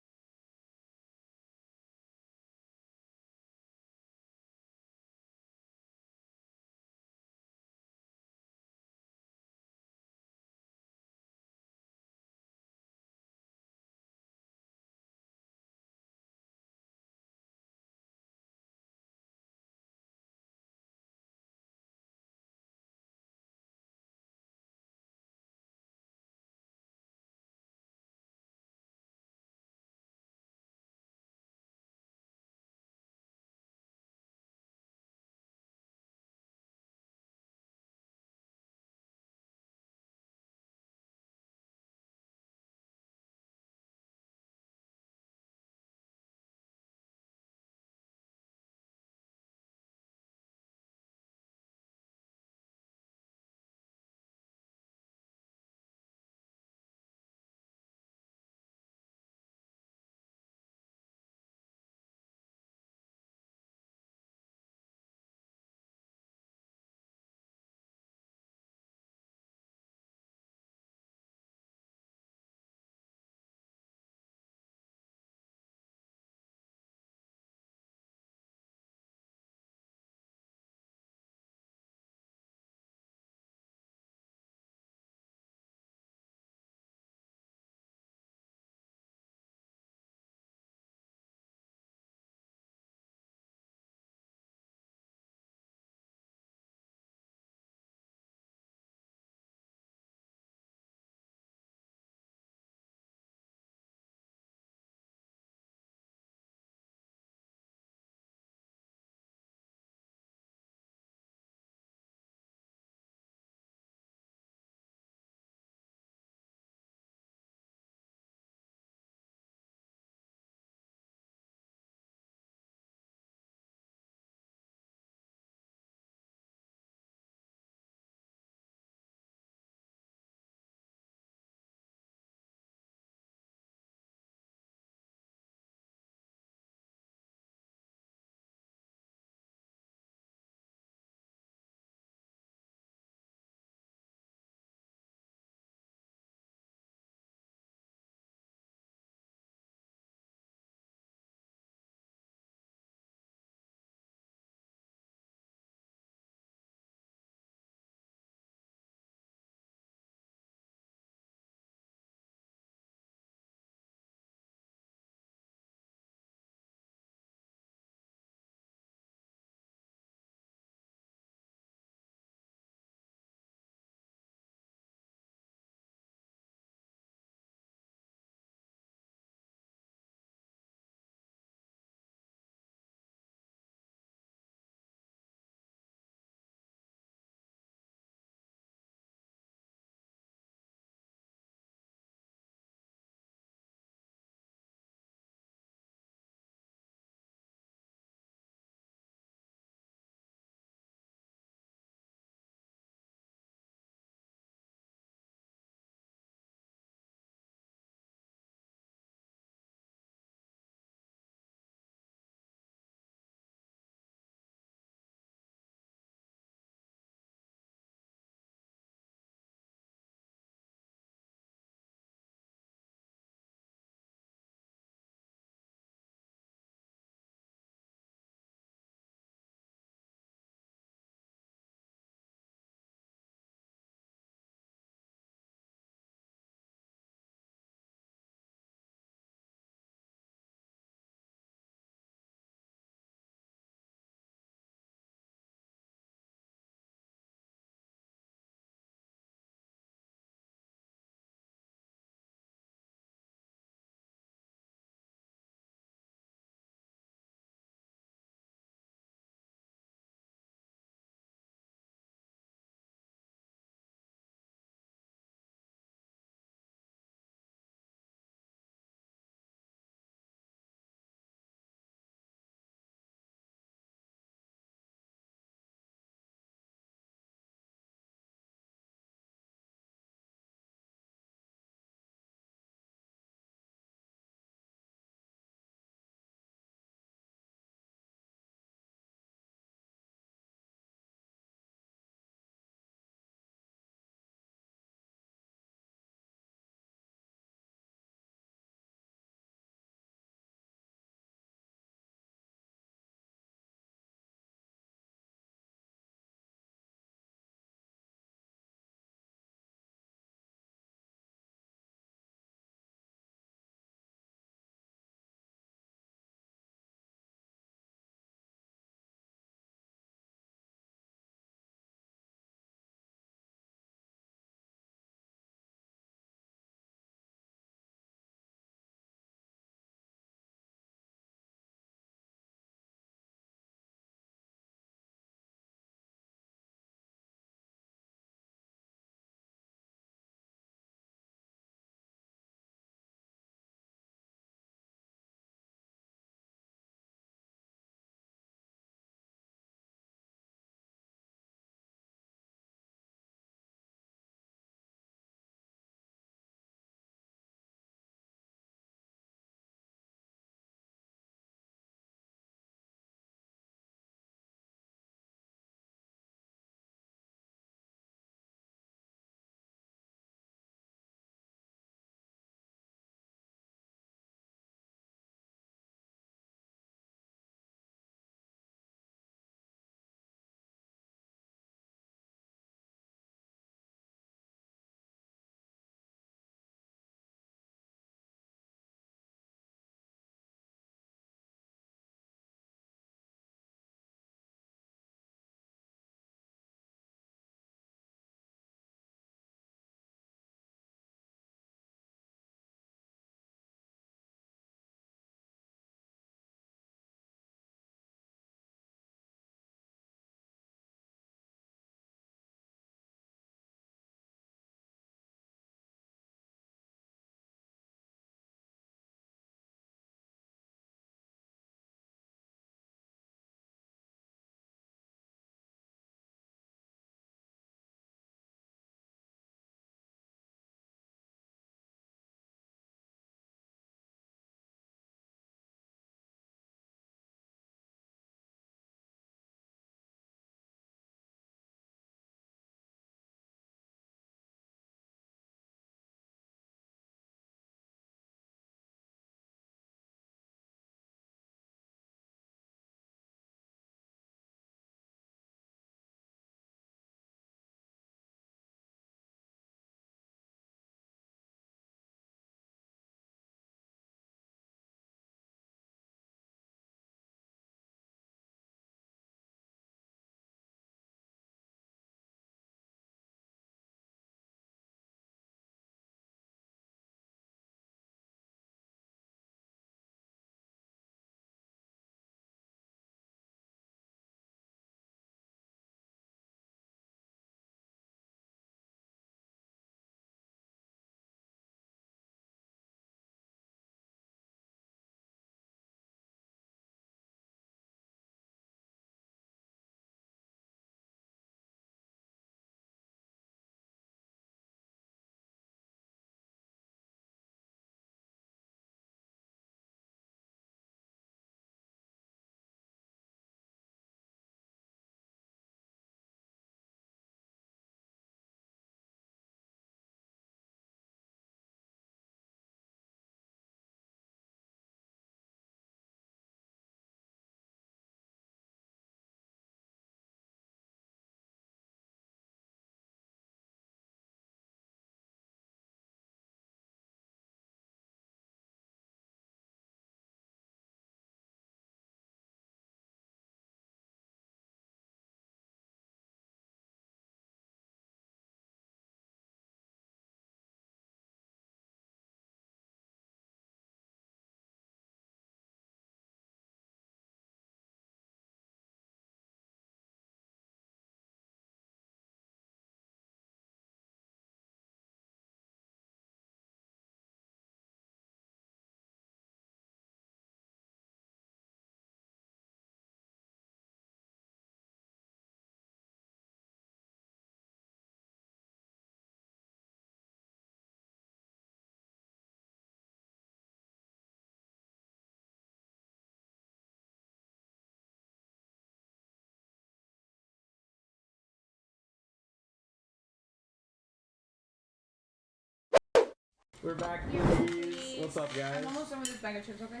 We're back, You're please. please. What's up, guys? I'm almost done with this bag of chips, okay?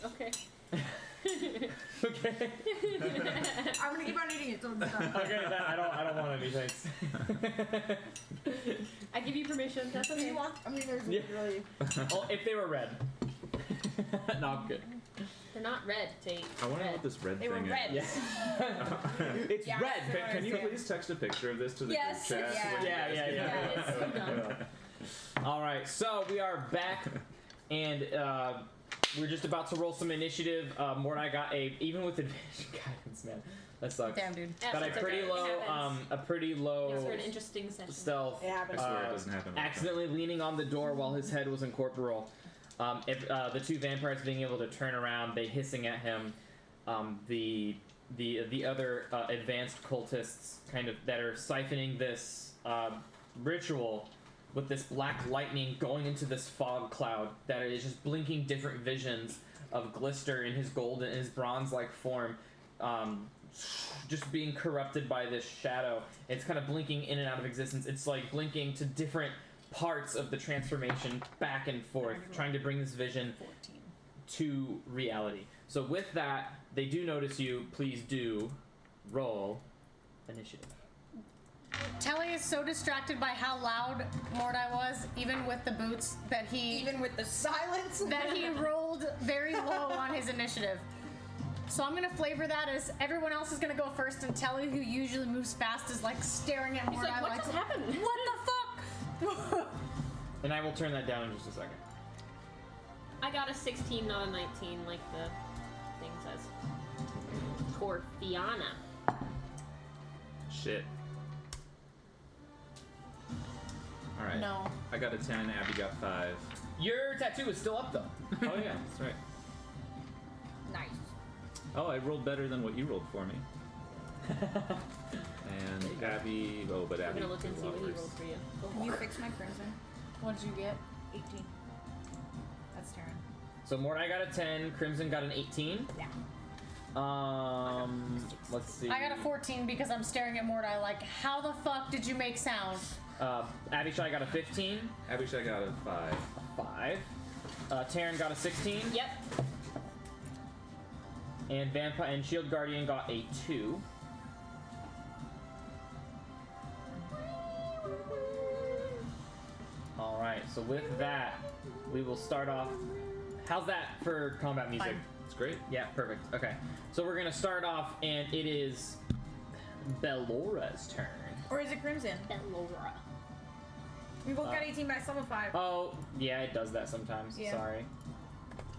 Okay. Okay. I'm gonna keep on eating it till it's done. Okay, I don't want any, thanks. I give you permission. That's Do okay. you want? I mean, there's Yeah. literally. Oh, if they were red. No, I'm good. They're not red, Tate. I wonder Red. what this red They were thing red. is. It's Yeah, red. so Can you Yeah. please text a picture of this to the Yes, group chat? yeah. when you Yeah, guys yeah, get yeah. it? Yeah, it's so dumb. All right, so we are back, and we're just about to roll some initiative. Mordai got even with advantage guidance, man, that sucks. Damn, dude. Got a It's pretty okay. low, It happens. a pretty low Yes, we're an interesting session. stealth. It happens. I swear it doesn't happen. all the time. Accidentally leaning on the door while his head was incorporeal. If the two vampires being able to turn around, they hissing at him. The other advanced cultists kind of that are siphoning this ritual with this black lightning going into this fog cloud that is just blinking different visions of Glister in his golden, in his bronze-like form, just being corrupted by this shadow. It's kind of blinking in and out of existence. It's like blinking to different parts of the transformation back and forth, trying to bring this vision 14. to reality. So with that, they do notice you. Please do roll initiative. Telly is so distracted by how loud Mordai was, even with the boots, that Even with the silence. he rolled very low on his initiative. So I'm gonna flavor that as everyone else is gonna go first, and Telly, who usually moves fast, is like staring at He's Mordai like, what just happened? what the fuck? And I will turn that down in just a second. I got a 16, not a 19, like the thing says. Corfiana. Shit. All right. No. I got a 10. Abby got 5. Your tattoo is still up though. Oh yeah, that's right. Nice. Oh, I rolled better than what you rolled for me. And Abby. Oh, but I'm Abby. gonna look and did see a lot what he worse. rolled for you. Can you fix my crimson? What'd you get? 18. That's Taryn. So Mordai got a 10, Crimson got an 18. Yeah. Let's see. I got a 14 because I'm staring at Mordai like, how the fuck did you make sound? Abishai got a 15, Abishai got a 5. a 5. Taryn got a 16. Yep. And Vampire and Shield Guardian got a 2. Alright, so with that, we will start off. How's that for combat music? Fine. It's great. Yeah, perfect. Okay. So we're gonna start off, and it is Bellora's turn. Or is it crimson? Bellora. We both got 18, but I still have 5. Oh, yeah, it does that sometimes. Yeah. Sorry.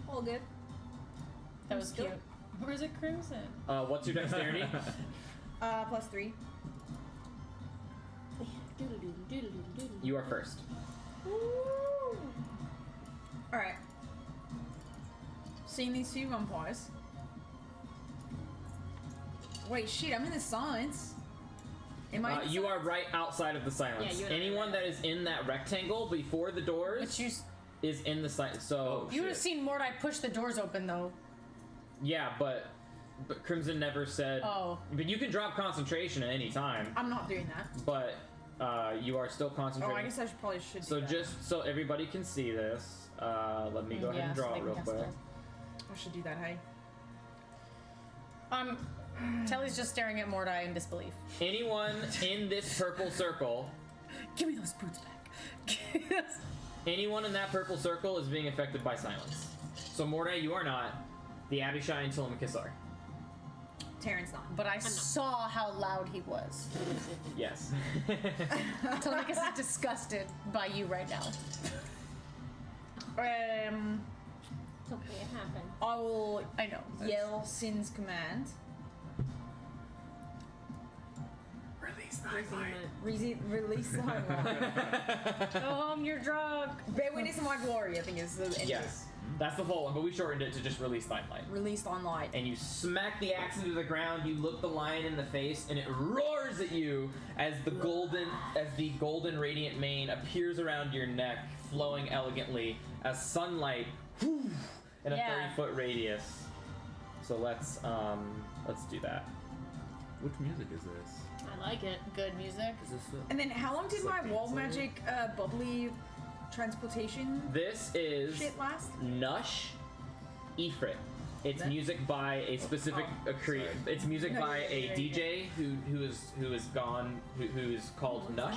All good. That was Still- cute. Where's it crimson? What's your dexterity? Plus 3. You are first. Alright. Seeing these two vampires. Wait, shit, I'm in the silence. Am I in the You are silence? right outside of the silence. Yeah, you and I are Anyone that is in that rectangle before the doors But you is in the silence. So, you would have Shit. seen Mordai push the doors open though. yeah, but Crimson never said. Oh. But you can drop concentration at any time. I'm not doing that. But you are still Oh, concentrating. I guess I probably should do So that. just so everybody can see this, let me go ahead and Yeah, so draw they it can real cast quick. spells. I should do that, hey. Telly's just staring at Mordai in disbelief. Anyone in this purple circle, Give me those boots back. anyone in that purple circle is being affected by silence. So Mordai, you are not. The Abishai and Tillamakis are. Terrence not. But I saw how loud he was. Yes. Telemachus is disgusted by you right now. It's okay, it happened. I will I know. yell Sin's command. Release the Raising highlight. Release the highlight. Go home, you're drunk. Bear witness of my glory, I think is the end. Yes. That's the full one, but we shortened it to just release Limelight. Released on light. And you smack the axe into the ground, you look the lion in the face, and it roars at you as the golden radiant mane appears around your neck, flowing elegantly as sunlight in a Yeah. 30-foot radius. So let's do that. Which music is this? I like it. Good music. Is this And then how long did It's my like wall dancing. magic bubbly transportation This is shit last? Nush Ifrit. It's That- music by a specific sorry. it's music No, by you're a right, DJ who is gone who is called Nush,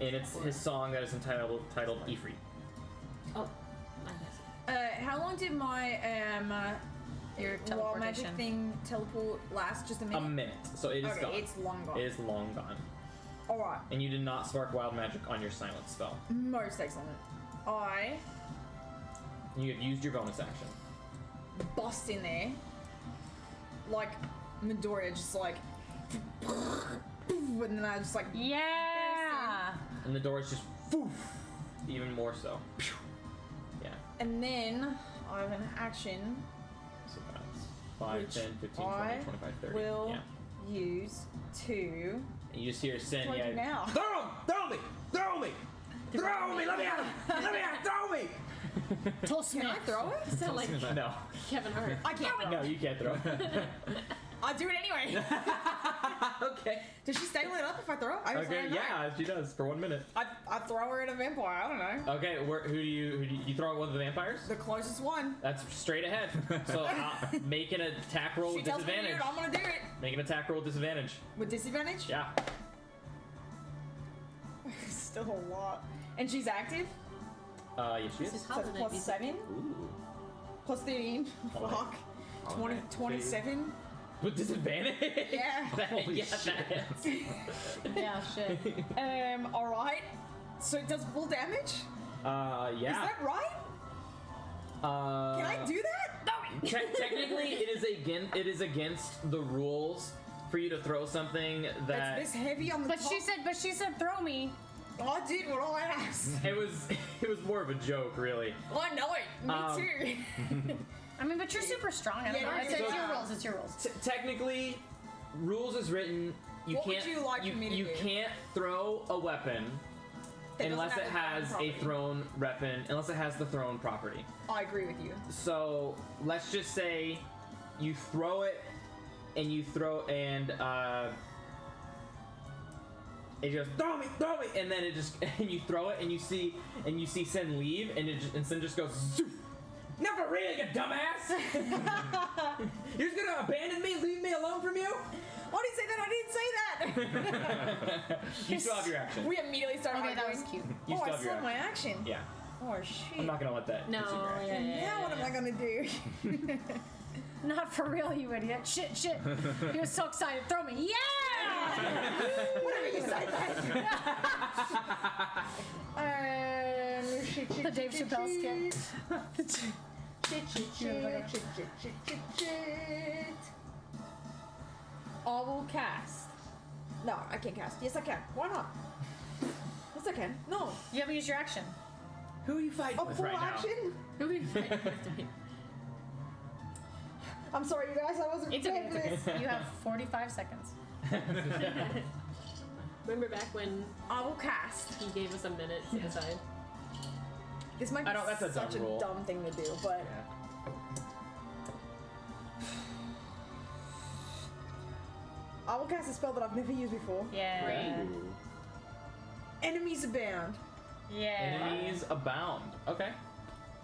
and it's his song that is titled Ifrit. Oh, I guess. How long did my Your wall magic teleportation. thing teleport last? Just a A minute? minute, so it is Okay, gone. it's long gone. It is long gone, Alright, and you did not spark wild magic on your silence spell. most excellent. I You have used your bonus action. bust in there. Like Midoriya, just like. And then I just like. Yeah. And the door is just poof, even more so. Yeah. And then I have an action. So that's 5, Which 10, 15, I 20, 25, 30. will Yeah. use to. And you just hear Sin, What do I do now? Throw him! Throw me! Throw me! Throw me! Let me out! Let me out! Throw me! Toss me. Can I throw it? Sound like No. Kevin Hart. I can't throw No, it. you can't throw it. I do it anyway. Okay. Does she stay lit up if I throw it? I was Okay, like, yeah, she does for 1 minute. I throw her at a vampire. I don't know. Okay, who do you throw at one of the vampires? The closest one. That's straight ahead. So make an attack roll She with tells me to do disadvantage. it. I'm gonna do it Make an attack roll with disadvantage. with disadvantage. Yeah. Still a lot. And she's active. Yes, she This is. is So hot it's tonight. plus 7, Ooh. plus 13. Fuck. 20, 27. With disadvantage? Yeah. Holy yeah, shit. That hits. Yeah, shit. Alright. So it does full damage? Yeah. Is that right? Can I do that? No! Technically, it is against the rules for you to throw something that That's this heavy on the But top. she said throw me. I did what I asked. it was more of a joke, really. I know it. Me too. I mean, but you're super strong. I don't Yeah, know. It's, you're it's your good. rules. It's your rules. Technically, rules is written. You What would can't. you like for me to you do? can't throw a weapon That doesn't unless have it the has property. a thrown weapon. Unless it has the thrown property. I agree with you. So let's just say you throw it, and it goes throw me, and then it just and you throw it, and you see Sen leave, and Sen just goes zoof. Not for real, you dumbass! You're just gonna abandon me, leave me alone from you? Why did you say that? I didn't say that. You still have your action. We immediately started Okay, that arguing. was cute. You Oh, still I have your still have action. my action. Yeah, Oh shit. I'm not gonna let that. No, consume your action. Now what am I gonna do? Not for real, you idiot. Shit. He was so excited. Throw me. Yeah! Whatever you say that. Shit. The Dave Chappelle skit. Shit. I will cast. No, I can't cast. Yes, I can. Why not? Yes, I can. No. You haven't used your action. Who are you fighting A with full right action? Who are you fighting with? I'm sorry, you guys. I wasn't It's okay, prepared for this. You have 45 seconds. Remember back when I will cast. he gave us a minute to decide? This might be I don't- that's a such dumb a rule. dumb thing to do, but now? I will cast a spell that I've never used before. Yeah. Right. Ooh. Enemies abound. Yeah. Enemies abound. Okay.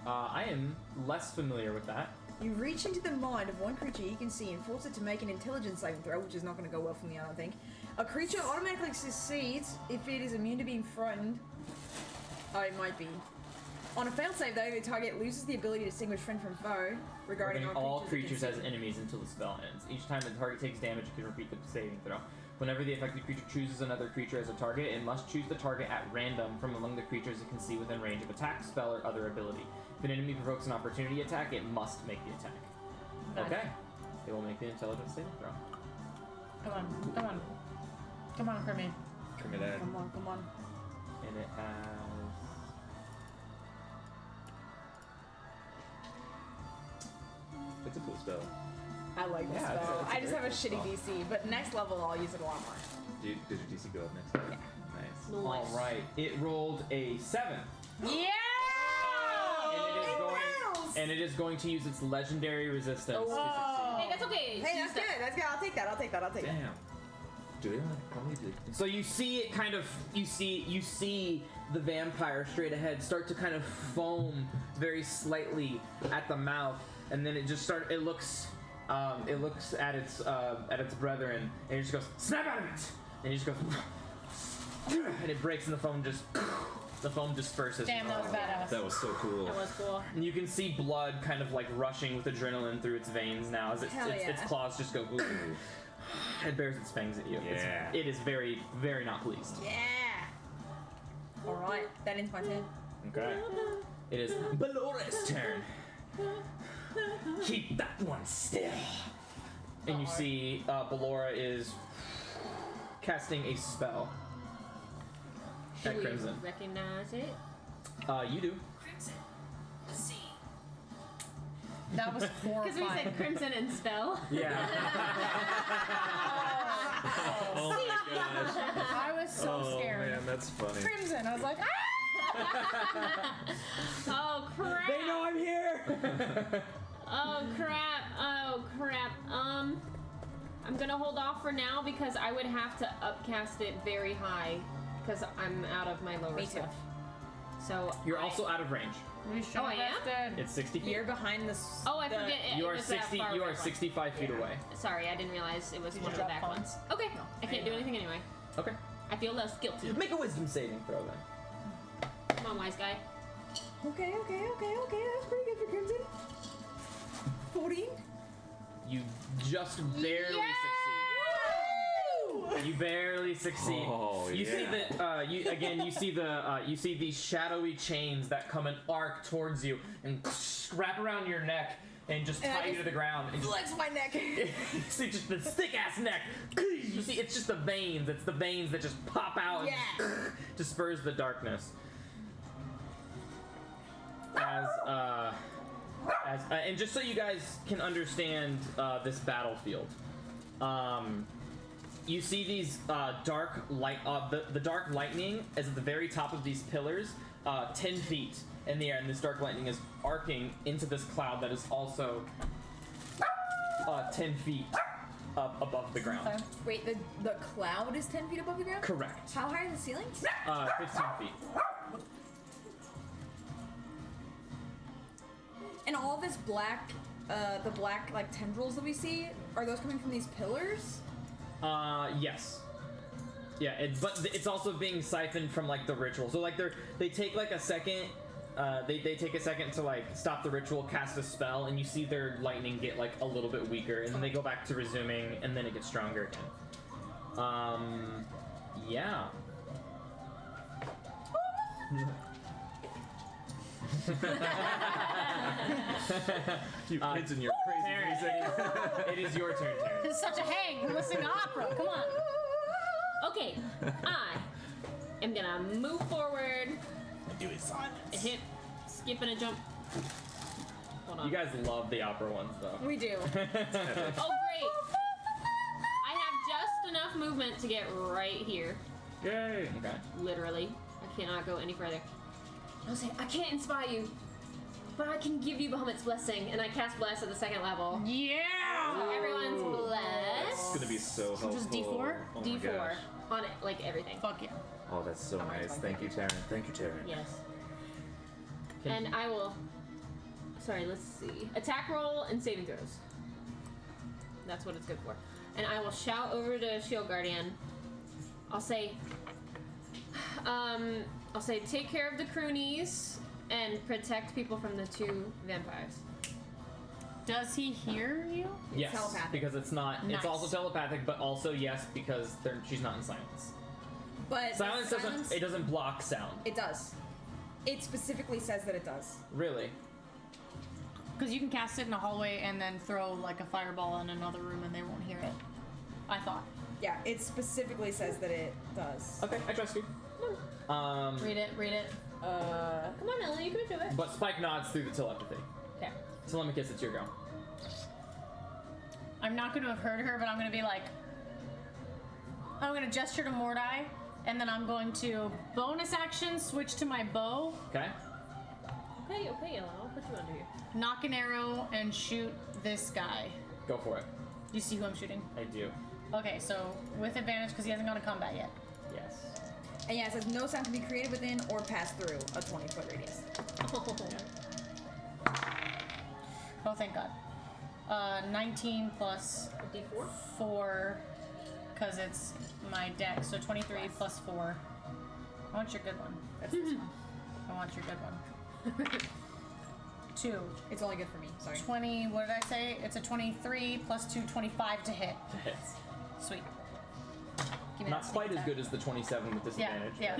I am less familiar with that. You reach into the mind of one creature you can see and force it to make an intelligence saving throw, which is not going to go well for me, I don't think. A creature automatically succeeds if it is immune to being frightened. Oh, it might be. On a failed save, though, the target loses the ability to distinguish friend from foe regarding All creatures it as can see. enemies until the spell ends. Each time the target takes damage, it can repeat the saving throw. Whenever the affected creature chooses another creature as a target, it must choose the target at random from among the creatures it can see within range of attack, spell, or other ability. If an enemy provokes an opportunity attack, it must make the attack. Nice. Okay. It will make the intelligence saving throw. Come on, Kermit. Come at that. Come on. And it has... It's a cool spell. I like this Yeah, it's spell. a I just have very a cool shitty DC, but next level I'll use it a lot more. Did your DC go up next? Yeah. Nice. All right. It rolled a 7. Yeah! And it is going to use its legendary resistance Oh. Hey, that's okay. Hey, She's that's good. That's good. I'll take that. Damn. Do they like probably do? So you see it kind of, you see the vampire straight ahead start to kind of foam very slightly at the mouth, and then it just it looks at its brethren, and it just goes, snap out of it, and it just goes, and it breaks, and the foam disperses. Damn, that was badass. That was so cool. That was cool. And you can see blood kind of like rushing with adrenaline through its veins now as its claws just go. It bears its fangs at you. Yeah. It is very, very not pleased. Yeah. All right, that ends my turn. Okay. It is Balora's turn. Keep that one still. And you see Ballora is casting a spell Do at we Crimson. recognize it? You do. Crimson. C. That was Because we horrifying. said crimson and spell. Yeah. Oh my gosh. I was so Oh scared. man, that's funny. Crimson. I was like, ah! Oh crap! They know I'm here. Oh crap! Oh crap! I'm gonna hold off for now because I would have to upcast it very high because I'm out of my lower Me too. stuff. So You're also out of range. We should Oh, I am? have It's 60 feet. You're behind this. oh, I forget it. You it are was that 60. far You away are one. 65 feet away. Sorry, I didn't realize it was Did one you of the drop back phones? ones. Okay, I can't do anything anyway. Okay. I feel less guilty. Make a wisdom saving throw then. Come on, wise guy. Okay. That's pretty good for Crimson. 14. You just barely succeed. You barely succeed. Oh, you see yeah. that you see these shadowy chains that come and arc towards you and wrap around your neck and just And I tie you just to the ground. And Flex my neck. you see just the thick ass neck. You see it's just the veins. It's the veins that just pop out and Yeah. disperse the darkness. And just so you guys can understand this battlefield, you see these dark light. The dark lightning is at the very top of these pillars, 10 feet in the air, and this dark lightning is arcing into this cloud that is also 10 feet up above the ground. Wait, the cloud is 10 feet above the ground? Correct. How high are the ceilings? 15 feet. And all this black, the black like tendrils that we see, are those coming from these pillars? Yes. Yeah, but it's also being siphoned from like the ritual. So like they take like a second. They take a second to like stop the ritual, cast a spell, and you see their lightning get like a little bit weaker, and then they go back to resuming, and then it gets stronger again. Yeah. You kids and your crazy music. It is your turn, Taryn. It's such a hang. We're listening to opera. Come on. Okay, I am gonna move forward. Do it silence. A hip, skip, and a jump. Hold on. You guys love the opera ones, though. We do. Oh, great! I have just enough movement to get right here. Yay. Okay. Literally. I cannot go any further. I'll say, I can't inspire you, but I can give you Bahamut's blessing, and I cast Bless at the second level. Yeah. So everyone's blessed. It's gonna be so helpful. Just D4? Oh my D4 gosh. on it, like everything. Fuck yeah. Oh, that's so nice. Thank you, Taryn. Thank you, Taryn. Yes. Can- And I will. Sorry, let's see. Attack roll and saving throws. That's what it's good for. And I will shout over to Shield Guardian. I'll say, take care of the croonies and protect people from the two vampires. Does he hear you? Yes, telepathic. because it's not. Nice. It's also telepathic, but also yes because she's not in silence. But Silence doesn't. It doesn't block sound. It does. It specifically says that it does. Really. Because you can cast it in a hallway and then throw like a fireball in another room and they won't hear it. I thought. Yeah, it specifically says that it does. Okay, I trust you. Read it. Come on, Ellen, you can do it. But Spike nods through the telepathy. Okay. Telemachus, it's your go. I'm not going to have heard her, but I'm going to be like, I'm going to gesture to Mordai, and then I'm going to bonus action switch to my bow, Okay. Okay, Ellen, I'll put you under here. knock an arrow, and shoot this guy. Go for it. Do you see who I'm shooting? I do. Okay, so with advantage because he hasn't gone to combat yet. Yes. And yeah, it says no sound can be created within or pass through a 20-foot radius. Oh, thank God. 19 plus A D4? 4, because it's my deck, so 23 plus 4. I want your good one. That's this one. I want your good one. 2. It's only good for me. Sorry. 20, what did I say? It's a 23 plus 2, 25 to hit. Hits. Sweet. Give me Not that quite sneak as attack. good as the 27 with disadvantage. Yeah.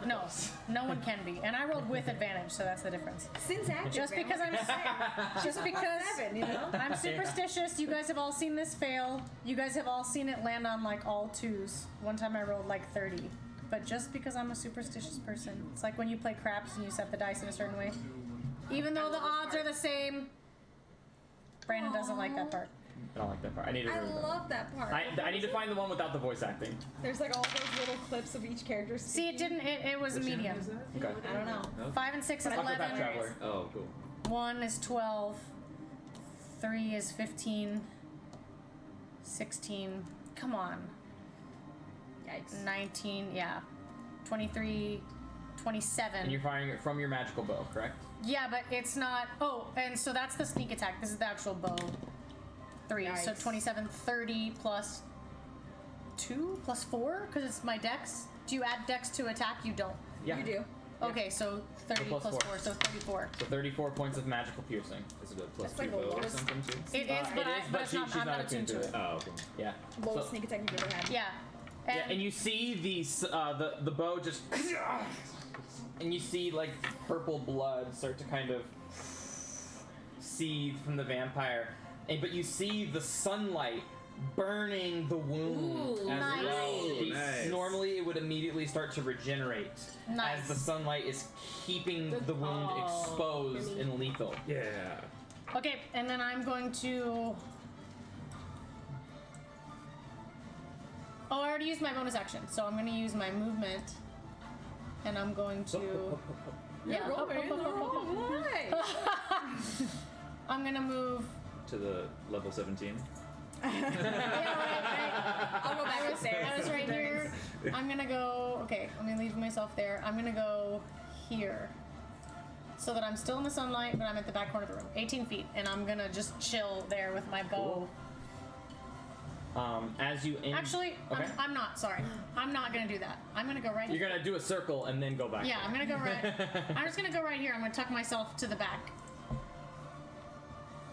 No, no one can be. And I rolled with advantage, so that's the difference. Since active, Just because I'm +7, you know. I'm superstitious. You guys have all seen this fail. You guys have all seen it land on like all 2s. One time I rolled like 30. But just because I'm a superstitious person, it's like when you play craps and you set the dice in a certain way. Even though the odds are the same, Brandon doesn't like that part. I don't like that part. I need to I remove that. love that part. I need to find the one without the voice acting. There's like all those little clips of each character. See, it didn't. It was a Which medium. enemy is that? Okay. I don't know. No? 5 and 6 is Octopath 11. Traveler. Oh, cool. 1 is 12. 3 is 15. 16. Come on. Yikes. 19. Yeah. 23. 27. And you're firing it from your magical bow, correct? Yeah, but it's not. Oh, and so that's the sneak attack. This is the actual bow. 3. So Yikes. 27, 30 plus 2 plus 4 because it's my dex. Do you add dex to attack? You don't. Yeah. You do. Okay, so 30 plus plus 4. 4, so 34. So 34 points of magical piercing. Is it a plus That's 2 like the bow or lowest- something too? It is, It but, is, but it's she's not. I'm not not attuned to it. Oh, okay. Yeah. Lowest So- sneak attack you've ever had. Yeah. Yeah, and you see the bow just, and you see like purple blood start to kind of seethe from the vampire, but you see the sunlight burning the wound Ooh, as nice. well. Nice. Normally, it would immediately start to regenerate Nice. as the sunlight is keeping the wound Oh, exposed really? and lethal. Yeah. Okay, and then I'm going to. Oh, I already used my bonus action, so I'm going to use my movement, and I'm going to. Yeah. You're rolling the wrong way. I'm going to move. To the level 17. Yeah, I'll go back upstairs. I was right here. I'm gonna go. Okay, let me leave myself there. I'm gonna go here, so that I'm still in the sunlight, but I'm at the back corner of the room, 18 feet, and I'm gonna just chill there with my bow. As you Actually, Okay. I'm not. Sorry, I'm not gonna do that. I'm gonna go right. You're gonna do a circle and then go back. Yeah, I'm gonna go right. I'm just gonna go right here. I'm gonna tuck myself to the back.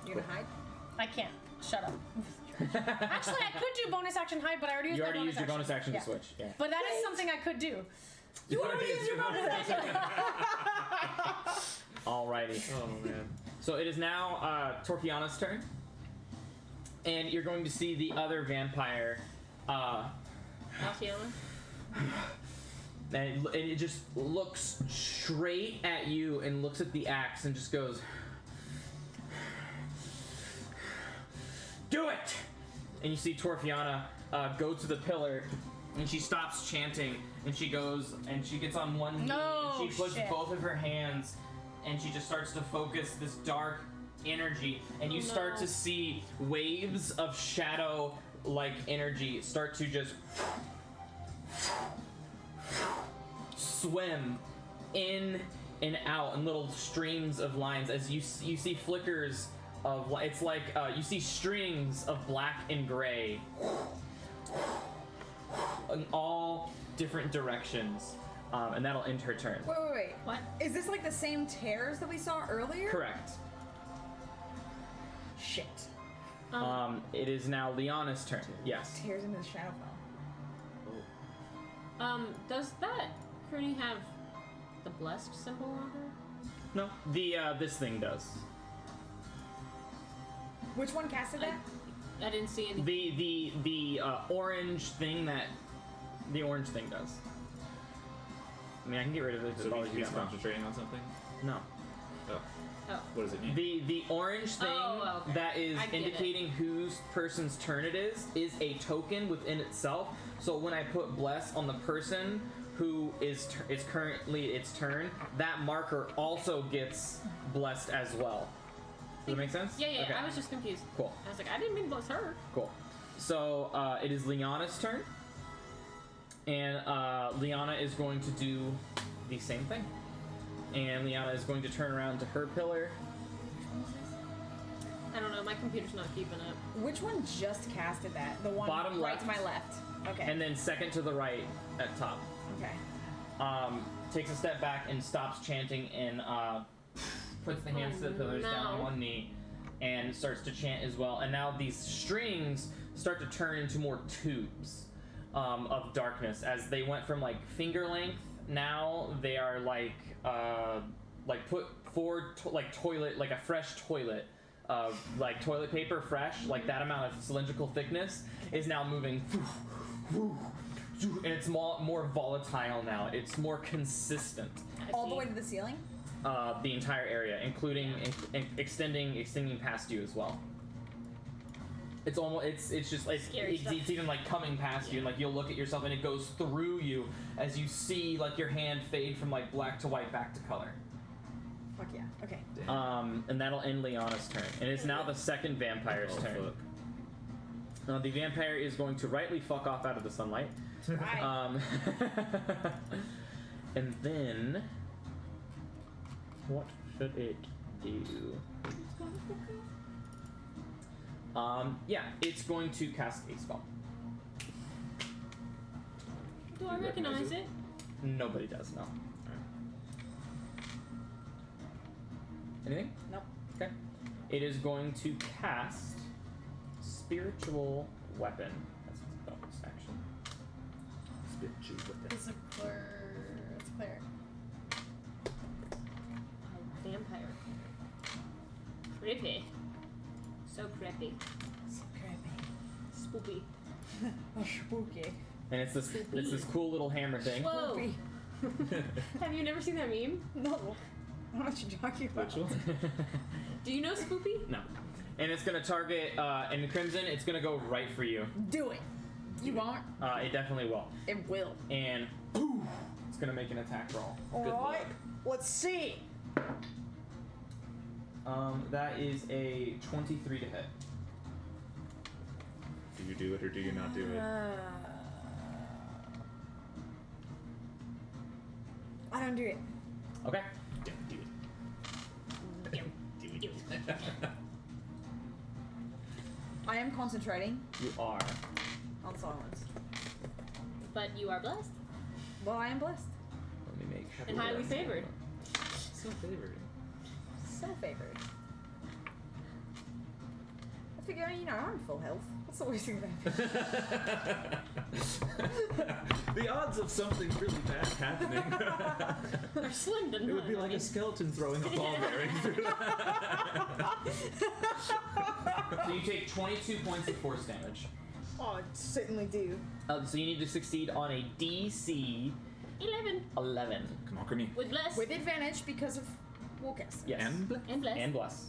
You gonna hide? I can't. Shut up. Actually, I could do bonus action hide, but I already used You my already bonus used your bonus action Yeah. to switch. Yeah. But that is something I could do. You already used your bonus action. Alrighty. Oh man. So it is now Torquiana's turn, and you're going to see the other vampire. Alciana? And it just looks straight at you and looks at the axe and just goes, "Do it!" And you see Torfiana go to the pillar, and she stops chanting, and she goes and she gets on one knee, No, and she puts shit. both of her hands, and she just starts to focus this dark energy, and you Oh, start no. to see waves of shadow-like energy start to just swim in and out in little streams of lines as you see flickers of it's like you see strings of black and gray in all different directions, and that'll end her turn. Wait. What? Is this like the same tears that we saw earlier? Correct. Shit. It is now Liana's turn. Yes. Tears into the Shadowfell. Does that Crony have the blessed symbol on her? No. The this thing does. Which one casted that? I didn't see any. The orange thing that the orange thing does. I mean, I can get rid of it. So he's concentrating on something? No. Oh. Oh. What does it mean? The orange thing Oh, okay. that is I get it. indicating whose person's turn it is a token within itself. So when I put bless on the person who is currently its turn, that marker also gets blessed as well. Does that make sense? Yeah, Okay. I was just confused. Cool. I was like, I didn't mean bless her. Cool. So it is Liana's turn, and Liana is going to do the same thing. And Liana is going to turn around to her pillar. I don't know, my computer's not keeping up. Which one just casted that? The one Bottom right left. to my left. Okay. And then second to the right at top. Okay. Takes a step back and stops chanting and puts the hands to the pillars down on one knee and starts to chant as well. And now these strings start to turn into more tubes of darkness as they went from like finger length. Now they are like put forward like toilet, like a fresh toilet. Like toilet paper fresh, like that amount of cylindrical thickness is now moving, and it's more volatile now. It's more consistent. All the way to the ceiling? The entire area, including extending past you as well. It's almost it's even like coming past you, and like you'll look at yourself and it goes through you as you see like your hand fade from like black to white back to color. Fuck yeah. Okay. And that'll end Liana's turn. And it's now the second vampire's turn. The vampire is going to rightly fuck off out of the sunlight. Right. And then... what should it do? Yeah, it's going to cast a spell. Do I recognize it? Nobody does, no. Anything? Nope. Okay. It is going to cast Spiritual Weapon. That's its bonus action. Spiritual weapon. It's a cleric. Vampire. Creepy. So creepy. So creepy. Spoopy. Oh, spooky. And it's this cool little hammer thing. Whoa! Spoopy. Have you never seen that meme? No. I don't know what you're talking about. Which one? Do you know Spoopy? No. And it's gonna target in Crimson, it's gonna go right for you. Do it. You won't? It definitely will. It will. And boom! It's gonna make an attack roll. Alright. Let's see. That is a 23 to hit. Do you do it or do you not do it? I don't do it. Okay. Yeah, do it. Do it. I am concentrating You are. on silence. But you are blessed Well, I am blessed. Let me make sure. and highly favored. So favored. So favored. I figure, I'm full health. What's the worst thing about The odds of something really bad happening. They're slim to none. It would be like a skeleton throwing a ball bearing through. So you take 22 points of force damage. Oh, I certainly do. So you need to succeed on a DC 11 11. Come on, Grimmy. with bless With advantage because of Warcast. Yes. And and bless. And bless.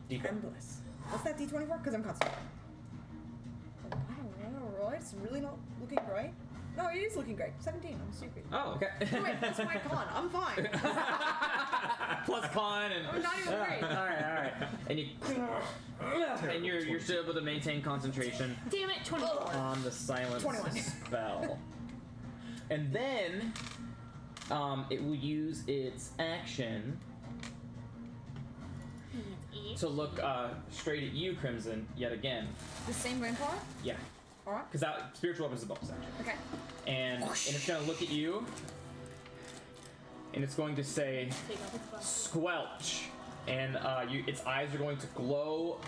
D4. And bless. What's that, D24? Because I'm concentrating. Alright, it's really not looking great. No, it is looking great. 17, I'm stupid. Oh, okay. Oh, wait, that's my con. I'm fine. Plus con and. I'm not even worried. Alright. And you. And you're still able to maintain concentration Damn it, 24. on the silence 21. spell. And then it will use its action to look straight at you, Crimson, yet again. The same vampire? Yeah. Alright. Because that spiritual weapon is a bonus action. Okay. And it's going to look at you, and it's going to say, Take off its buff. squelch. And its eyes are going to glow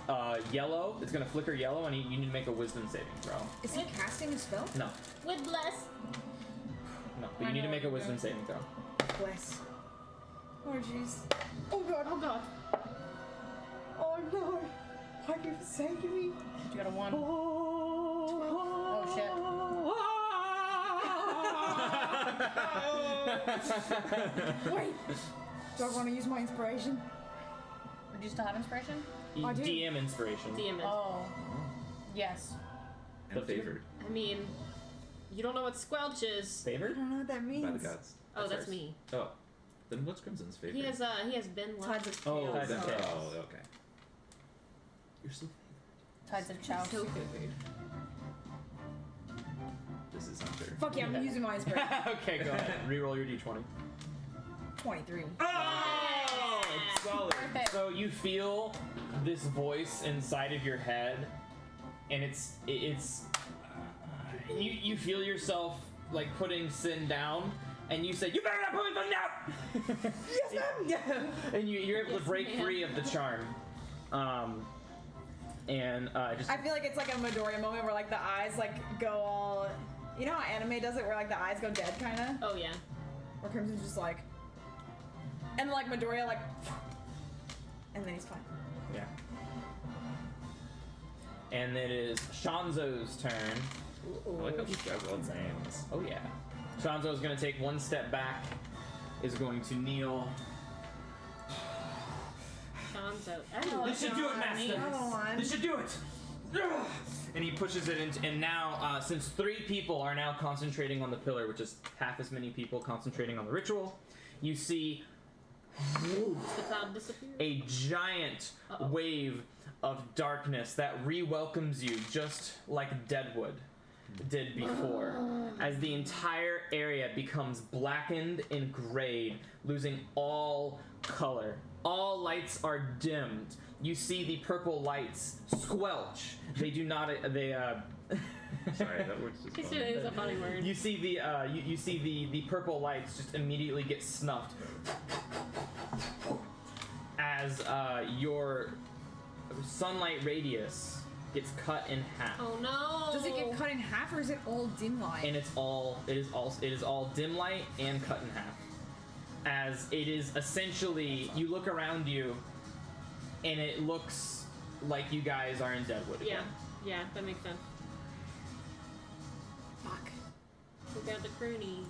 yellow. It's going to flicker yellow, and you need to make a wisdom saving throw. Is he casting a spell? No. With bless. No. But you need to make a wisdom saving throw. Bless. Oh, jeez. Oh, God. Oh, God. Oh, no. Why have you forsaken me? You got a 1. Oh, shit. Wait. Do I want to use my inspiration? Do you still have inspiration? I do. DM inspiration. DM it. Oh. Yes. And favored. I mean, you don't know what squelch is. I Favored? don't know what that means. By the gods. Oh, that's ours. me. Oh. Then what's Crimson's favorite? He has been Tides of Oh, chaos. Tides of then- chaos. oh, okay. You're so Tides of Chow. So good. This is unfair. Fuck yeah, I'm using my inspiration. Okay, go ahead. Reroll your d20. 23. Oh! Solid. Perfect. So you feel this voice inside of your head, and it's you feel yourself like putting Sin down, and you say, "You better not put me down!" Yes, ma'am. And you're able to break free of the charm. Just I feel like it's like a Midoriya moment where like the eyes like go all, you know how anime does it where like the eyes go dead kind of? Oh yeah. Where Crimson's just like, and like Midoriya like, and then he's fine. yeah. And it is Shanzo's turn. I like how these guys all names. Oh yeah. Shanzo's gonna take one step back, is going to kneel. Shanzo. This should do it, Master! Another one. This should do it! And he pushes it into, and now, since 3 people are now concentrating on the pillar, which is half as many people concentrating on the ritual, you see The cloud disappeared. a giant wave of darkness that re-welcomes you just like Deadwood did before, as the entire area becomes blackened and grayed, losing all color. All lights are dimmed. You see the purple lights squelch. They do not. Sorry, that works just It's fine. it is a funny word. You see you see the purple lights just immediately get snuffed as your sunlight radius gets cut in half. Oh no! Does it get cut in half or is it all dim light? And it is all dim light and cut in half. As it is essentially, you look around you, and it looks like you guys are in Deadwood again. Yeah, that makes sense. Fuck. We got the croonies.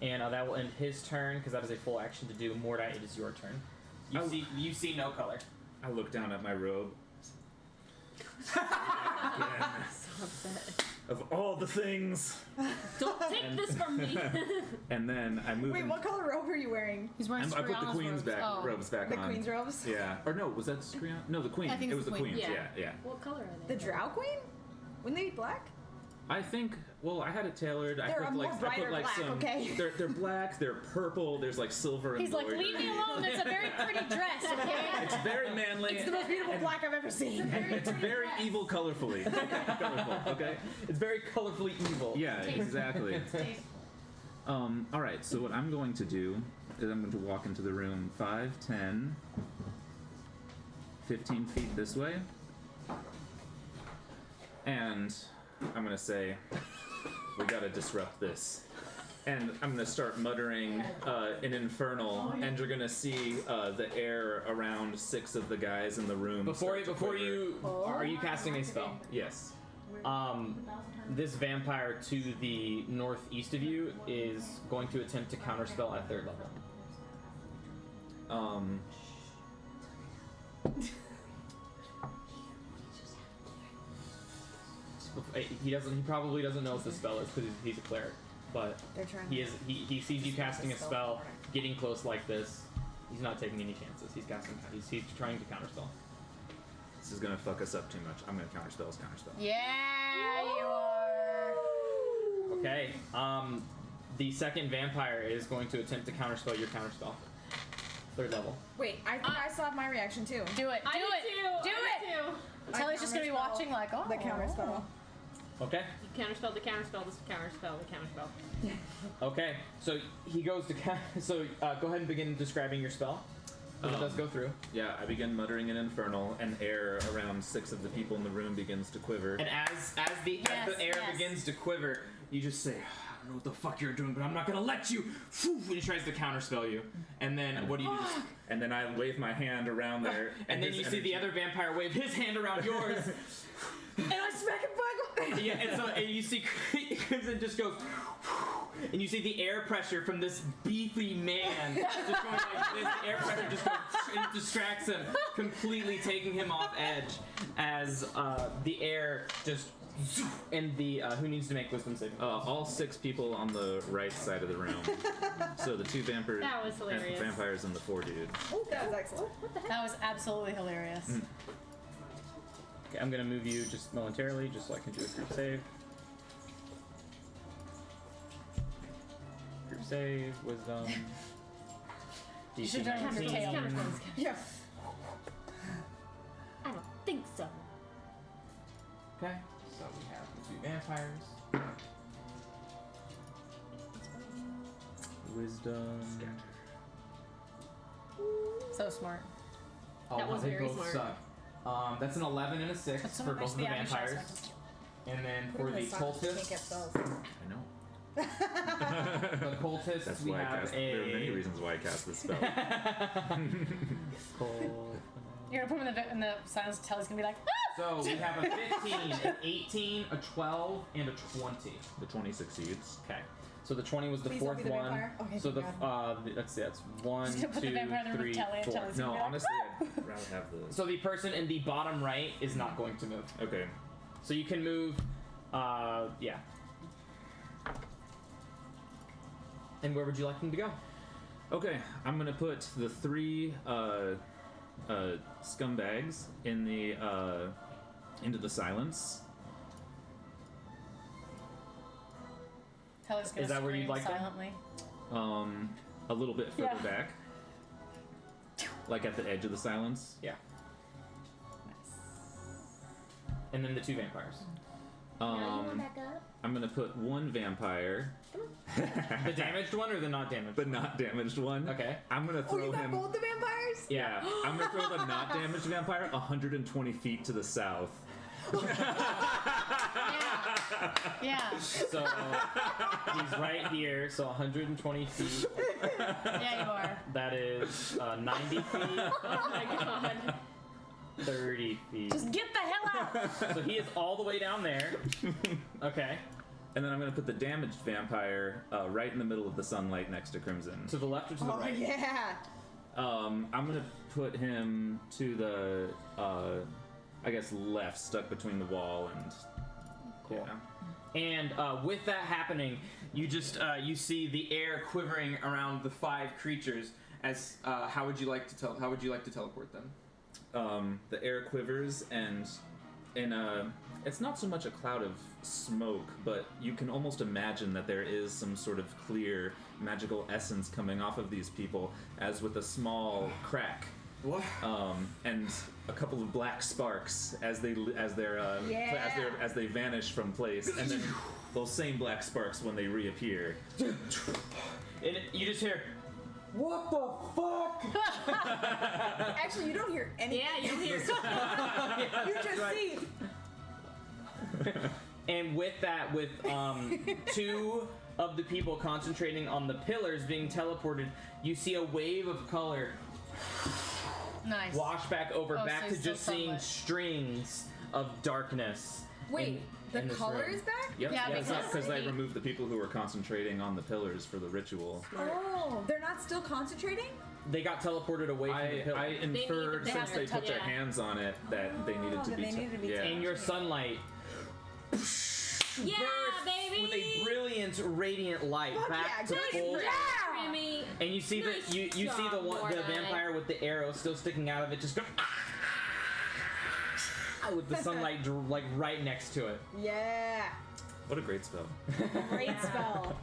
And that will end his turn because that is a full action to do. Mordai, it is your turn. You see no color. I look down at my robe. So upset. Of all the things. Don't take this from me. And then I move. Wait, what color robe are you wearing? He's wearing I put the Scriana's queen's robes. robes back The on. queen's robes? Yeah. Or no, was that Scriana? No, the queen. I think it it's was the the queen. queen. Yeah. Yeah. What color are they? The Drow Queen? Wouldn't they be black? I think. Well, I had it tailored. They're I put a more like brighter like black, some. okay? They're black. They're purple. There's like silver and He's like, embroidery. leave me alone. That's a very pretty dress, okay? It's very manly. It's the most beautiful black I've ever seen. It's very evil, colorfully. Colorful. Okay. It's very colorfully evil. Yeah. Exactly. All right. So what I'm going to do is I'm going to walk into the room 5, 10, 15 feet this way, and I'm going to say, we got to disrupt this. And I'm going to start muttering an infernal, and you're going to see the air around 6 of the guys in the room. Before start to quiver. you, are you casting a spell? Yes. This vampire to the northeast of you is going to attempt to counterspell at 3rd level. He probably doesn't know what the spell is because he's a cleric, but They're trying. he sees you casting a spell, getting close like this. He's not taking any chances. He's trying to counterspell. This is gonna fuck us up too much. I'm gonna counterspell. Yeah, you are. Okay. The second vampire is going to attempt to counterspell your counterspell. 3rd level. Wait, I think I still have my reaction too. Do it. Do I it. do Do it. too. Telly's just gonna be watching like, oh. The counterspell. Okay. You counterspell the counterspell. This counterspell the counterspell. Okay. So he goes to so go ahead and begin describing your spell. It does go through. Yeah, I begin muttering an infernal, and air around 6 of the people in the room begins to quiver. And as the air begins to quiver, you just say, I don't know what the fuck you're doing, but I'm not gonna let you. When he tries to counterspell you, and then what do you do? And then I wave my hand around there, And then you see the other vampire wave his hand around yours. And I smack it back. Yeah, and you see Crimson just goes, and you see the air pressure from this beefy man just going like this. The air pressure just goes and distracts him, completely taking him off edge as the air just. And the who needs to make wisdom saving? all 6 people on the right side of the room. So the 2 vampires. That was hilarious. Vampires and the 4 dude. Oh, that was excellent. That was absolutely hilarious. Okay, I'm gonna move you just momentarily, just so I can do a group save. Group save, wisdom. You DC should have done it with your 19. tail. Yeah. I don't think so. Okay, so we have the 2 vampires. Wisdom. So smart. Oh, That was they very both smart. suck. That's an 11 and a 6 That's for both of the vampires. And then for the cultists, I know. the cultists That's we why I have cast. a. There are many reasons why I cast this spell. You're gonna put him in the silence until he's gonna be like, ah! So we have a 15, an 18, a 12, and a 20. The 20 succeeds. Okay. So the 20 was the Please don't fourth be the one. vampire. Okay, So thank let's see, that's 1, Just gonna put the 2, vampire in the room 3, with Telly and 4. Telly's No, gonna be like, honestly, I'd rather have the. So the person in the bottom right is not going to move. Okay. So you can move, yeah. And where would you like them to go? Okay, I'm gonna put the 3 scumbags in the into the silence. Telly's gonna Is that where scream you'd like them? silently. A little bit further Yeah. back, like at the edge of the silence. Yeah. And then the 2 vampires. back up? I'm gonna put 1 vampire, The damaged one or the not damaged? the not damaged one. Okay. I'm gonna Oh, throw you got him. both the vampires? Yeah, I'm gonna throw the not damaged vampire 120 feet to the south. Yeah. So he's right here, so 120 feet. Yeah, you are. That is 90 feet, Oh my god. 30 feet. Just get the hell out! So he is all the way down there. Okay. And then I'm gonna put the damaged vampire right in the middle of the sunlight next to Crimson. To the left or to the Oh right? yeah. I'm gonna put him to the, I guess left, stuck between the wall and. Cool. Yeah. And with that happening, you just you see the air quivering around the 5 creatures. As how would you like to teleport them? The air quivers, and in it's not so much a cloud of smoke, but you can almost imagine that there is some sort of clear magical essence coming off of these people, as with a small crack. What? And a couple of black sparks as they vanish from place, and then those same black sparks when they reappear. And you just hear, what the fuck? Actually, you don't hear anything. Yeah, you hear. You just see. And with that, with 2 of the people concentrating on the pillars being teleported, you see a wave of color Nice. wash back over, Oh, back so to it's still just seeing sunlit. strings of darkness. Wait, the in this color room. is back? Yep. Yeah, because they because- removed the people who were concentrating on the pillars for the ritual. Oh, they're not still concentrating? They got teleported away from the pillar. I inferred they since have they to put their touch it. hands on it that they needed to that be. they needed to be yeah. In your sunlight, Yeah, bursts baby. with a brilliant, radiant light Fuck back yeah, to good full. job. Creamy. And you see Nice that you see the job, one, the Mordai. vampire with the arrow still sticking out of it, just going with the sunlight like right next to it. Yeah. What a great spell. Great spell.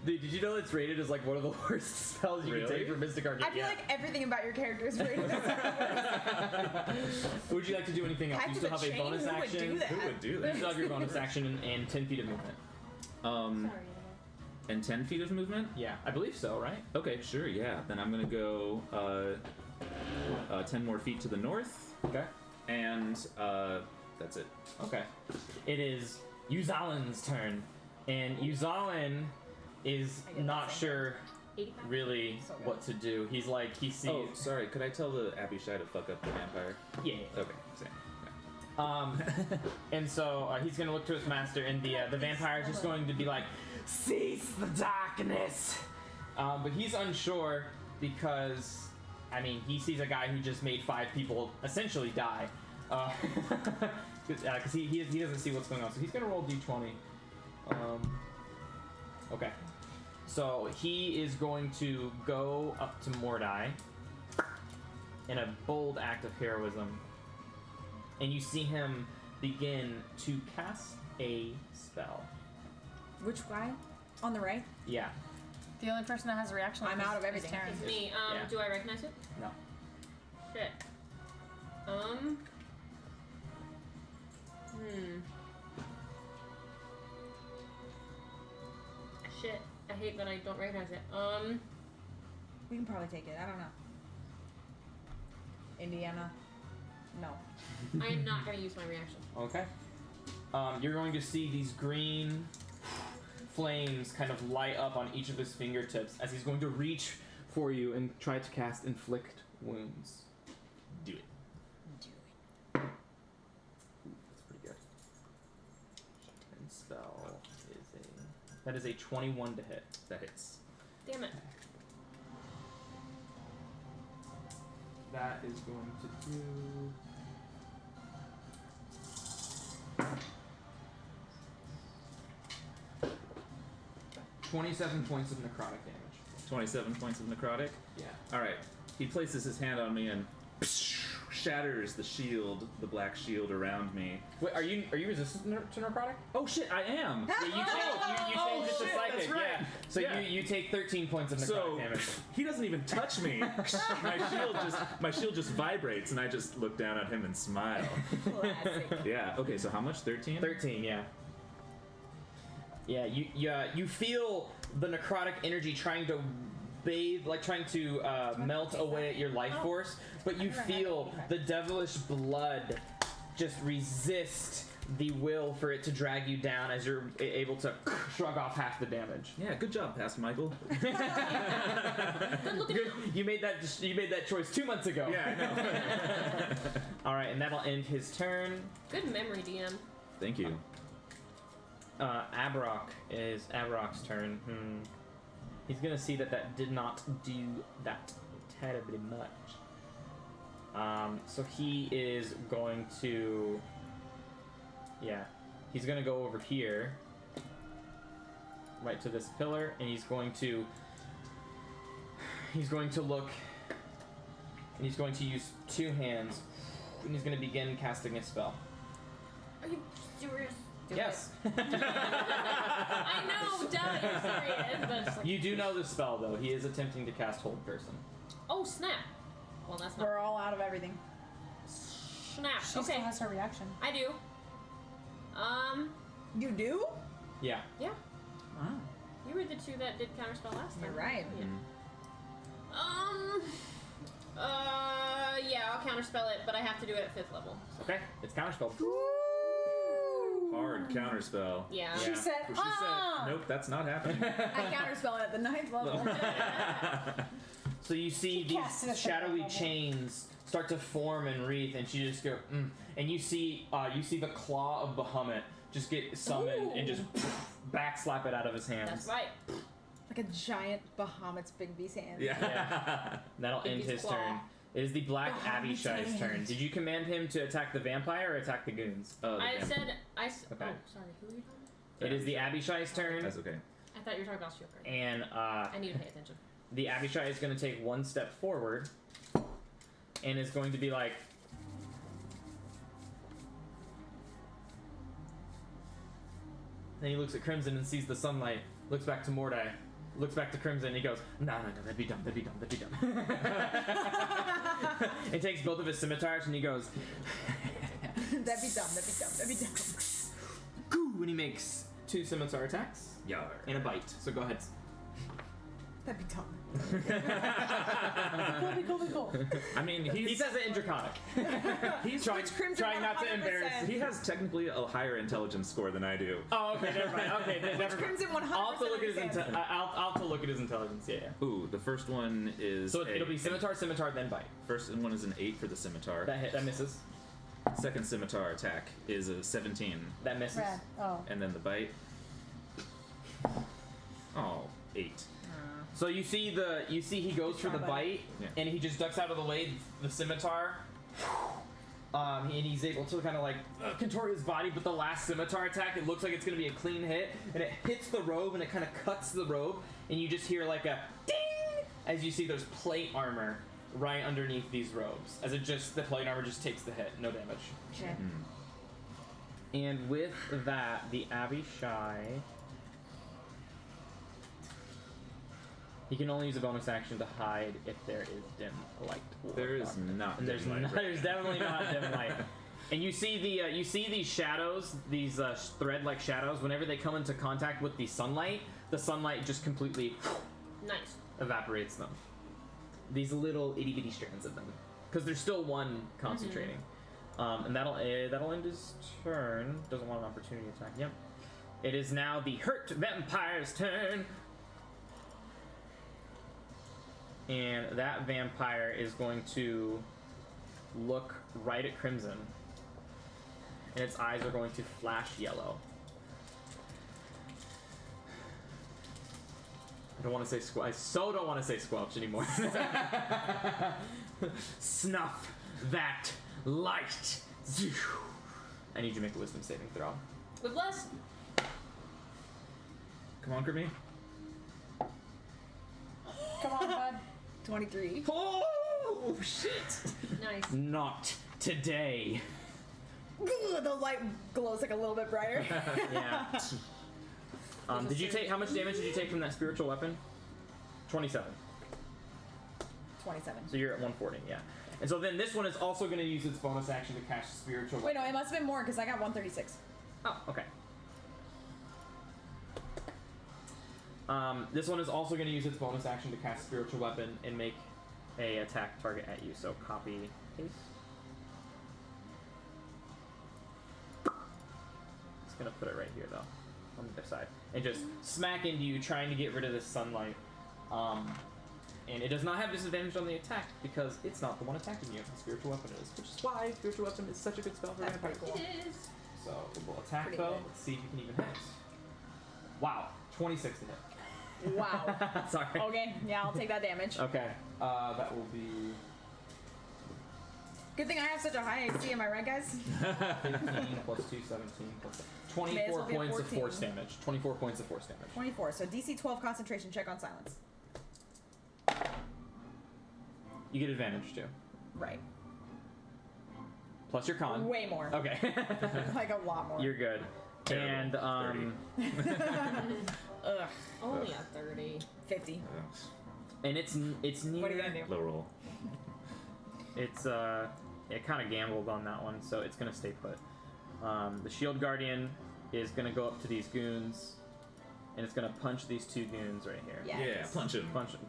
Dude, did you know it's rated as like one of the worst spells you can Really? take for Mystic Arcane? I feel like everything about your character is rated as Would you like to do anything else? Pact You of still the have a Chain? bonus Who would action. do that? Who would do You that? still have your bonus action and 10 feet of movement. And 10 feet of movement? Yeah, I believe so, right? Okay, sure, yeah. Then I'm gonna go 10 more feet to the north, Okay. and that's it. Okay. It is Uzalin's turn, and Uzalin is not sure 85. really So good. what to do. He's like, he sees. Oh, sorry. Could I tell the Abishai to fuck up the vampire? Yeah. Okay, same. And so he's gonna look to his master, and the vampire is just going to be like, "Cease the darkness." But he's unsure because, I mean, he sees a guy who just made 5 people essentially die, because he doesn't see what's going on. So he's gonna roll d20. Okay. So he is going to go up to Mordai in a bold act of heroism. and you see him begin to cast a spell. Which guy? On the right? Yeah. The only person that has a reaction. I'm is- out of is everything. Taryn. It's me. Yeah. Do I recognize it? No. Shit. Shit. I hate that I don't recognize it. We can probably take it. I don't know. Indiana? No. I'm not gonna use my reaction. Okay. You're going to see these green flames kind of light up on each of his fingertips as he's going to reach for you and try to cast Inflict Wounds. Do it. Do it. That's pretty good. And spell is a 21 to hit. That hits. Damn it. That is going to do 27 points of necrotic damage. 27 points of necrotic. Yeah. All right. He places his hand on me and shatters the shield, the black shield around me. Wait, are you resistant to necrotic? Oh shit, I am. Yeah, you changed it to shit, psychic. that's right. Yeah. So Yeah. you take 13 points of necrotic So damage. he doesn't even touch me. my shield just vibrates, and I just look down at him and smile. Classic. Yeah. Okay. So how much? 13. 13, yeah. Yeah, you feel the necrotic energy trying to bathe, like trying to melt away at your life force, but you feel the devilish blood just resist the will for it to drag you down as you're able to shrug off half the damage. Yeah. Good job, Pastor Michael. Good. You made that choice 2 months ago. Yeah, I know. All right, and that'll end his turn. Good memory, DM. Thank you. Abrok's turn. He's gonna see that did not do that terribly much. So he is going to, he's gonna go over here, right to this pillar, and he's going to look, and he's going to use 2 hands, and he's gonna begin casting a spell. Are you serious? Yes. I know, duh, you're serious, but it's like, You do know the spell, though. He is attempting to cast Hold Person. oh snap. Well, that's not We're all out of everything. snap. She Okay, still has her reaction. I do. You do? Yeah. Yeah. Wow. You were the 2 that did counterspell last time. You're right. Yeah, I'll counterspell it, but I have to do it at 5th level. Okay. It's counterspell. Hard counterspell. Yeah. She said, She said, nope, that's not happening. I counterspell it at the 9th level. So you see She cast it these at shadowy the chains start to form and wreath, and she just go, and you see the claw of Bahamut just get summoned and just backslap it out of his hands. That's right. Like a giant Bahamut's Big B's hand. Yeah. That'll end Biggest his claw. turn. It is the Black Bahamut's Abishai's hand. turn. Did you command him to attack the vampire or attack the goons? Oh, I damn. said, Okay. oh, sorry, who are you talking It is the Abishai's turn, That's okay. about? I thought you were talking about Shield Guard. and I need to pay attention. the Abishai is going to take 1 step forward and is going to be like, then he looks at Crimson and sees the sunlight, looks back to Mordai, looks back to Crimson, and he goes, no, that'd be dumb. He takes both of his scimitars and he goes, That'd be dumb. Goo, and he makes 2 scimitar attacks Yar. and a bite. So go ahead. That'd be dumb. Cool. I mean, He says it in Draconic. he's Trying not to embarrass. He has technically a higher intelligence score than I do. Oh, okay, never mind. Okay, never mind. Crimson 100% I'll have to look at his understands. I'll have to look at his intelligence. Yeah. Ooh, the first one is So it'll be scimitar, then bite. First one is an 8 for the scimitar. That misses. Second scimitar attack is a 17, That misses. Rad. Oh. and then the bite. Oh, 8. So you see he goes for the bite, Yeah. and he just ducks out of the way the scimitar. And he's able to kind of like contort his body, but the last scimitar attack, it looks like it's gonna be a clean hit, and it hits the robe, and it kind of cuts the robe, and you just hear like a ding as you see there's plate armor right underneath these robes. As the plate armor just takes the hit, no damage. Okay. And with that, the Abishai, he can only use a bonus action to hide if there is dim light. There is not. And there's dim light not, right there's now. definitely not dim light. And you see these shadows, these thread-like shadows. Whenever they come into contact with the sunlight just completely Nice. evaporates them. These little itty-bitty strands of them, because there's still one concentrating. And that'll end his turn. Doesn't want an opportunity attack. Yep. It is now the hurt vampire's turn. And that vampire is going to look right at Crimson. And its eyes are going to flash yellow. I don't want to say squelch. I so don't want to say squelch anymore. Snuff that light. I need you to make a wisdom saving throw. With less. Come on, Grimmy. Come on, bud. 23. Oh shit! Nice. Not today. The light glows like a little bit brighter. Yeah. Did you take? How much damage did you take from that spiritual weapon? 27. 27. So you're at 140. Yeah. And so then this one is also going to use its bonus action to cast spiritual. Wait, no, it must have been more because I got 136. Oh, okay. This one is also going to use its bonus action to cast spiritual weapon and make a attack target at you. So copy paste. Just gonna put it right here though, on the other side, and just smack into you, trying to get rid of this sunlight. And it does not have disadvantage on the attack because it's not the one attacking you. The spiritual weapon is, which is why spiritual weapon is such a good spell for That's vampires. pretty cool. It is. So we'll attack Pretty though. good. Let's see if you can even hit. Wow, 26 to hit. Wow. Sorry. Okay, yeah, I'll take that damage. Okay. That will be Good thing I have such a high AC, am I right, guys? 15 plus 2, 17 plus 24 May as well be a points of 14. force damage. 24 points of force damage. 24, so DC 12 concentration check on silence. You get advantage too. Right. Plus your con. Way more. Okay. Like a lot more. You're good. Terrible. And Ugh. Only a 30. 50. and it's near. What are you gonna do? Low roll. It's it kind of gambled on that one, so it's gonna stay put. The shield guardian is gonna go up to these goons, and it's gonna punch these two goons right here. Yeah. Yeah, punch him. Punch him.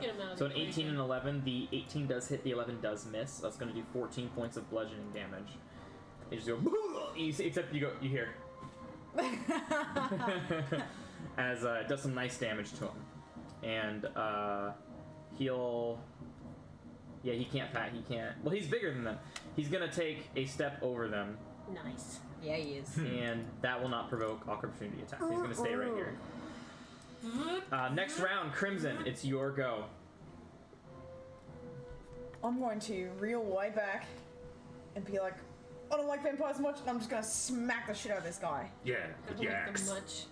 Get him out of So the an 18 equation. and 11, the 18 does hit, the 11 does miss. So that's gonna do 14 points of bludgeoning damage. You just go, except you hear. As it does some nice damage to him, and he'll. Yeah, he can't. Well, he's bigger than them. He's gonna take a step over them, Nice. Yeah, he is. and that will not provoke opportunity attack. He's gonna stay right here. Next round, Crimson. It's your go. I'm going to reel way back and be like, I don't like vampires much, and I'm just gonna smack the shit out of this guy. Yeah, I with don't the like axe. them much.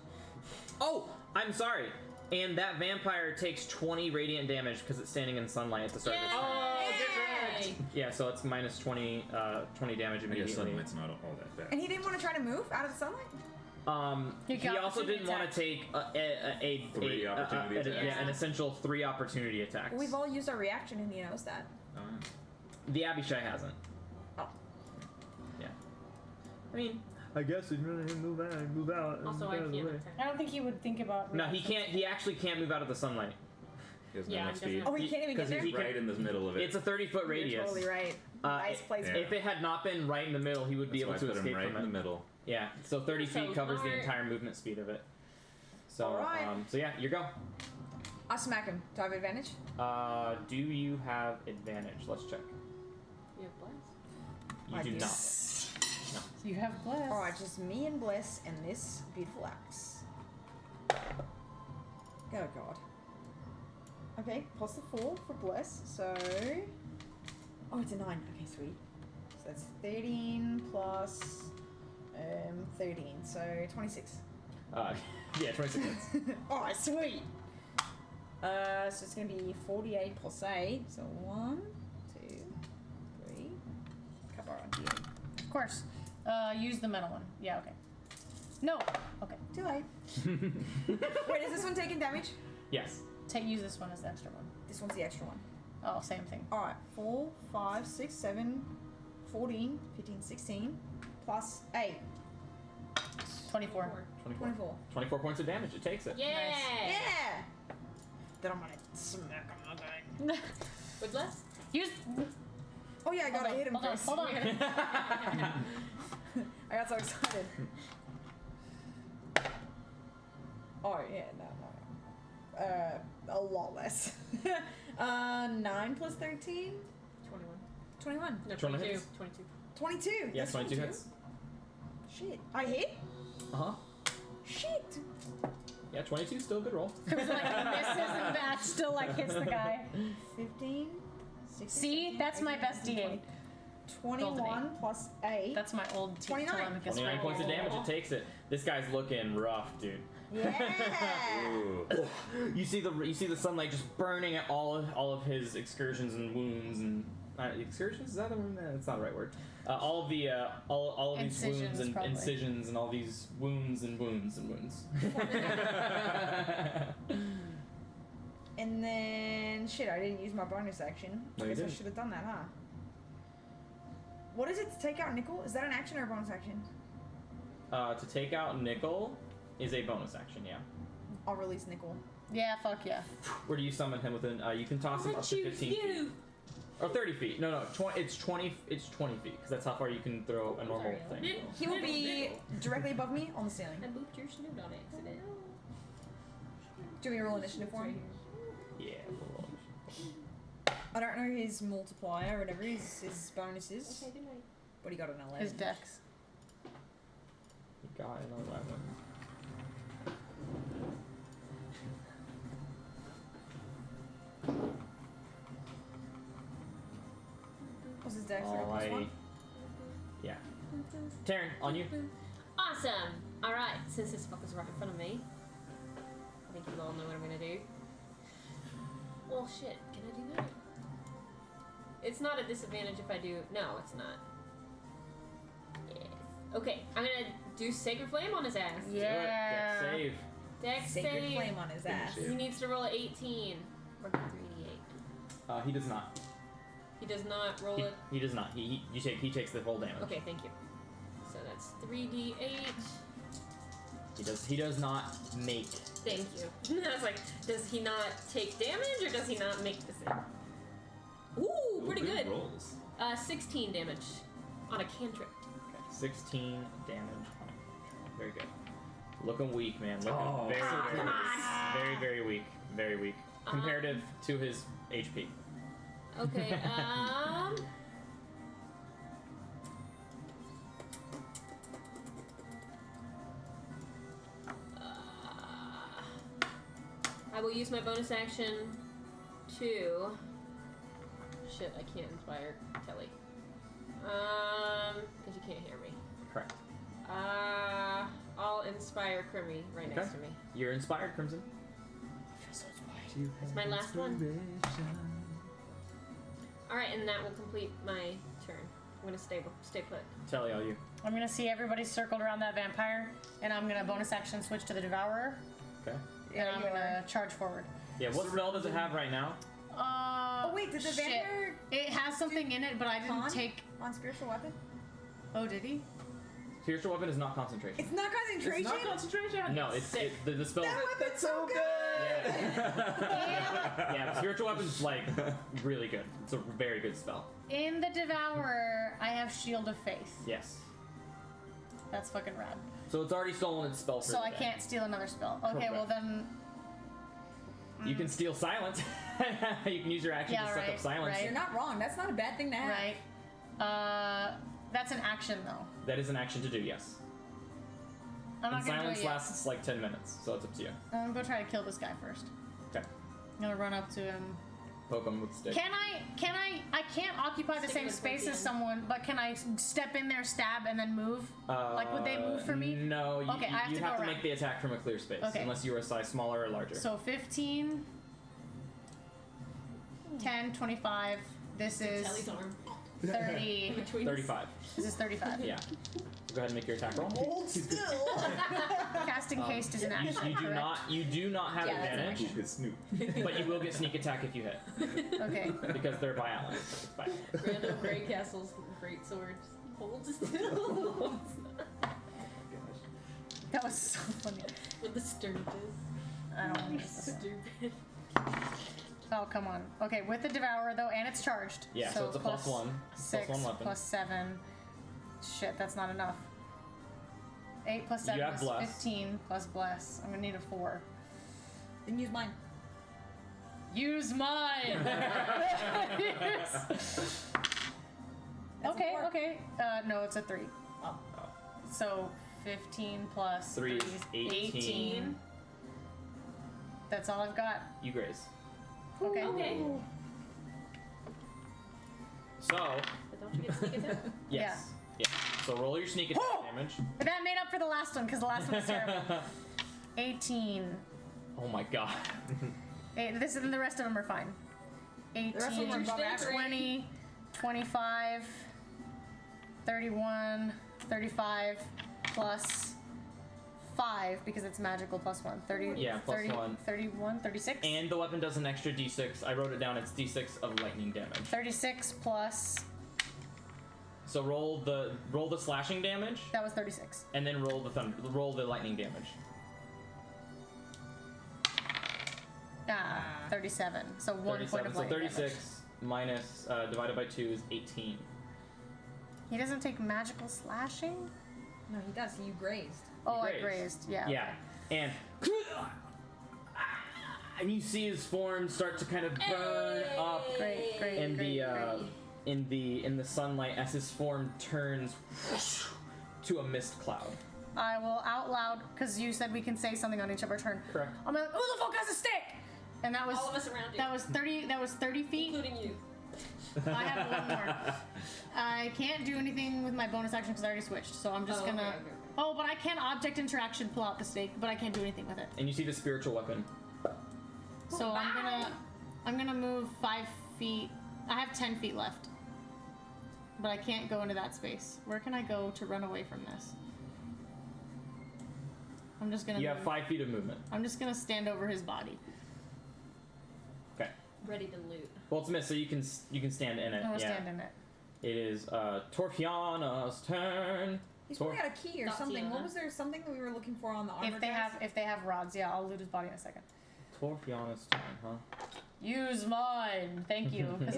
Oh, I'm sorry. And that vampire takes 20 radiant damage because it's standing in sunlight at the start of its turn. Oh, get Yay! Yeah, so it's minus 20 damage I guess immediately. sunlight's not all that bad. And he didn't want to try to move out of the sunlight? He got also didn't want to opportunity take Three opportunity attacks. an essential 3 opportunity attacks. We've all used our reaction, and he knows that. The Abishai hasn't. Oh. Yeah. I mean, I guess he'd really move out. Also, I can't attack. I don't think he would think about. No, he can't. He actually can't move out of the sunlight. He has Yeah, no I'm speed. definitely- Oh, he can't even get 'cause there? he Right in the middle of it. It's a 30-foot radius. You're totally right. Nice place. Yeah. If it had not been right in the middle, he would be That's able why I to put him escape right from in it. the middle. Yeah, so 30 So feet covers the smart. entire movement speed of it. So, Alright. so yeah, you go. I'll smack him. Do I have advantage? Do you have advantage? Let's check. You have blast. You I do do. not. You have bless. Alright, just me and Bliss and this beautiful axe. Oh god. Okay, plus the 4 for Bliss, so... Oh, it's a 9. Okay, sweet. So that's 13 plus... 13, so 26. Yeah, 26 hits. Alright, sweet! So it's going to be 48 plus 8. So 1, 2, 3. Cover on here. Of course. Use the metal one. Yeah, okay. No. Okay. Too late. Wait, is this one taking damage? Yes. Use this one as the extra one. This one's the extra one. Oh, same thing. Alright, 4, 5, 6, 7, 14, 15, 16, plus 8. 24. 24. 24 points of damage. It takes it. Yeah. Yeah! Then I'm gonna smack him again. With less? Use. Oh yeah, I gotta hit him Hold on. first. Hold on. I got so excited. Oh yeah, no. A lot less. 9 plus 13? 21. No, 21 22. hits. 22. 22. Yeah, That's 22 hits. Shit. I hit? Uh-huh. Shit. Yeah, 22 still a good roll. It was like misses and that still like hits the guy. 15. 16, See, 17, that's my 18, best 19, D8. 21 plus 8. That's my old 29. Telemachus 29 roll. points of damage. It takes it. This guy's looking rough, dude. Yeah. Ooh. You see the sunlight just burning at all of his excursions and wounds and excursions. Is that the word? That's not the right word. All of the all of these wounds Incisions, and probably. incisions and all these wounds and wounds and wounds. And then shit, I didn't use my bonus action. No, I you guess I didn't. should have done that, huh? What is it to take out Nickel? Is that an action or a bonus action? To take out Nickel is a bonus action. Yeah. I'll release Nickel. Yeah, fuck yeah. Where do you summon him within? You can toss him up to 15 feet. Or 30 feet. No, 20. It's 20. It's 20 feet because that's how far you can throw a normal thing. He will be directly above me on the ceiling. I moved your snoot on accident. Do you want me to roll initiative for him? Yeah. We'll roll. I don't know his multiplier or whatever his bonuses, Okay, good night. but he got an 11. His dex. You got an 11. What's his dex? Like a plus Alrighty. 1? Yeah. Taryn, on you. Awesome! Alright, since this fucker's right in front of me, I think you all know what I'm gonna do. Well, shit, can I do that? It's not a disadvantage if I do. No, it's not. Yes. Okay, I'm gonna do Sacred Flame on his ass. Yeah. Do it. Dex save. Dex Sacred save. flame on his ass. He needs to roll an 18. Or 3d8. He does not. He does not roll it. He does not. He takes the full damage. Okay, thank you. So that's 3d8. He does not make. Thank you. I was like, does he not take damage or does he not make the save? Ooh, pretty good. Rolls. 16 damage on a cantrip. 16 damage on it. Very good. Looking weak, man. Looking Oh, very, come very, on. very, very weak. Very weak. Comparative to his HP. Okay, I will use my bonus action to... Shit, I can't inspire Telly. Because you can't hear me. Correct. I'll inspire Crimmy right next to me. You're inspired, Crimson. It's my last one. Alright, and that will complete my turn. I'm gonna stay put. Telly, all you. I'm gonna see everybody circled around that vampire, and I'm gonna bonus action switch to the Devourer, Okay. and I'm gonna charge forward. Yeah, what spell does it have right now? Oh wait, did the shit. vampire It has something in it, but I didn't con take. on spiritual weapon? Oh, did he? Spiritual weapon is not concentration. It's not concentration. concentration? No, it's the spell. That weapon's so good. Yeah, spiritual weapon's like really good. It's a very good spell. In the Devourer, I have Shield of Faith. Yes. That's fucking rad. So it's already stolen its spell for So the I day. can't steal another spell. Okay, Correct. well then. You can steal silence. You can use your action Yeah, to suck right, up silence. right. You're not wrong. That's not a bad thing to have. Right. That's an action though. That is an action to do, yes. I'm And not gonna silence do it yet. lasts like 10 minutes, so it's up to you. I'm gonna try to kill this guy first. Okay. I'm gonna run up to him. Poke him with the stick. I can't occupy the Stick same with space poking. as someone, but can I step in there, stab, and then move? Like, would they move for me? No, you, Okay, I have you to have go to around. make the attack from a clear space, Okay. unless you are a size smaller or larger. So 15, 10, 25. This is Telly's arm. 30. Between 35. This is 35. Yeah. Go ahead and make your attack roll. Hold still. Casting haste is an action. You do correct? not. You do not have Yeah, that's an advantage, You could snoop. but you will get sneak attack if you hit Okay. because they're by allies. It's by allies. random great castles, great swords. Hold still. That was so funny. With the sturges. I don't want to miss this one. Stupid. Oh, come on. Okay, with the Devourer, though, and it's charged. Yeah, so it's a plus one. 6 Plus one weapon. plus 7. Shit, that's not enough. 8 plus 7 You have is bless. 15 plus bless. I'm gonna need a 4. Then use mine. Use mine! Yes. That's a Okay, 4. okay. No, it's a 3. Oh. So 15 plus 3 is 18. 18. That's all I've got. You graze. Okay. Okay. So But don't you get sneak attack? yes. Yeah. So roll your sneak attack damage. But that made up for the last one, because the last one was terrible. 18. Oh my god. This and the rest of them are fine. 18, The rest of them are above average. 20, 25, 31, 35, plus 5, because it's magical plus 1. 30, Yeah, plus 30, 1. 31, 36? And the weapon does an extra d6. I wrote it down. It's d6 of lightning damage. 36 plus, So roll the slashing damage, that was 36. and then roll the lightning damage. 37. So 1 point 37. of So lightning 36 damage. minus divided by 2 is 18. He doesn't take magical slashing? No, he does. You grazed. Oh, I grazed. grazed. Yeah. Yeah, and you see his form start to kind of burn up Great, great, in great, the in the sunlight as his form turns to a mist cloud. I will out loud, because you said we can say something on each of our turn. Correct. I'm like, who the fuck has a stick? And that was All of us around you. That was 30. That was 30 feet. Including you. I have one more. I can't do anything with my bonus action because I already switched. So I'm just Oh, gonna. okay. Oh, but I can object interaction pull out the stake, but I can't do anything with it. And you see the spiritual weapon. So I'm gonna move 5 feet. I have 10 feet left, but I can't go into that space. Where can I go to run away from this? I'm just gonna. You have move. 5 feet of movement. I'm just gonna stand over his body. Okay. Ready to loot. Well, it's missed, so you can stand in it. I'm gonna yeah. stand in it. It is Torfiana's turn. He's probably got a key or Tatiana. something. What was there something that we were looking for on the armor? If they have rods, yeah, I'll loot his body in a second. Torfiana's turn, huh? Use mine, thank you. 'Cause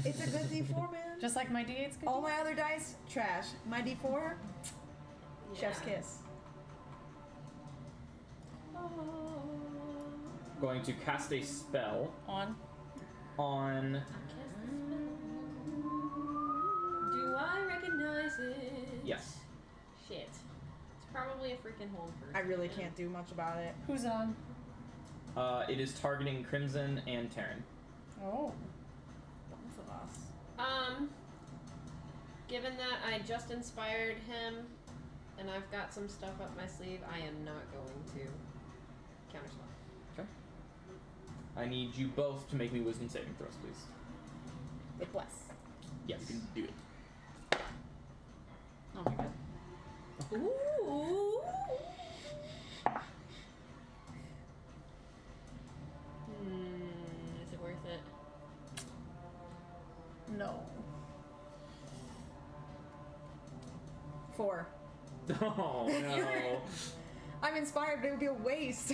It's a good D4, man. just like my D8's good. All my other dice, trash. My D4, chef's kiss. Going to cast a spell On. on. Do I recognize it? Yes. Shit. It's probably a freaking hold person. I really can't do much about it. Who's on? It is targeting Crimson and Terran. Oh. Both of us. Given that I just inspired him and I've got some stuff up my sleeve, I am not going to counterspell. Okay. I need you both to make me wisdom saving throws, please. With bless. Yes. You can do it. Oh my god. Ooh. Is it worth it? No. 4. Oh no. I'm inspired, but it would be a waste.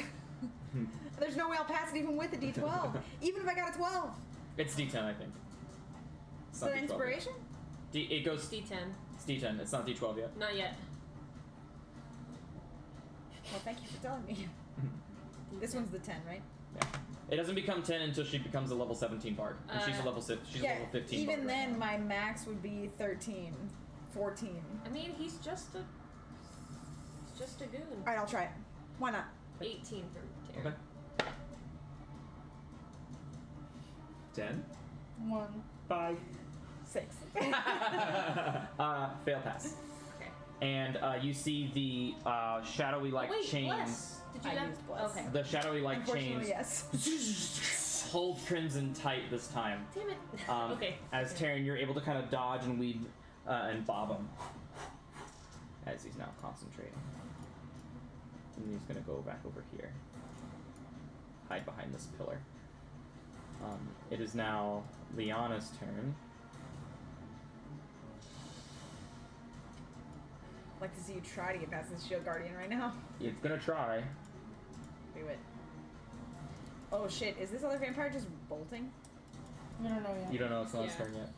There's no way I'll pass it even with a D12. Even if I got a 12. It's D10, I think. It's So not D12 yet. inspiration? It goes. D10. It's D10. It's not D12 yet. Not yet. Well, thank you for telling me. This one's the 10, right? Yeah. It doesn't become 10 until she becomes a level 17 bard. And she's a level 6. She's a Yeah, level 15 even bard. then my max would be 13, 14. I mean, he's just a goon. Alright, I'll try it. Why not? 18 for Terry. Okay. 10? 1. 5. 6. Fail pass. Okay. And you see the shadowy like Wait, chains. bless. Did you I have? used bless. Okay. The shadowy like Unfortunately, chains yes. hold Crimson tight this time. Damn it. Okay. As Taryn, you're able to kind of dodge and weave and bob him as he's now concentrating. And he's gonna go back over here, hide behind this pillar. It is now Liana's turn. I'd like to see you try to get past this shield guardian right now. It's gonna try. Do it. Oh shit, is this other vampire just bolting? I don't know yet. You don't know it's not his Yeah. turn yet.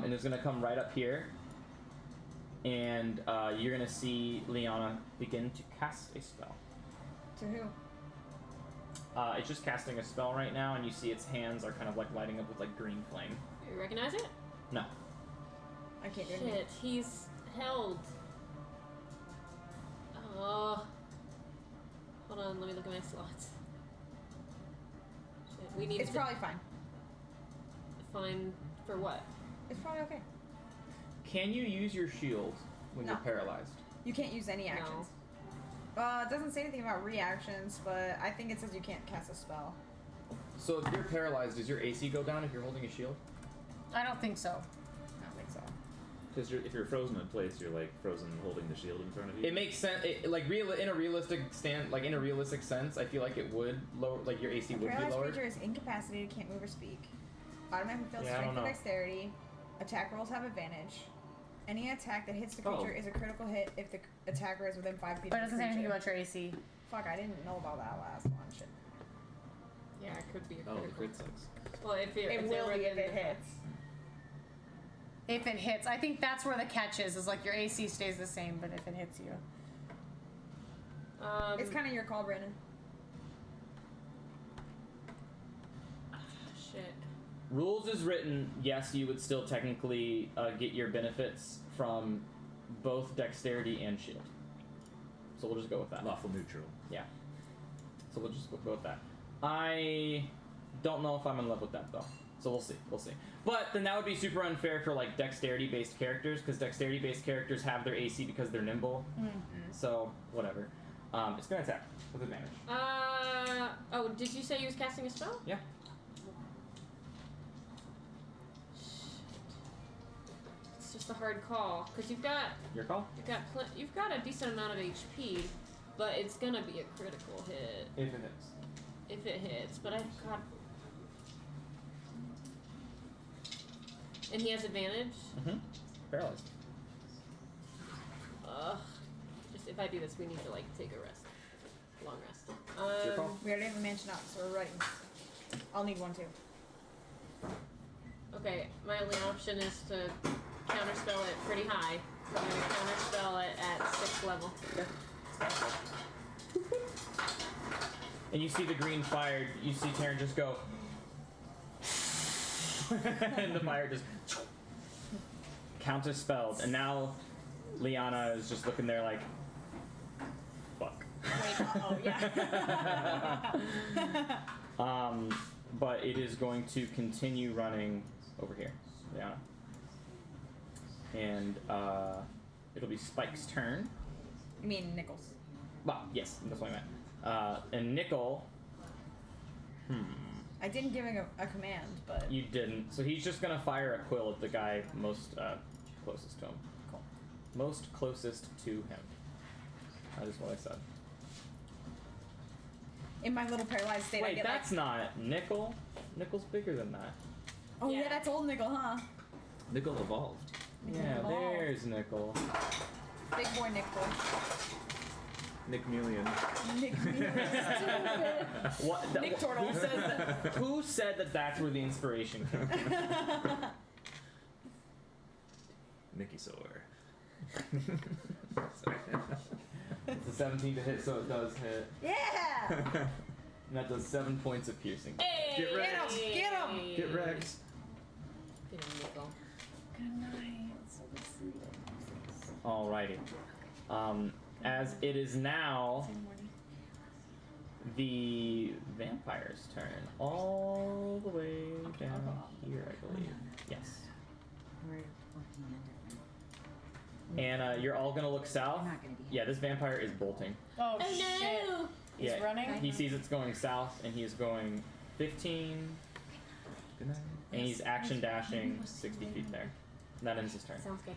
And it's gonna come right up here. And you're gonna see Liana begin to cast a spell. To who? It's just casting a spell right now, and you see its hands are kind of like lighting up with like green flame. You recognize it? No. I can't do anything. Shit, he's held. Oh. Hold on, let me look at my slots. Shit, we need It's to probably fine. find for what? It's probably okay. Can you use your shield when No. you're paralyzed? You can't use any actions. It doesn't say anything about reactions, but I think it says you can't cast a spell. So if you're paralyzed, does your AC go down if you're holding a shield? I don't think so. I don't think so. Because if you're frozen in place, you're like frozen holding the shield in front of you. It makes sense. In a realistic sense, I feel like it would lower, like your AC A would be paralyzed lowered. creature is incapacitated, can't move or speak. Automatically fails Yeah, I strength don't and know. dexterity. Attack rolls have advantage. Any attack that hits the Oh. creature is a critical hit if the attacker is within 5 feet But it of the doesn't say anything creature. about your AC. Fuck, I didn't know about that last one. Shit. Yeah, it could be a Oh, the critical. crit sucks. Well, if you're It if they're will be if within it the- hits. If it hits, I think that's where the catch is like your AC stays the same, but if it hits you. It's kind of your call, Brandon. Shit. Rules is written, yes, you would still technically get your benefits from both dexterity and shield. So we'll just go with that. Lawful neutral. Yeah. So we'll just go with that. I don't know if I'm in love with that though. So we'll see. We'll see. But then that would be super unfair for like dexterity-based characters, because dexterity-based characters have their AC because they're nimble. So whatever. It's gonna attack with advantage. Oh, did you say he was casting a spell? Yeah. It's just a hard call because you've got Your call. you've got a decent amount of HP, but it's gonna be a critical hit If it hits. if it hits. But I've got, and he has advantage. Mm-hmm. Paralyzed. Just if I do this, we need to like take a rest, long rest. It's your call. We already have the mansion up, so we're ready. I'll need one too. Okay, my only option is to counterspell it pretty high. So I'm gonna counterspell it at 6th level. And you see the green fire. You see Taryn just go, and the fire just counterspelled. And now Liana is just looking there like, fuck. Wait, oh yeah. But it is going to continue running over here, Liana. And it'll be Spike's turn. You mean Nichols? Well, yes, that's what I meant. And Nickel. I didn't give him a command, but You didn't. So he's just gonna fire a quill at the guy most closest to him. Cool. Most closest to him. That is what I said. in my little paralyzed state, I Wait, get that's not Nickel. Nickel's bigger than that. oh yeah, Yeah. that's old Nickel, huh? Nickel evolved. Yeah, evolved. there's Nickel. Big boy Nickel. Nick Million. Nick stupid. What? Nick Turtle. Who said that? Who said that? That's where the inspiration came from? Mickey Soar. It's a 17 to hit, so it does hit. Yeah. And that does 7 points of piercing. Hey! Get wrecked. Get him! Get wrecked. Get him, Nickel. Alrighty. As it is now the vampire's turn, all the way down here, I believe. Yes. And you're all gonna look south. Yeah, this vampire is bolting. Oh, Oh shit. no! He's Yeah, running? He sees it's going south, and he is going 15, Good night. and he's action dashing 60 feet there. And that ends his turn. Sounds good.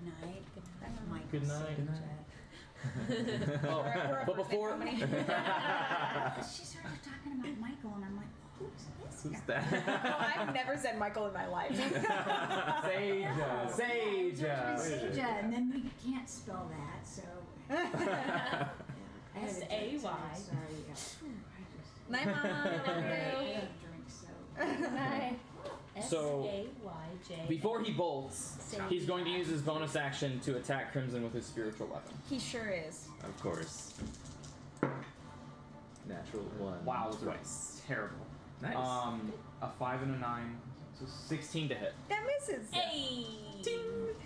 Night. Mike. Good night. Good night. Oh, but before. She started talking about Michael, and I'm like, who's this Who's guy? that? I've never said Michael in my life. Seija. Seija. Seija, and then we can't spell that, so. S-A-Y. Sorry. Night, Mom. I drink, so. Night. So, S-A-Y-J. before he bolts, he's going to use his bonus action to attack Crimson with his spiritual weapon. He sure is. Of course. Natural 1. Wow, those are twice. terrible. Nice. A 5 and a 9, so 16 to hit. That misses. Hey!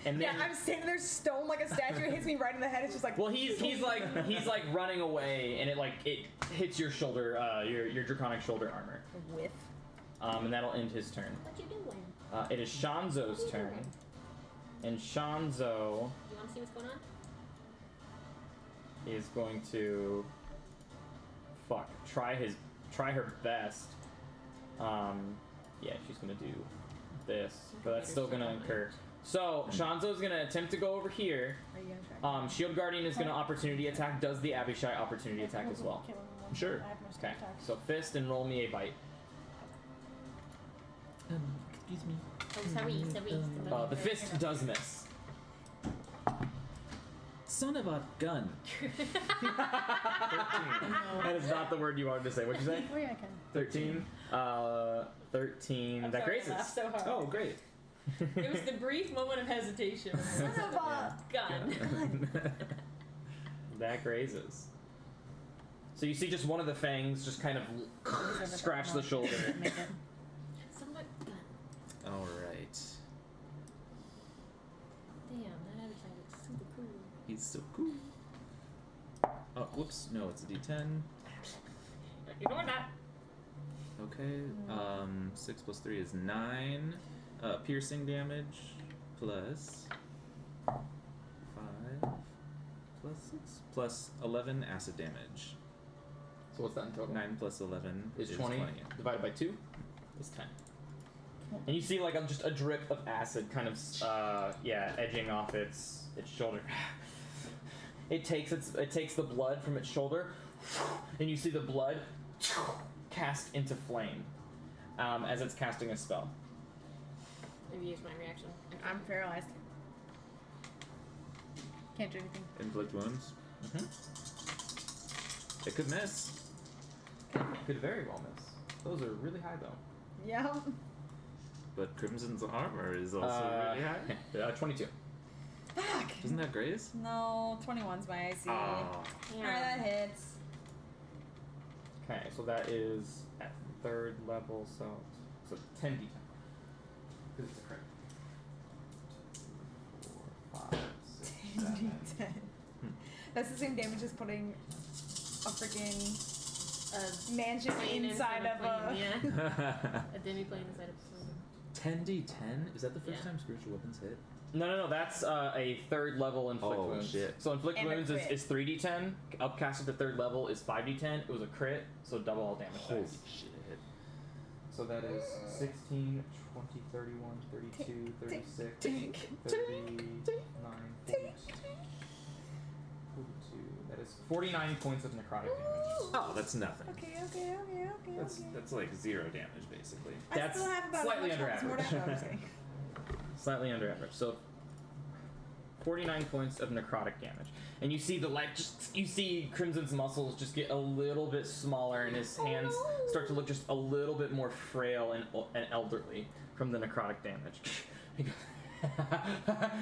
And Yeah, then, I'm standing there stone like a statue. It hits me right in the head. It's just like. well, he's like running away, and it hits your shoulder, your draconic shoulder armor. Whiff. And that'll end his turn. What you doing? It is Shanzo's turn, and Shanzo You want to see what's going on? is going to try her best. Yeah, she's gonna do this, but that's still gonna incur. So Shanzo's gonna attempt to go over here. Are you gonna try? Shield Guardian is gonna opportunity attack. Does the Abishai opportunity attack as well? Sure. Okay. So fist and roll me a bite. Excuse me. Oh, sorry. The fist does miss. Son of a gun. That is not the word you wanted to say. What'd you say? Oh yeah, I can. 13. 13. I'm That sorry, I graces. laughed so hard. Oh, great. It was the brief moment of hesitation. Son of a Gun. That grazes. So you see just one of the fangs just kind of scratch the shoulder. Make it. Somewhat gun. All right. Damn, that Abishai looks super cool. He's so cool. Oh, whoops. No, it's a D10. Ignore that. Okay. 6 plus 3 is 9. Piercing damage plus 5 plus 6 plus 11 acid damage. So what's that in total? 9 plus 11 Is 20 divided by 2 is 10. And you see like just a drip of acid kind of edging off its shoulder. It takes the blood from its shoulder, and you see the blood cast into flame as it's casting a spell. Maybe use my reaction. I'm paralyzed. Can't do anything. Inflict wounds. Mm-hmm. It could miss. Could very well miss. Those are really high though. Yeah. But Crimson's armor is also really high. 22. Fuck. Isn't that Grace? No, 21's my IC. Oh. Alright, that hits. Okay, so that is at 3rd level, so 10d10. Because it's a crit. 4, 5, 6, 7. 10. That's the same damage as putting a freaking mansion inside of a. Yeah. A demi-plane inside of a plane. 10d10? Is that the first Yeah. time spiritual weapons hit? No, that's a 3rd level inflict Oh, wounds. shit. So inflict And a wounds crit. is 3d10. Upcasted to 3rd level is 5d10. It was a crit, so double all damage Holy dice. shit. So that is 16, 20, 31, 32, 36, 39, 42. That is 49 points of necrotic damage. Oh, that's nothing. Okay. That's like 0 damage basically. That's I still have about slightly as much under health as average. Mordecai, I'm just kidding. Slightly under average. So 49 points of necrotic damage. And you see you see Crimson's muscles just get a little bit smaller, and his hands start to look just a little bit more frail and elderly from the necrotic damage.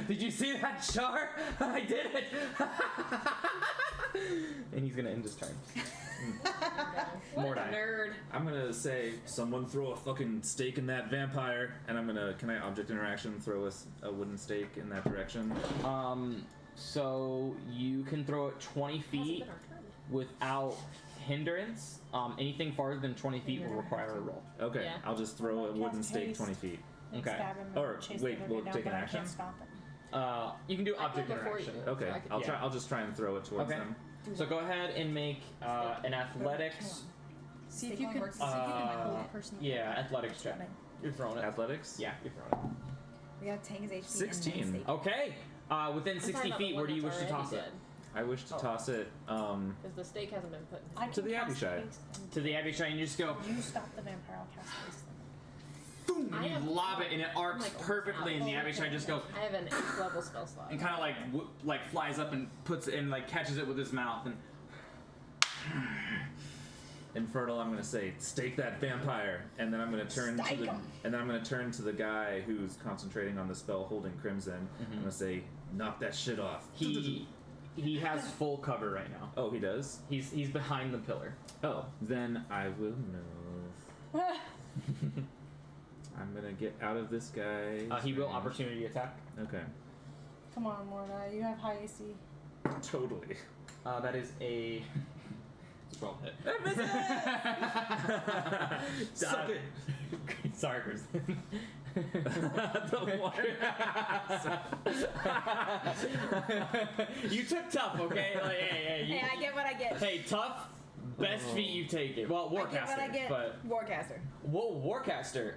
Did you see that, Char? I did it! And he's gonna end his turn. What a Mordai. nerd. I'm gonna say, someone throw a fucking stake in that vampire, and can I object interaction throw a wooden stake in that direction? So you can throw it 20 Hasn't feet been our turn. without hindrance. Anything farther than 20 feet will require a roll. Okay, Yeah. I'll just throw a wooden Cast stake haste. 20 feet. Okay. Stab him and Or, chase wait, the we'll down, take an but I action? can't stop it. You can do I object thought before you interaction. do. Okay, I could- I'll just try and throw it towards Okay. them. So go ahead and make an athletics See if Stake you on can. works See if you can Uh, hold a person. Yeah, athletics check. You're throwing it. Athletics? Yeah, you're throwing it. We gotta tank his HP. 16. And then stake. Okay. Within 60 feet, where do you wish to toss it? I wish to toss it Because the stake hasn't been put in. I to can the cast Abishai. haste and To the Abishai, and you just go, You stop the vampire. I'll cast haste. boom, I and have- you lob it, and it arcs like, perfectly, and the Abishai just goes, I have an 8th level spell slot. and kind of like flies up and puts it and like catches it with his mouth, and Infernal. I'm gonna say, stake that vampire, and then I'm gonna turn Stake to the 'em. and then I'm gonna turn to the guy who's concentrating on the spell holding Crimson. I'm gonna say, knock that shit off. he has full cover right now. Oh, he does. He's behind the pillar. Oh, then I will move. I'm gonna get out of this guy. He will opportunity attack. Okay. Come on, Morna. You have high AC. Totally. That is a 12 hit. Suck it. Sorry, Chris. The one. You took tough, okay? Like, hey, Hey, I get what I get. hey, tough. Best feat you take it. Well, I get what I Warcaster, get. but Warcaster. whoa, Warcaster.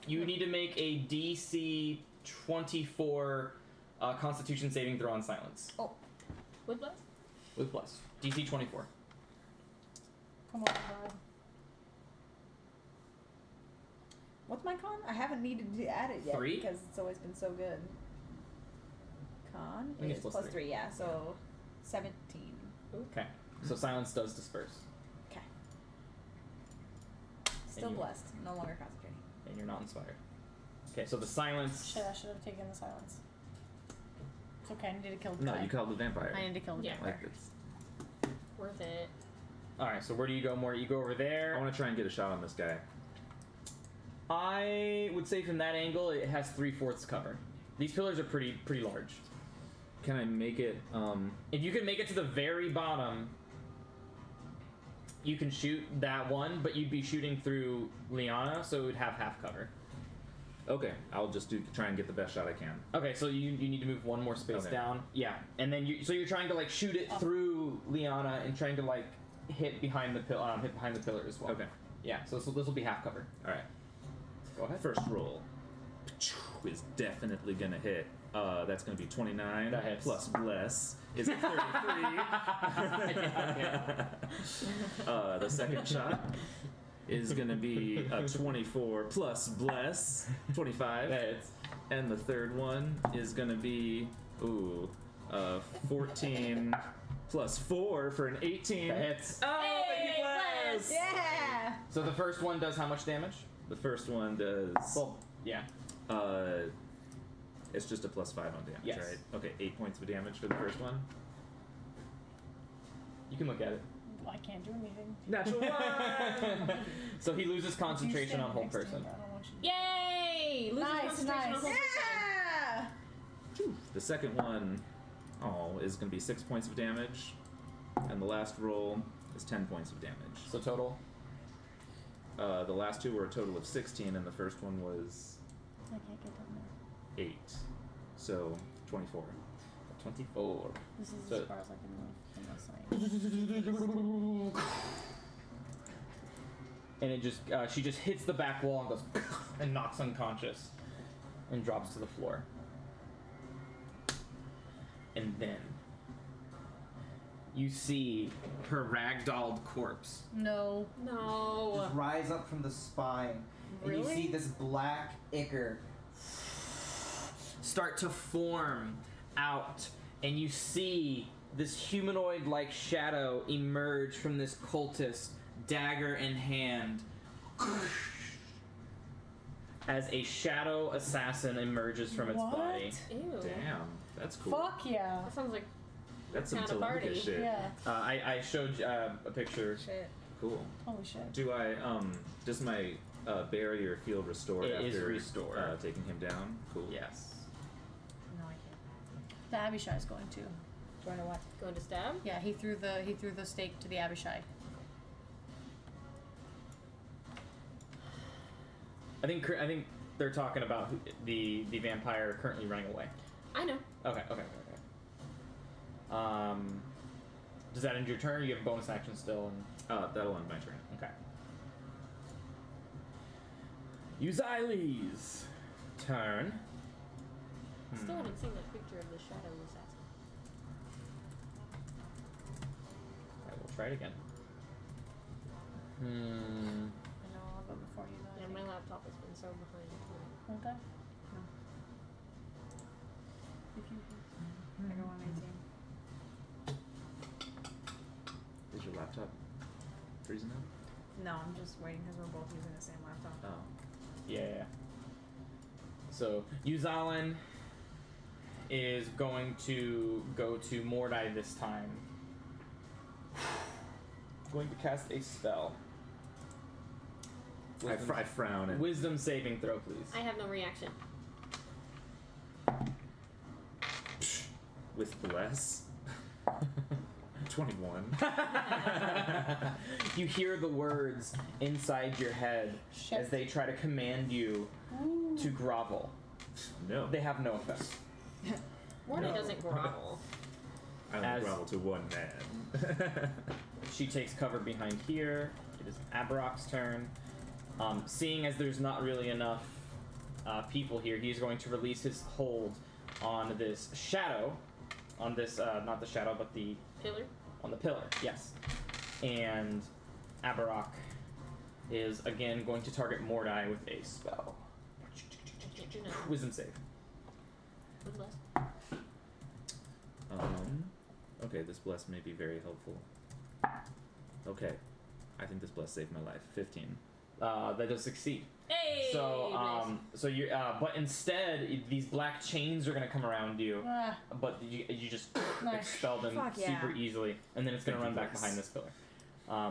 You need to make a DC 24 Constitution saving throw on silence Oh, With bless? with plus DC 24. Come on, bud. what's my con? I haven't needed to add it yet 3? because it's always been so good. Con I think is it's plus +3. 3, yeah. So 17. Okay, so silence does disperse, Okay. Still you- blessed. No longer concentrating. and you're not inspired. Okay, so the silence. Shit, I should have taken the silence. It's okay. I need to kill the No, guy. you called the vampire. I need to kill the Yeah. vampire. Like it's, Worth it. All right, so where do you go more? You go over I there. want to try and get a shot on this guy. I would say from that angle, it has 3/4 cover. These pillars are pretty large. Can I make it? If you can make it to the very bottom, you can shoot that one, but you'd be shooting through Liana, so it would have half cover. Okay, I'll just try and get the best shot I can. Okay, so you need to move one more space Okay. down. Yeah, and then you're trying to like shoot it through Liana and trying to like hit behind the pillar as well. Okay. Yeah, so this will be half cover. All right. Go ahead. First roll is definitely gonna hit. That's gonna be 29 That hits. plus bless is a 33. The second shot is gonna be a 24 plus bless, 25. That hits. And the third one is gonna be 14 plus 4 for an 18. That hits. Oh, thank you, bless! Yeah. So the first one does how much damage? The first one does. Well, yeah. It's just a plus 5 on damage, Yes. right? Okay, 8 points of damage for the first one. You can look at it. I can't do anything. Natural one. So he loses concentration You on stand whole next to me, person. but I don't want you to- Yay! Losing Nice, concentration nice. on whole person. Yeah. The second one, is going to be 6 points of damage, and the last roll is 10 points of damage. So total. The last two were a total of 16, and the first one was I can't get down there. 8, so 24. 24. This is So- as far as I can move from this side. And it just she just hits the back wall and goes and knocks unconscious and drops to the floor. And then you see her ragdolled corpse. No. No. Just rise up from the spine, and you Really? see this black ichor. Start to form out, and you see this humanoid-like shadow emerge from this cultist, dagger in hand, as a shadow assassin emerges from its What? body. Ew. Damn, that's cool. Fuck yeah. That sounds like That's some kinda party. Telemachus shit. Yeah. I showed you a picture. Shit. Cool. Holy shit. Do I, does my barrier field restore It after is restore. taking him down? Cool. Yes. No, I can't. The Abishai's going to. Going to what? going to stab. Yeah, he threw the stake to the Abishai. I think they're talking about the vampire currently running away. I know. Okay. Does that end your turn? Or you have a bonus action still. And That'll end my turn. okay. Uzaile's turn. Still haven't seen that picture of the shadow assassin. Alright, we'll try it again. I know all of them before you though. Yeah, my laptop has been so behind. Okay. No. If you I go on 18. Is your laptop freezing up? No, I'm just waiting because we're both using the same laptop. Oh. Yeah. So Uzalen is going to go to Mordai this time. Going to cast a spell. I frown and Wisdom saving throw, please. I have no reaction. with bless. 21. You hear the words inside your head as they try to command you to grovel. No. They have no effect. Mordai doesn't grovel. I only As- grovel to one man. She takes cover behind here. It is Abarok's turn. Seeing as there's not really enough people here, he's going to release his hold on this shadow. On this, not the shadow, but the Pillar? on the pillar, yes. And Abarok is again going to target Mordai with a spell. I can't do nothing. Wisdom save. With less. Okay, this bless may be very helpful. Okay. I think this bless saved my life. 15. That does succeed. Hey! So, nice. so you, but instead, these black chains are gonna come around you, but you just Nice. expel them Fuck yeah. super easily, and then it's gonna run back behind this pillar.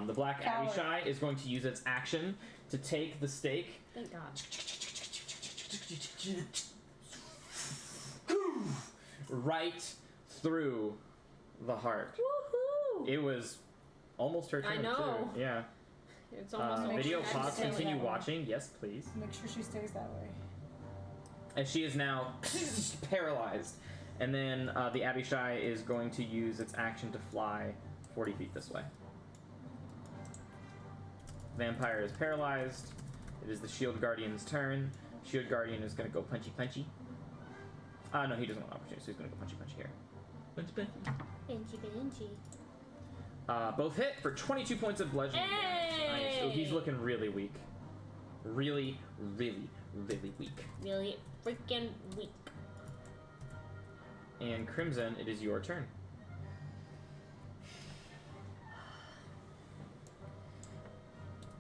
The black Coward. Abishai is going to use its action to take the stake Thank God. right through the heart. Woohoo! It was almost her turn. I know. Too. Yeah. It's almost Make Video sure pause. she stays Continue that way. watching. Yes, please. Make sure she stays that way. And she is now paralyzed. And then the Abishai is going to use its action to fly 40 feet this way. Vampire is paralyzed. It is the Shield Guardian's turn. Shield Guardian is going to go punchy punchy. No, he doesn't want opportunity, so he's going to go punchy punchy here. Punchy punchy. Benchy. Both hit for 22 points of bludgeoning damage. Nice. Oh, he's looking really weak. Really, really, really weak. Really freaking weak. And Crimson, it is your turn.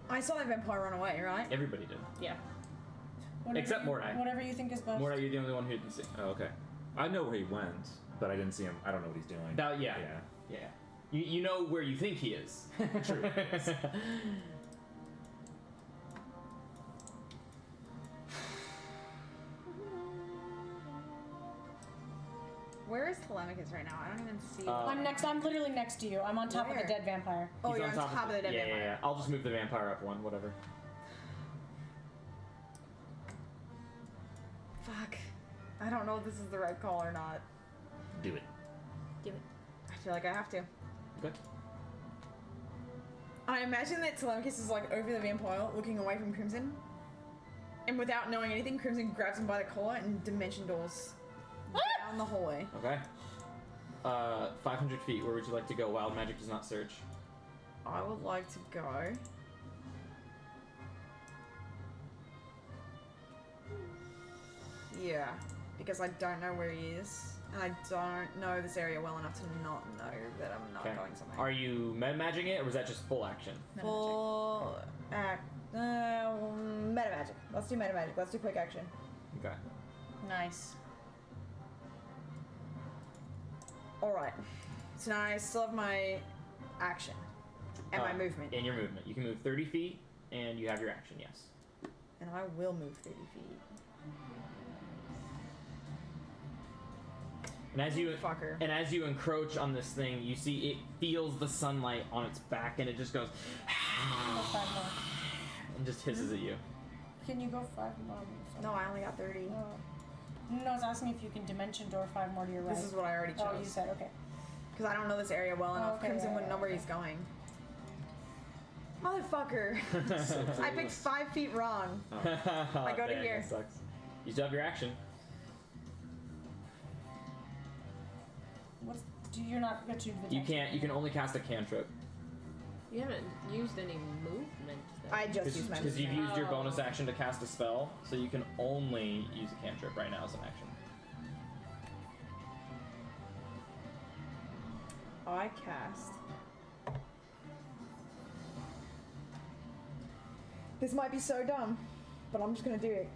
I saw that vampire run away, right? Everybody did. Yeah. Except Mordai. Whatever you think is best. Mordai, you're the only one who didn't see. Oh, okay. I know where he went, but I didn't see him. I don't know what he's doing. Now, yeah. Yeah. You know where you think he is. True. Where is Telemachus right now? I don't even see. I'm next. I'm literally next to you. I'm on top of Where? the dead vampire. Oh, He's you're on top of the dead yeah, vampire. yeah. I'll just move the vampire up one, whatever. Fuck. I don't know if this is the right call or not. Do it. Do it. I feel like I have to. Good. I imagine that Telemachus is like over the vampire, looking away from Crimson. And without knowing anything, Crimson grabs him by the collar and dimension doors down the hallway. Okay. 500 feet. Where would you like to go? Wild magic does not search. I would like to go. Yeah, because I don't know where he is, and I don't know this area well enough to not know that I'm not Okay. going somewhere. Are you meta magicing it, or was that just full action? Full act. Meta magic. Let's do meta magic. Let's do quick action. Okay. Nice. Alright. So now I still have my action and my movement. And your movement. You can move 30 feet, and you have your action. Yes. And I will move 30 feet. And as you Fucker. and as you encroach on this thing, you see it feels the sunlight on its back, and it just goes Go 5 more. and just hisses at you. Can you go 5 more? No, I only got 30. No, I was asking if you can dimension door 5 more to your right. This is what I already chose. Oh, you said okay. Because I don't know this area well enough. Okay, Crimson yeah, wouldn't know yeah, where yeah. he's going. Motherfucker. I picked 5 feet wrong. I go to here. Sucks. You still have your action. What's you're not got to You can't. You can only cast a cantrip You haven't used any movement. Though. I just used my because you've used your bonus Oh. action to cast a spell, so you can only use a cantrip right now as an action. I cast. This might be so dumb, but I'm just gonna do it.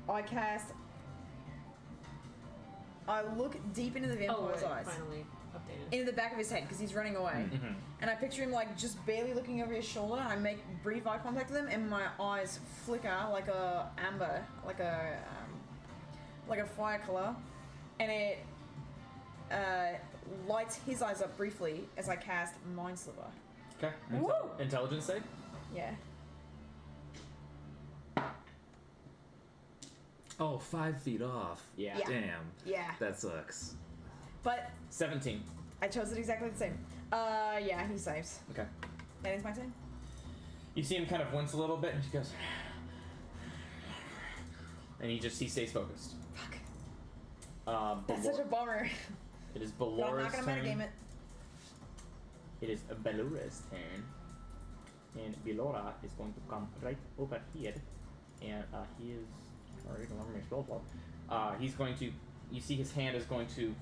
I cast. I look deep into the vampire's eyes, Finally updated. into the back of his head because he's running away, Mm-hmm. and I picture him like just barely looking over his shoulder. And I make brief eye contact with him, and my eyes flicker like a amber, like a fire color, and it lights his eyes up briefly as I cast Mind Sliver. Okay. Woo! Intelligence save. Yeah. Oh, 5 feet off. Yeah. Yeah. Damn. Yeah. That sucks. But 17. I chose it exactly the same. Yeah, he saves. Okay. That is my turn. You see him kind of wince a little bit, and he goes, and he stays focused. Fuck. That's such a bummer. It is But I'm Belora's not gonna turn. metagame it. It is Belora's turn. And Belora is going to come right over here. And he is already remember my spell slot. He's going to, you see his hand is going to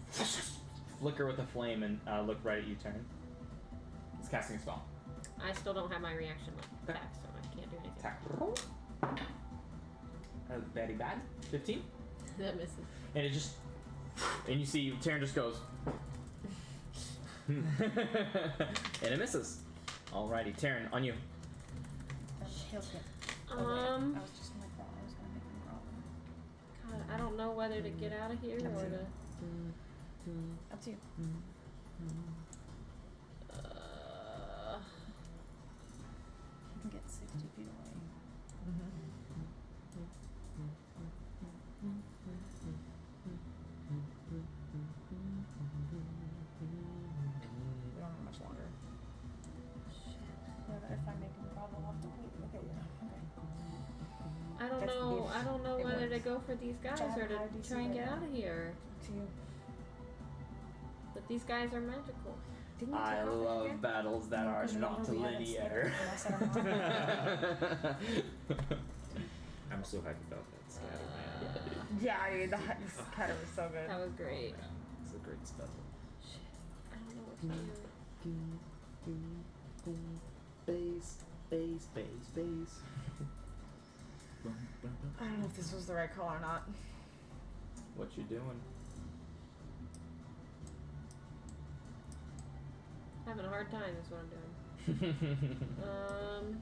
flicker with a flame and look right at you, turn. He's casting a spell. I still don't have my reaction back, so I can't do anything. Attack roll. That was very bad. 15. That misses. And it just, and you see Taryn just goes, and it misses. Alrighty, Taryn, on you. Heals good. I was just gonna crawl. I was gonna make him crawl. God, I don't know whether to get out of here or to. Up to you. You can get 60 feet away. We don't have much longer. Yeah, but if I make him crawl, we'll have to wait. Okay, yeah. Okay. I don't That's know. if I don't know it whether to works. go for these guys Jab or high to DC try and right get now. out of here. Up to you. But these guys are magical. Didn't you I take off that love again? battles that are Because remember not we had it linear. skipped, and I said I'm not. I'm so hyped about that scatter, man. Yeah, dude, the scatter was so good. That was great. It's a great spell. Shit. I don't know what to do. Base, base, base, base. I don't know if this was the right call or not. What you doing? Having a hard time is what I'm doing.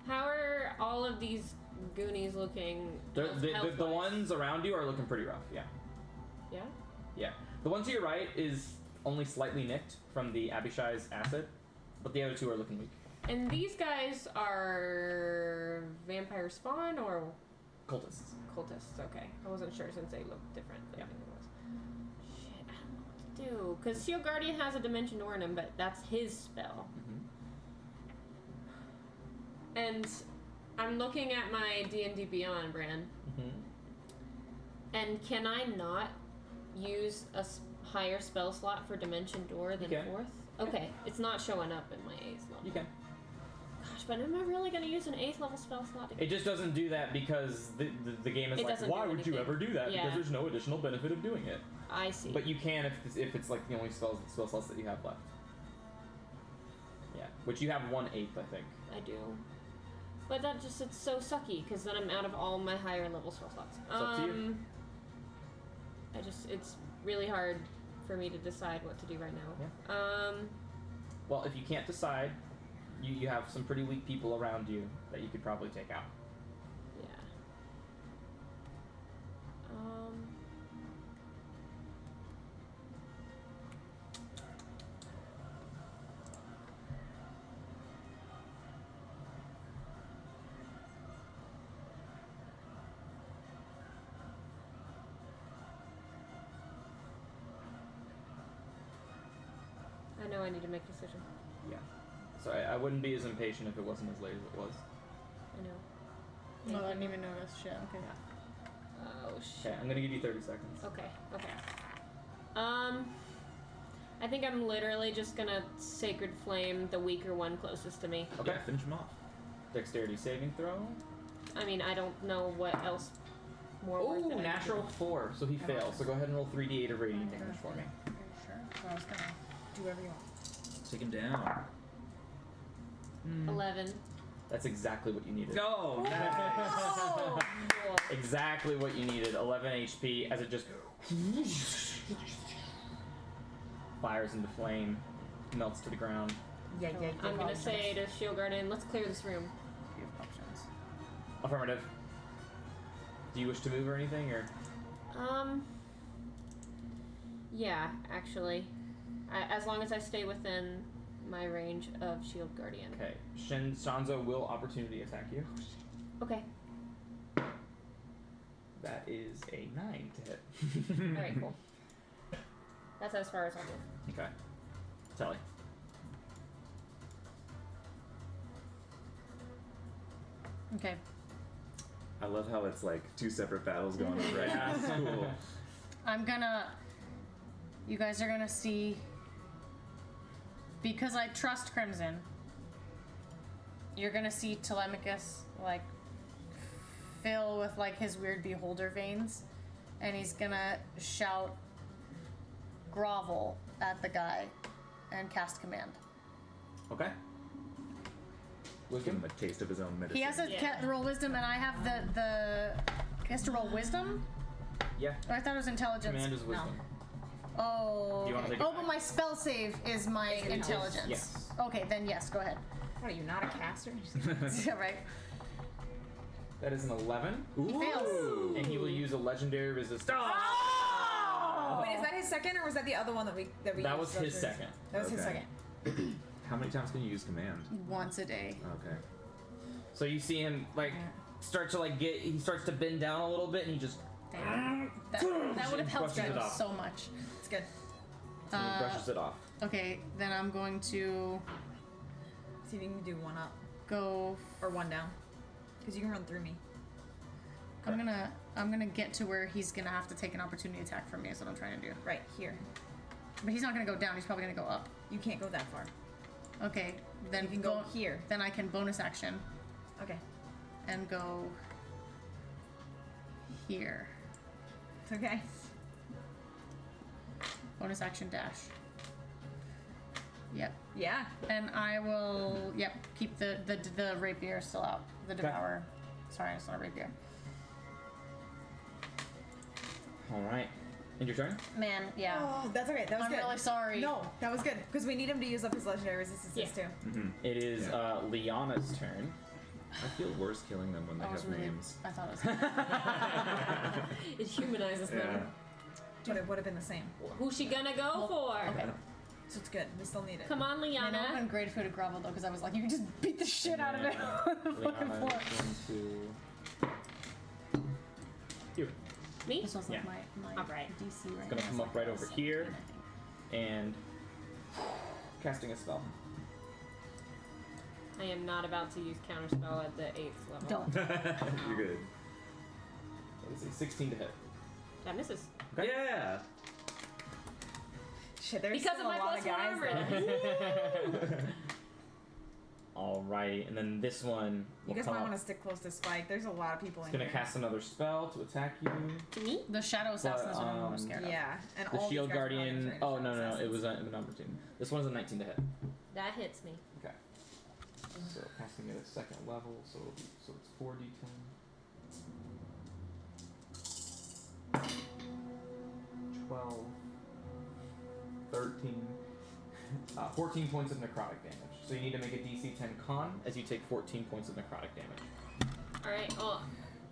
How are all of these Goonies looking? The health-wise? ones around you are looking pretty rough, yeah. Yeah. Yeah. The one to your right is only slightly nicked from the Abishai's acid, but the other two are looking weak. And these guys are vampire spawn or Cultists. cultists? Okay, I wasn't sure since they look different than Yeah. anything else. Shit, I don't know what to do. Because Shield Guardian has a Dimension Door in him, but that's his spell. And I'm looking at my D&D Beyond brand, and can I not use a higher spell slot for Dimension Door than You can. 4th? Okay, it's not showing up in my 8th level. You can. Gosh, but am I really going to use an 8th level spell slot to It just doesn't do that because the game is It like, doesn't why do would you anything. ever do that? Yeah. Because there's no additional benefit of doing it. I see. But you can if it's like the only spell slots that you have left. Yeah, which you have 1/8, I think. I do. But that just, it's so sucky, because then I'm out of all my higher level spell slots. It's up to you. It's really hard for me to decide what to do right now. Well, if you can't decide, you have some pretty weak people around you that you could probably take out. Yeah. I need to make a decision. Yeah. So I wouldn't be as impatient if it wasn't as late as it was. I know. No, I didn't even notice. Shit. Okay. Oh shit. Okay, I'm gonna give you 30 seconds. Okay. I think I'm literally just gonna Sacred Flame the weaker one closest to me. Okay. Yeah, finish him off. Dexterity saving throw. I mean, I don't know what else more work Oh, than I can natural do. 4, so he fails. So go ahead and roll 3d8 of radiant damage for me. Are you sure? So I was gonna do whatever you want. Take him down. 11. That's exactly what you needed. Oh, nice. Oh, cool. Exactly what you needed. 11 HP as it just fires into flame, melts to the ground. Yeah. I'm gonna say to Shield Guardian, let's clear this room. You have options. Affirmative. Do you wish to move or anything, or? Yeah, actually. As long as I stay within my range of Shield Guardian. Okay. Shanzo will opportunity attack you. Okay. That is a 9 to hit. Alright, cool. That's as far as I'll move. Okay. Telly. Okay. I love how it's like 2 separate battles going on right now. It's cool. I'm gonna. You guys are gonna see. Because I trust Crimson. You're gonna see Telemachus like fill with like his weird beholder veins, and he's gonna shout grovel at the guy and cast command. Okay. Give him a taste of his own medicine. He has to roll wisdom, and I have the. He has to roll wisdom. Yeah. Or I thought it was intelligence. Command is wisdom. Oh. Do you wanna take Oh, it but back? my spell save is my intelligence. Yes. Okay, then yes, go ahead. What are you, not a caster? Yeah, right. That is an 11. He fails. And he will use a legendary resistance. Oh! Wait, is that his second, or was that the other one that we That used was his first? second. That was his Okay. second. How many times can you use command? Once a day. Okay. So you see him like start to like get. He starts to bend down a little bit, and he just. Damn. That would have helped Brushes it Drago off. so much. It's good. And he brushes it off. Okay, then I'm going to See if you can do one up go. or one down, because you can run through me. I'm gonna get to where he's gonna have to take an opportunity attack from me. Is what I'm trying to do. Right here. But he's not gonna go down. He's probably gonna go up. You can't go that far. Okay, then You can go here. Then I can bonus action Okay. and go here. It's okay. Bonus action dash. Yep. Yeah. And I will, keep the rapier still out. The devourer. Sorry, it's not a rapier. All right. And your turn. Man, yeah. Oh, that's okay. That was I'm good. really sorry. No, that was good because we need him to use up his legendary resistances too. Mm-hmm. It is Liana's turn. I feel worse killing them when they I was have really, names. I thought it was. It humanizes them. But it would have been the same. Who's she gonna go for? Okay. So it's good. We still need it. Come on, Man, it would have Liana. been great if it would have groveled though, because I was like, you can just beat the shit out of it on the fucking Liana floor. is going to. You. Me? This was like Yeah. my Alright. DC right It's gonna now come is up right like over 17, here. I think. And casting a spell. I am not about to use counterspell at the 8th level. Don't. You're good. That is a 16 to hit. That misses. Okay. Yeah. Shit, there's Because still of my a lot of +1 guys armor. there. Alrighty, and then this one You will guys come might up. want to stick close to Spike. There's a lot of people It's in gonna here. cast another spell to attack you. To me? The shadow assassin is what I'm most scared of. Yeah, and The all shield these guys are probably guardian. trained Oh as no, assassins. it was a number 2. This one is a 19 to hit. That hits me. Okay. So casting at a second level, so it'll be, so it's 4d10. 12, 13, 14 points of necrotic damage. So you need to make a DC 10 con as you take 14 points of necrotic damage. Alright, well,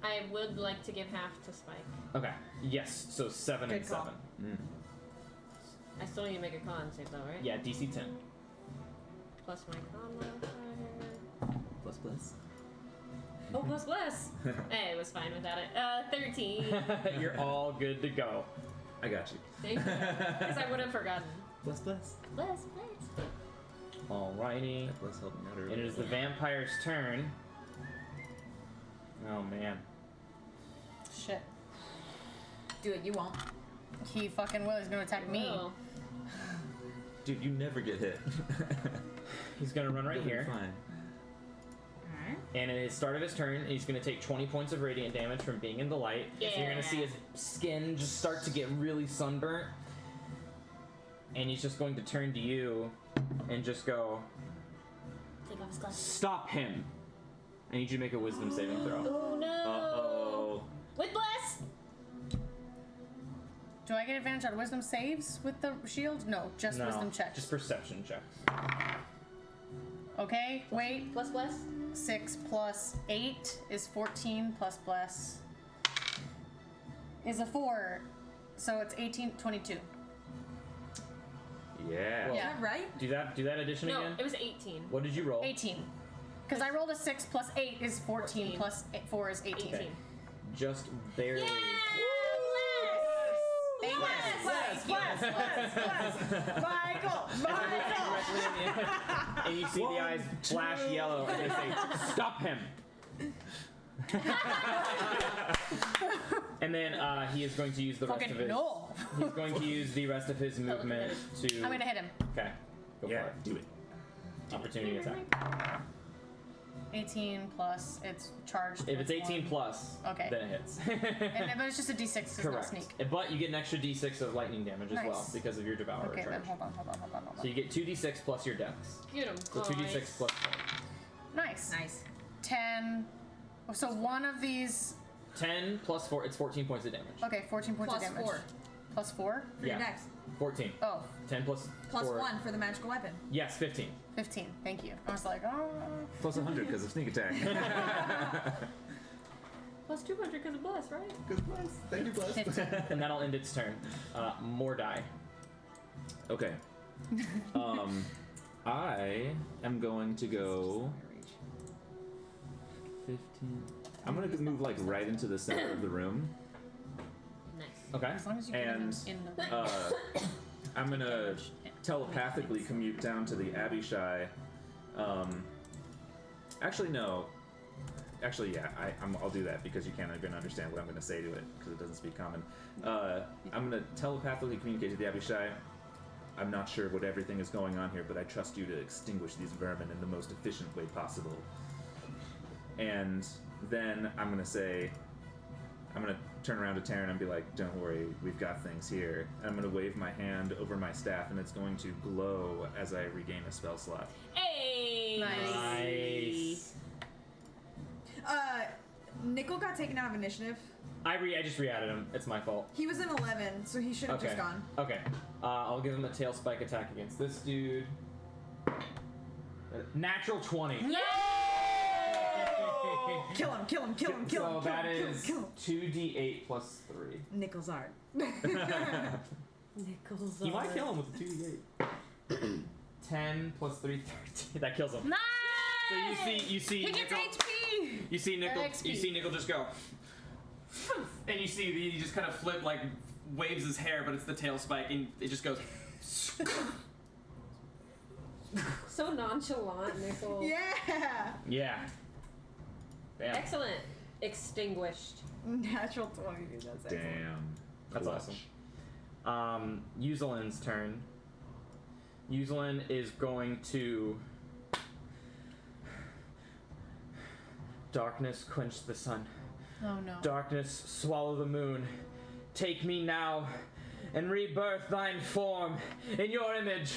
I would like to give half to Spike. Okay. Yes. So 7 Good and call. 7. I still need to make a con save though, right? Yeah. DC 10. Plus my con modifier. Plus plus. Oh, plus. Hey, I was fine without it. 13. You're all good to go. I got you. Thank you. Because I would have forgotten. Bless, bless. Bless. Alrighty. That bless helped me out earlier. And it is the vampire's turn. Oh man. Shit. Do it, you won't. He fucking will. He's gonna attack me. Oh. Dude, you never get hit. He's gonna run right You'll be here. Fine. Alright. And at the start of his turn, he's going to take 20 points of radiant damage from being in the light. So you're going to see his skin just start to get really sunburnt. And he's just going to turn to you and just go, Take off his glasses. stop him. I need you to make a wisdom saving throw. Oh no! Uh-oh. With bless! Do I get advantage on wisdom saves with the shield? No, just No, wisdom checks. just perception checks. Okay, wait. Bless. 6 plus 8 is 14 plus bless is a 4. So it's 18, 22. Yeah. Well, Yeah. Is that right? Do that addition No, again. it was 18. What did you roll? 18. Because I rolled a 6 plus 8 is 14 14. plus 4 is 18. Okay. Just barely. Yeah! Thank you. Michael! And you see the eyes flash yellow and they say, stop him! And then he is going to use the rest of Fucking his... no. He's going to use the rest of his movement to... I'm gonna hit him. Okay. Go Yeah, for it. do it. Opportunity attack. 18 plus it's charged. If it's with 18 one. plus, Okay. then it hits. But it's just a d6, it's not Correct. sneak. But you get an extra d6 of lightning damage as well Nice. because of your Devourer Okay, charge. then hold on. So you get 2d6 plus your dex. Get him. So 2d6 plus 4. Nice. Nice. 10. So one of these. 10 plus 4, it's 14 points of damage. Okay, 14 points Plus of damage. 4 Plus 4? for Yeah. your dex. 14. Oh, 10 plus Plus 4. 1 for the magical weapon. Yes, 15. 15. Thank you. I was like, oh. Plus 100 because of sneak attack. Plus 200 because of bless, right? Good bless. Thank you, bless. 15. And that'll end its turn. More die. Okay. I am going to go 15. I'm gonna move like right into the center of the room. Nice. Okay. As long as you get him And in the range. I'm gonna telepathically commute down to the Abishai. Actually, no. Actually, yeah, I'll do that because you can't even understand what I'm going to say to it because it doesn't speak common. I'm going to telepathically communicate to the Abishai. I'm not sure what everything is going on here, but I trust you to extinguish these vermin in the most efficient way possible. And then I'm going to turn around to Taryn and be like, don't worry, we've got things here. And I'm going to wave my hand over my staff, and it's going to glow as I regain a spell slot. Hey! Nice. Nickel got taken out of initiative. I just re-added him. It's my fault. He was in 11, so he should have Okay. just gone. Okay. I'll give him a tail spike attack against this dude. Natural 20. Yay! Kill him, kill him, kill him, kill him. So kill that him, is kill him. 2d8 plus 3. Nickel's art. Nickels. You might kill him with a 2d8. 10 plus 3, 13. That kills him. Nice! So you see He gets Nickel. HP! You see Nickel. XP. You see Nickel just go. And you see he just kind of waves his hair, but it's the tail spike, and it just goes. So nonchalant, Nickel. Yeah! Yeah. Bam. Excellent. Extinguished. Natural 20, dude, that's excellent. Damn. That's Clutch. awesome. Yuzalin's turn. Yuzalin is going to. Darkness quench the sun. Oh no. Darkness swallow the moon. Take me now and rebirth thine form in your image.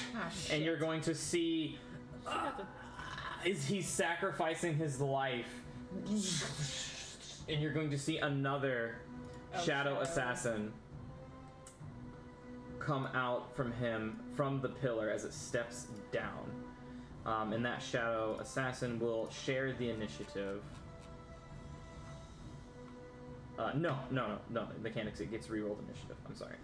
And you're going to see he's sacrificing his life. And you're going to see another shadow assassin come out from him from the pillar as it steps down. And that shadow assassin will share the initiative. No. Mechanics, it gets re-rolled initiative. I'm sorry.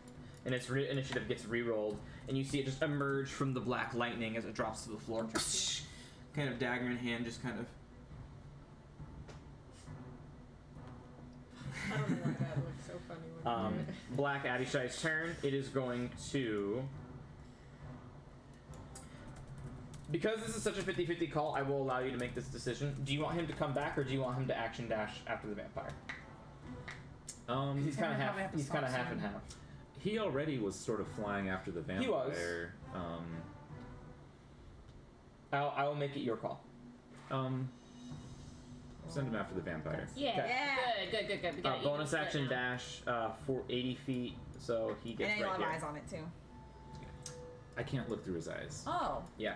And its initiative gets re-rolled, and you see it just emerge from the black lightning as it drops to the floor. Kind of dagger in hand, just kind of. I don't know why that looks so funny. Black Abishai's turn. It is going to Because this is such a 50-50 call, I will allow you to make this decision. Do you want him to come back, or do you want him to action dash after the vampire? He's kind of half. He's kind of half and half. He already was sort of flying after the vampire. He was. I will make it your call. Send him after the vampire. Yeah. Okay. Yeah. Good. We gotta eat Bonus it action now. dash for 80 feet, so he gets And you'll right have here. eyes on it too. I can't look through his eyes. Oh. Yeah.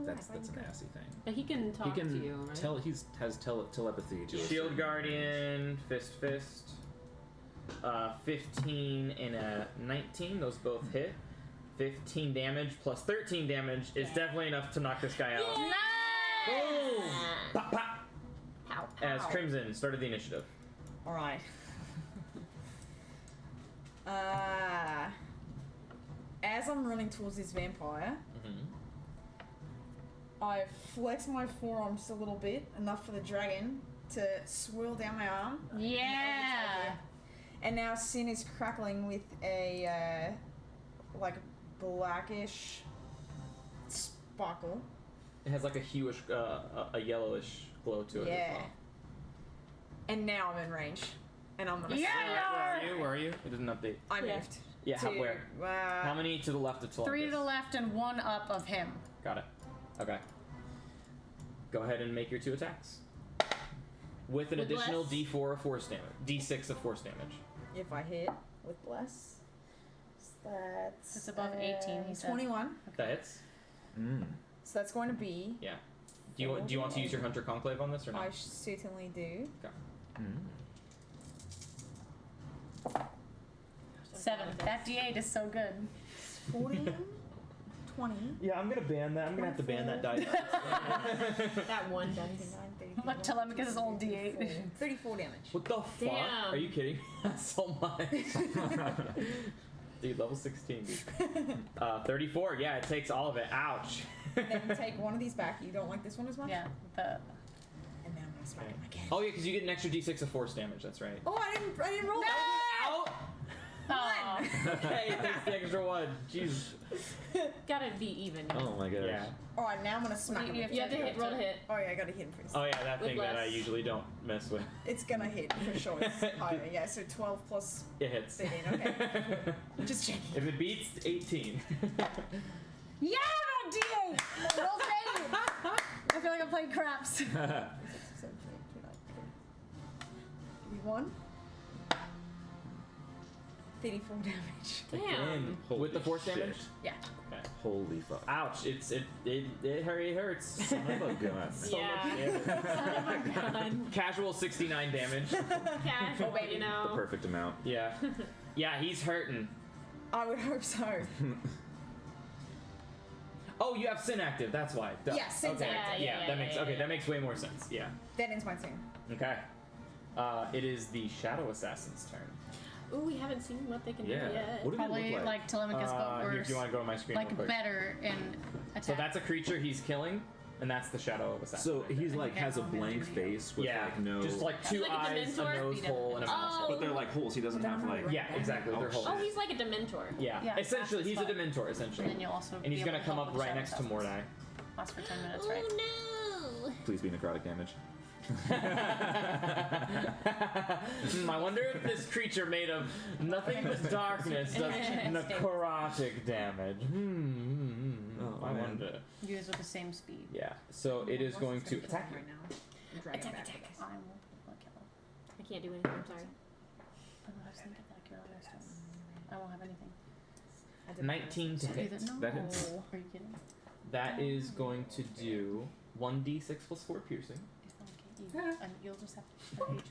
That's an assy thing. But he can talk He can to you, right? tell. Has telepathy to a Shield certain Guardian, fist. 15 and a 19. Those both hit. 15 damage plus 13 damage is definitely enough to knock this guy out. Yeah. Boom! Pop, pop. Pow, pow. As Crimson started the initiative. All right. As I'm running towards this vampire, I flex my forearm just a little bit, enough for the dragon to swirl down my arm. Yeah. And now Sin is crackling with a like blackish sparkle. It has like a hueish, a yellowish glow to it as well. And now I'm in range, and I'm gonna. Where are you? It doesn't update. I moved. Yeah, where? How many to the left of Telemachus? 3 to the left and 1 up of him. Got it. Okay. Go ahead and make your 2 attacks. With an additional bless? D4 of force damage. D6 of force damage. If I hit with bless, that's It's above 18, he said. 21. That hits? So that's going to be. Yeah. Do you want to use your Hunter Conclave on this or not? I certainly do. Okay. 7. That D8 is so good. 14, 20. Yeah, I'm gonna ban that. I'm gonna have to ban that dice. That one dice. Look, Telemachus' old D8. 34 damage. What the fuck? Damn. Are you kidding me? That's so much. Dude, level 16, dude. 34, yeah, it takes all of it. Ouch. Then take one of these back. You don't like this one as much? Yeah. And then I'm going to smack him again. Oh yeah, because you get an extra D6 of force damage, that's right. Oh, I didn't roll that. Out! Oh. Okay, it takes the extra 1. Jeez. Gotta be even. Oh my gosh. Yeah. Alright, now I'm going to smack him You again. You have to hit. Roll to hit. Oh, yeah, I got to hit him first. Oh yeah, that With thing that I bless. usually don't mess with. It's going to hit for sure. It's higher. Yeah, so 12 plus It hits. 13. Okay. Just checking. If it beats 18. Yeah, D8! Roll 8! I feel like I'm playing craps. 1. 34 damage. Damn. Holy With the force shit. damage? Yeah. Okay. Holy fuck. Ouch! It hurts. Son of a gun. So Yeah. much damage. Son of a gun. Casual 69 damage. Casual, you The know. perfect amount. Yeah. Yeah, he's hurting. I would hope so. Oh, you have Sin active. That's why. Duh. Yeah, Sin's okay. active. Yeah, that makes yeah, okay. yeah. That makes way more sense. Yeah. That ends my turn. Okay. It is the Shadow Assassin's turn. Ooh, we haven't seen what they can do Yeah. yet. What do they Probably look like Telemachus, but Here, worse. do you want to go to my screen real Like quick? better in attack. So that's a creature he's killing, and that's the Shadow of Assassin. So right he's there. like has a blank face with yeah, like no. just like 2 Like a eyes, a Dementor? nose hole, and a mouth hole. But they're like holes. He doesn't have like. Yeah, exactly. They're holes. Oh, he's like a Dementor. Yeah, Yeah, essentially, fast he's as a fuck. Dementor, essentially. And then you'll also And he's be gonna able come help up with right Shadow next to Assassins. Mordai. Lasts for 10 minutes, Oh right? no! Please be necrotic damage. I wonder if this creature made of nothing but darkness does necrotic damage. Oh, I man. wonder. Use with the same speed. Yeah, so it is going to attack you. right now. Attack. I will kill him. I can't do anything. I'm sorry. I don't have sneak attack. You're not gonna stun. I won't have anything. 19 to hit. No. That hits. Are you kidding? That is going to do 1d6 plus 4 piercing. If I get you, and you'll just have HP, an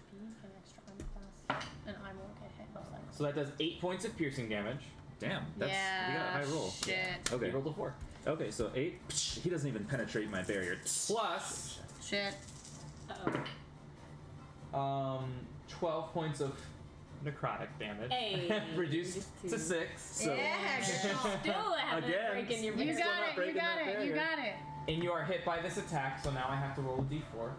extra armor class, and I won't get hit. Most likely. So that does 8 points of piercing damage. Damn. That's we got a high roll. Shit. Okay. You rolled a 4. Okay, so 8. Psh, he doesn't even penetrate my barrier. Plus, Shit. 12 points of necrotic damage. Hey, Reduced to 6. So Yeah. Still haven't Again. breaking your You barrier. not got it. You breaking got that it. You barrier. got it. And you are hit by this attack, so now I have to roll a d4.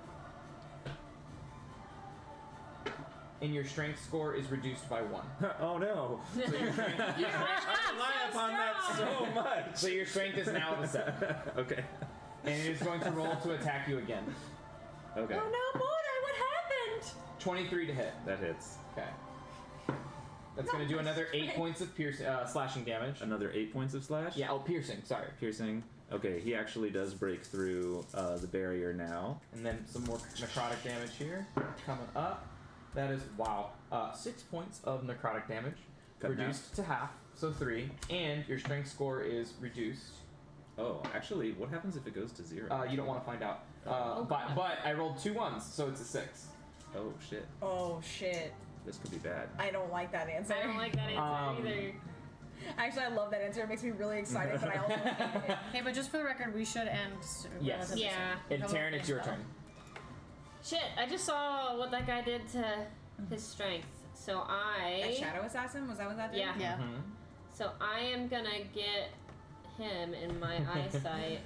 and your strength score is reduced by 1. Oh no! So your strength, I rely upon that so much. so your strength is now at a 7. Okay. And it is going to roll to attack you again. Okay. Oh no, Mordai, what happened? 23 to hit. That hits. Okay. That's going to do another 8 points of slashing damage. Another 8 points of slash. Yeah, piercing. Sorry. Piercing. Okay, he actually does break through the barrier now. And then some more necrotic damage here coming up. That is 6 points of necrotic damage, Cut reduced to half, so 3, and your strength score is reduced. Oh, actually, what happens if it goes to 0? You don't want to find out. But I rolled 2 1s, so it's a 6. Oh shit, Oh shit. this could be bad. I don't like that answer. I don't like that answer either. Actually, I love that answer. It makes me really excited, but I also hate it. Hey, but just for the record, we should end. Yes. relatively Yeah. soon. And Taryn, it's your turn. Shit, I just saw what that guy did to his strength. So That Shadow Assassin? Was that what that did? Yeah. Yeah. Mm-hmm. So I am gonna get him in my eyesight.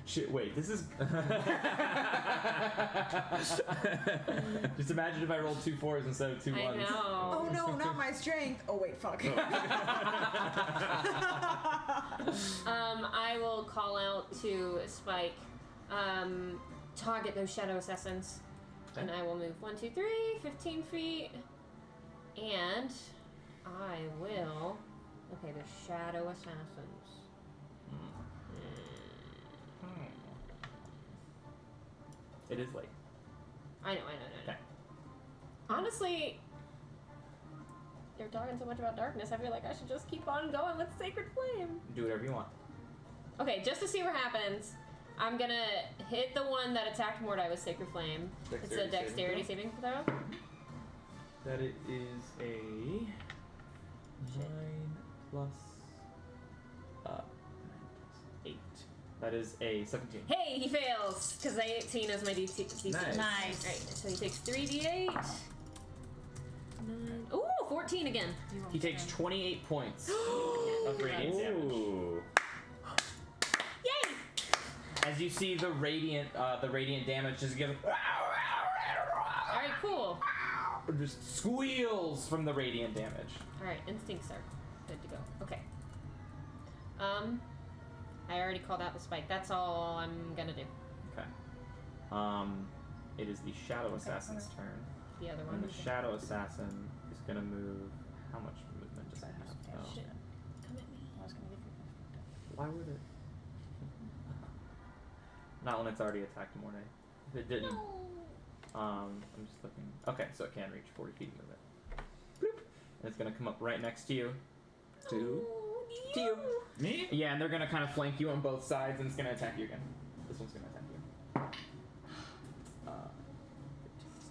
Shit, wait, this is. Just imagine if I rolled 2 4s instead of 2 1s. I know. Oh no, not my strength. Oh wait, fuck. I will call out to Spike. Target those shadow assassins. Okay. And I will move 1, 2, 3, 15 feet. And I will. Okay, the shadow assassins. It is late. I know. Okay. Honestly, they're talking so much about darkness, I feel like I should just keep on going with Sacred Flame. Do whatever you want. Okay, just to see what happens, I'm gonna hit the one that attacked Mordai with Sacred Flame. It's a dexterity saving throw. That it is a 9 plus 8. That is a 17. Hey, he fails! Because 18 is my DC. Nice. Nice. Alright, so he takes 3d8. 9. Ooh, 14 again. He takes 28 points of radiant damage. Ooh. Yay! As you see the radiant damage just given. Alright, cool. Just squeals from the radiant damage. Alright, instincts are good to go. Okay. I already called out the spike. That's all I'm gonna do. Okay. It is the Shadow Assassin's turn. The other And one. the Shadow Assassin is gonna move. How much movement does it have? Oh. Shit. Come at me. I was gonna give you. Why would it? Not when it's already attacked Mornay. If it didn't. I'm just looking. Okay, so it can reach 40 feet of it. Bloop. And it's gonna come up right next to you. To you. me? Yeah, and they're gonna kind of flank you on both sides, and it's gonna attack you again. This one's gonna attack you.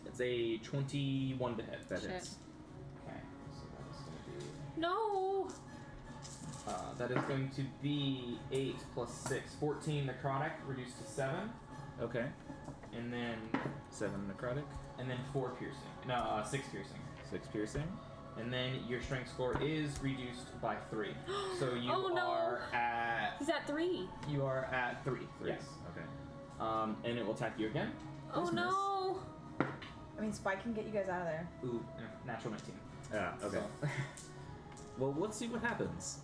It's a 21 to hit. That Shit. hits. Okay, so that is gonna be. No! That is going to be 8 plus 6, 14 necrotic, reduced to 7, Okay. and then 7 necrotic. 4 piercing. No, 6 piercing. 6 piercing. And then your strength score is reduced by 3. So you Oh, no. are at He's at 3. 3. 3. Yes. Okay. And it will attack you again. Oh Nice. no! I mean, Spike can get you guys out of there. Ooh, natural 19. Yeah. Okay. So, Well, let's see what happens.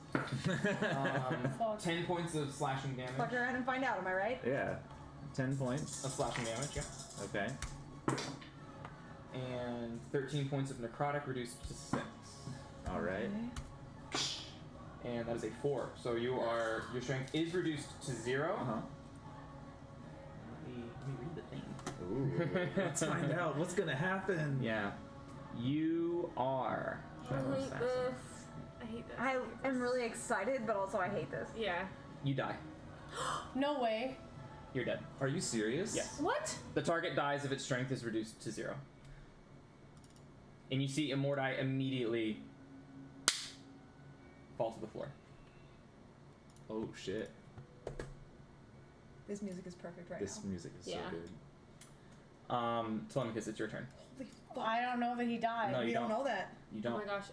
10 points of slashing damage. Fuck around and find out, am I right? Yeah. 10 points. Of slashing damage, yeah. Okay. And 13 points of necrotic, reduced to 6. All right. And that is a 4. So your strength is reduced to 0. Uh-huh. Let me read the thing. Ooh. Let's find out what's gonna happen. Yeah. You are. I hate this. I hate this. I am really excited, but also I hate this. Yeah. You die. No way. You're dead. Are you serious? Yes. What? The target dies if its strength is reduced to 0. And you see Immortai immediately fall to the floor. Oh shit. This music is perfect right This now. music is Yeah. so good. Telemachus, it's your turn. Holy fuck. I don't know that he died. No, we you don't don't. know that. You Oh don't. my gosh.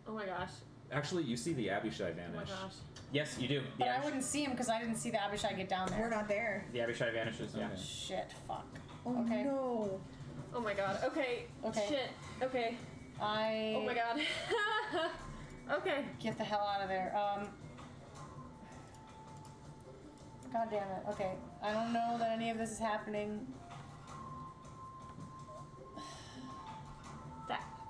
Oh my gosh. Actually, you see the Abishai Oh my vanish. gosh. Yes, you do. But I wouldn't see him because I didn't see the Abishai get down there. We're not there. The Abishai vanishes, yeah. Okay. Shit, fuck. Oh Okay. no. Oh my god. Okay. Okay. Shit. Okay. Oh my god. Okay. Get the hell out of there. God damn it. Okay. I don't know that any of this is happening.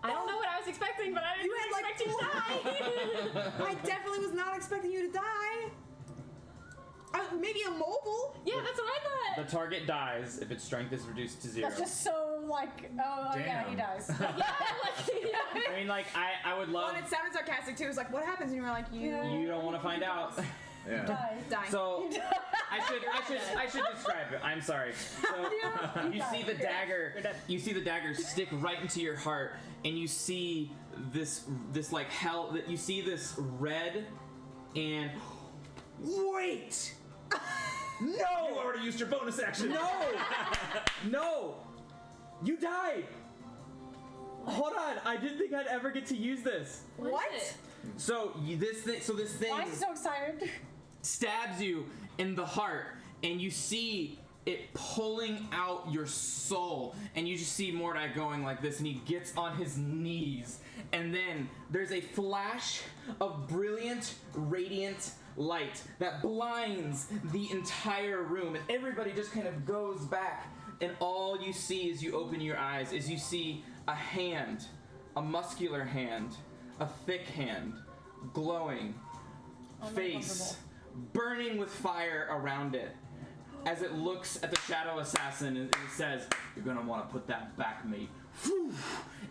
I don't know what I was expecting, but I didn't expect you to die. I definitely was not expecting you to die. Maybe a mobile? Yeah, that's what I thought. The target dies if its strength is reduced to 0. That's just so like, oh yeah, he dies. I mean, like, I would love. Well, and it sounded sarcastic too. It was like, what happens? And you were like, you don't want to find out. Yeah. Die. So I should describe it. I'm sorry. So you see the dagger. You see the dagger stick right into your heart, and you see this like hell. You see this red, and wait. No! You already used your bonus action. No! No! You died. Hold on. I didn't think I'd ever get to use this. What? So this thing. Why is he so excited? Stabs you in the heart, and you see it pulling out your soul, and you just see Mordai going like this, and he gets on his knees, and then there's a flash of brilliant, radiant light that blinds the entire room, and everybody just kind of goes back, and all you see as you open your eyes is you see a hand, a muscular hand, a thick hand, glowing, face burning with fire around it, as it looks at the shadow assassin and it says, "You're gonna want to put that back, mate,"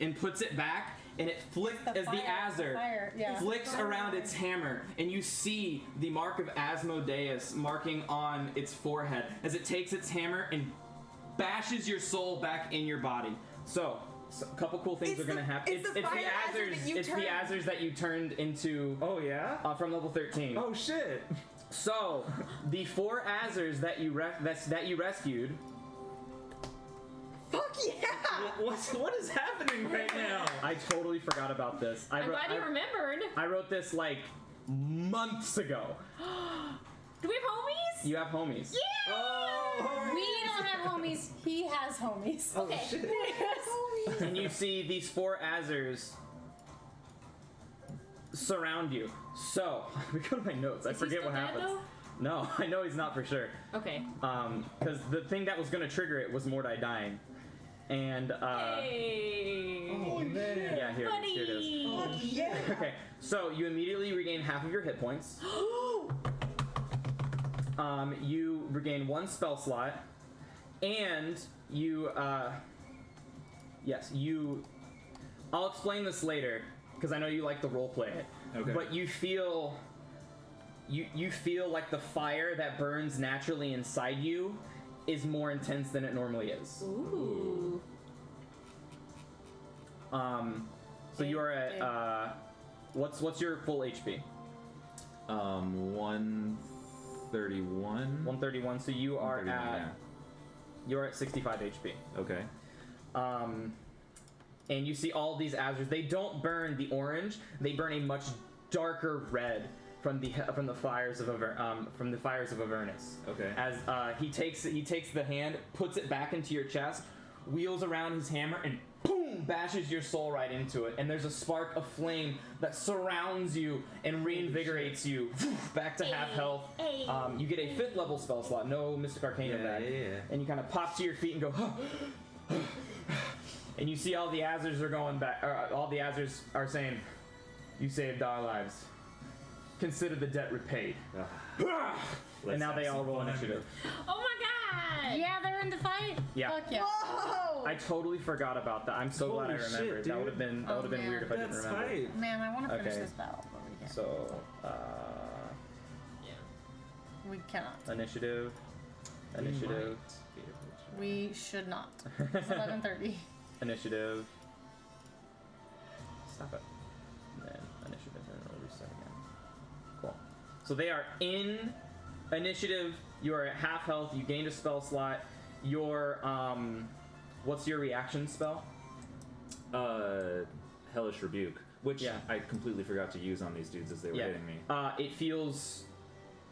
and puts it back, and it flicks as the Azure flicks around its hammer, and you see the mark of Asmodeus marking on its forehead as it takes its hammer and bashes your soul back in your body. So a couple cool things are gonna happen. It's the Azures that you turned into. Oh yeah. From level 13. Oh shit. So the 4 Azures that you rescued. Fuck yeah! What is happening right now? I totally forgot about this. I'm glad you remembered. I wrote this like months ago. Do we have homies? You have homies. Yeah! Oh, we don't have homies. He has homies. Oh shit. He has homies. And you see these 4 Azures surround you. So, let me go to my notes. I forget what happens. Though? No, I know he's not for sure. Okay. Because the thing that was going to trigger it was Mordai dying. And, Hey. Oh man. yeah, here it is. Oh, yeah. Okay, so you immediately regain half of your hit points. You regain 1 spell slot, and you, I'll explain this later, because I know you like to roleplay it. Okay. But you feel like the fire that burns naturally inside you is more intense than it normally is. Ooh. So you are at, what's your full HP? 131. 131, so you are yeah. You're at 65 HP. Okay. And you see all these Azures. They don't burn the orange. They burn a much darker red from the fires of Avernus. Okay. As he takes the hand, puts it back into your chest, wheels around his hammer, and boom, bashes your soul right into it. And there's a spark of flame that surrounds you and reinvigorates you back to half health. You get a 5th level spell slot, no Mystic Arcana back. Yeah. And you kind of pop to your feet and go, and you see all the Azures are going back. All the Azures are saying, "You saved our lives. Consider the debt repaid." And now they all roll initiative. Oh my god! Yeah, they're in the fight. Yeah. Fuck yeah. Whoa! I totally forgot about that. I'm so glad I Holy shit, remembered. That dude. would have been man. weird if I didn't That's remember. hype. Man, I want to finish Okay. this battle, but we can't. So, We cannot. initiative. We should not. It's 11:30. Initiative. Stop it. And then initiative, and it'll reset again. Cool. So they are in initiative. You are at half health. You gained a spell slot. Your what's your reaction spell? Hellish Rebuke, which Yeah. I completely forgot to use on these dudes as they were hitting me. It feels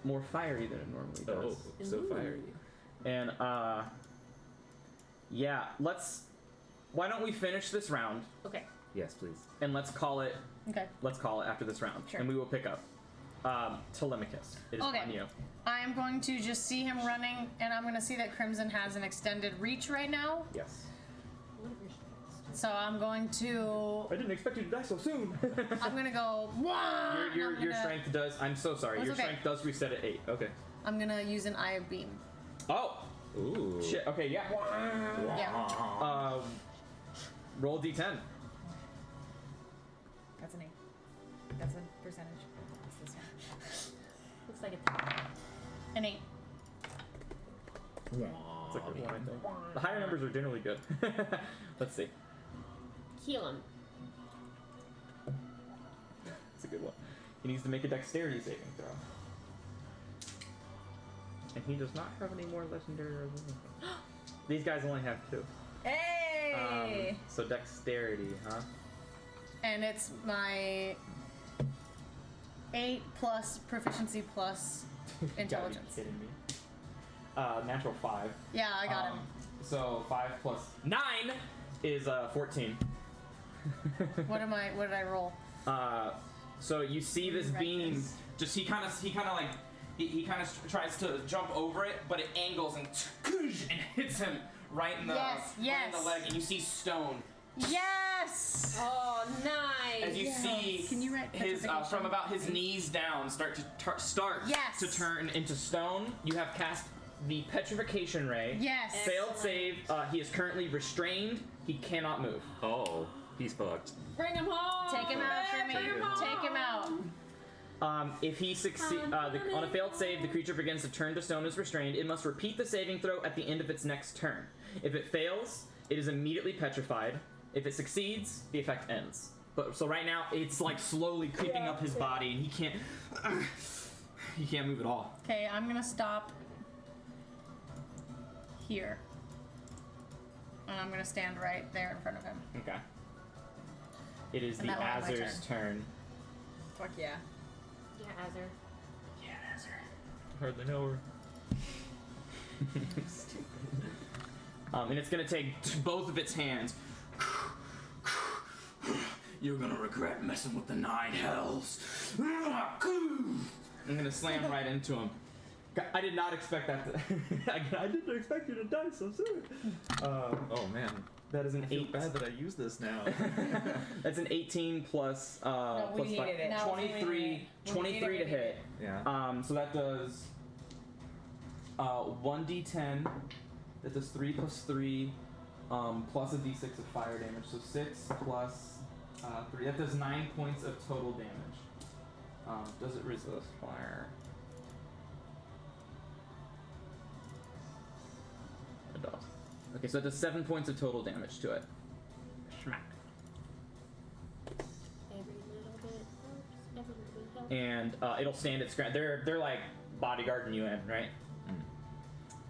more fiery than it normally does. Oh, so fiery. And let's why don't we finish this round Okay. Yes, please. and let's call it Okay. after this round, Sure. and we will pick up. Telemachus, it is Okay. on you. I am going to just see him running, and I'm going to see that Crimson has an extended reach right now. Yes. So I'm going to. I didn't expect you to die so soon. I'm going to go. Wah! Your strength does. I'm so sorry. It's Your okay. strength does reset at 8. Okay. I'm going to use an Eye of Beam. Oh. Ooh. Shit. Okay. Yeah. Yeah. Roll d10. That's an 8. That's a percentage. It's this one. Looks like a An 8. It's like a 1, I think. The higher numbers are generally good. Let's see. heal him. It's a good one. He needs to make a dexterity saving throw. And he does not have any more legendary resistance. These guys only have 2. Hey! So dexterity, huh? And it's my 8 plus proficiency plus intelligence. You gotta be kidding me. Natural 5. Yeah, I got him. So 5 plus 9 is 14. What did I roll? So you see this beam. Just he kind of tries to jump over it, but it angles and hits him right in the right in the leg, and you see stone. Yes! Oh, nice! As you see Can you write his petrification? from about his knees down start Yes! to turn into stone. You have cast the petrification ray. Yes! Failed save. He is currently restrained. He cannot move. Oh, he's fucked. Bring him home! Take him out, Jimmy. Take him out. If he succeeds on a failed save, the creature begins to turn to stone as restrained. It must repeat the saving throw at the end of its next turn. If it fails, it is immediately petrified. If it succeeds, the effect ends. But so right now, it's like slowly creeping up his body, and he can't move at all. Okay, I'm gonna stop here. And I'm gonna stand right there in front of him. Okay. It is And the that will end my Azur's turn. Fuck yeah. Yeah, Azur. Yeah, Azur. Hardly know her. And it's gonna take both of its hands. You're gonna regret messing with the 9 hells. I'm gonna slam right into him. I did not expect that to. I didn't expect you to die so soon. Oh man. That is an I feel 8. bad that I use this now. That's an 18 plus No, we plus needed 5. it. No, 23 23 to hit. Yeah. So that does 1d10. That does 3 plus 3 plus a d6 of fire damage. So 6 plus 3. That does 9 points of total damage. Does it resist fire? It does. Okay, so it does 7 points of total damage to it. Schmack. Every little bit helps. Every little bit helps. And it'll stand its ground. They're like bodyguarding you in, right?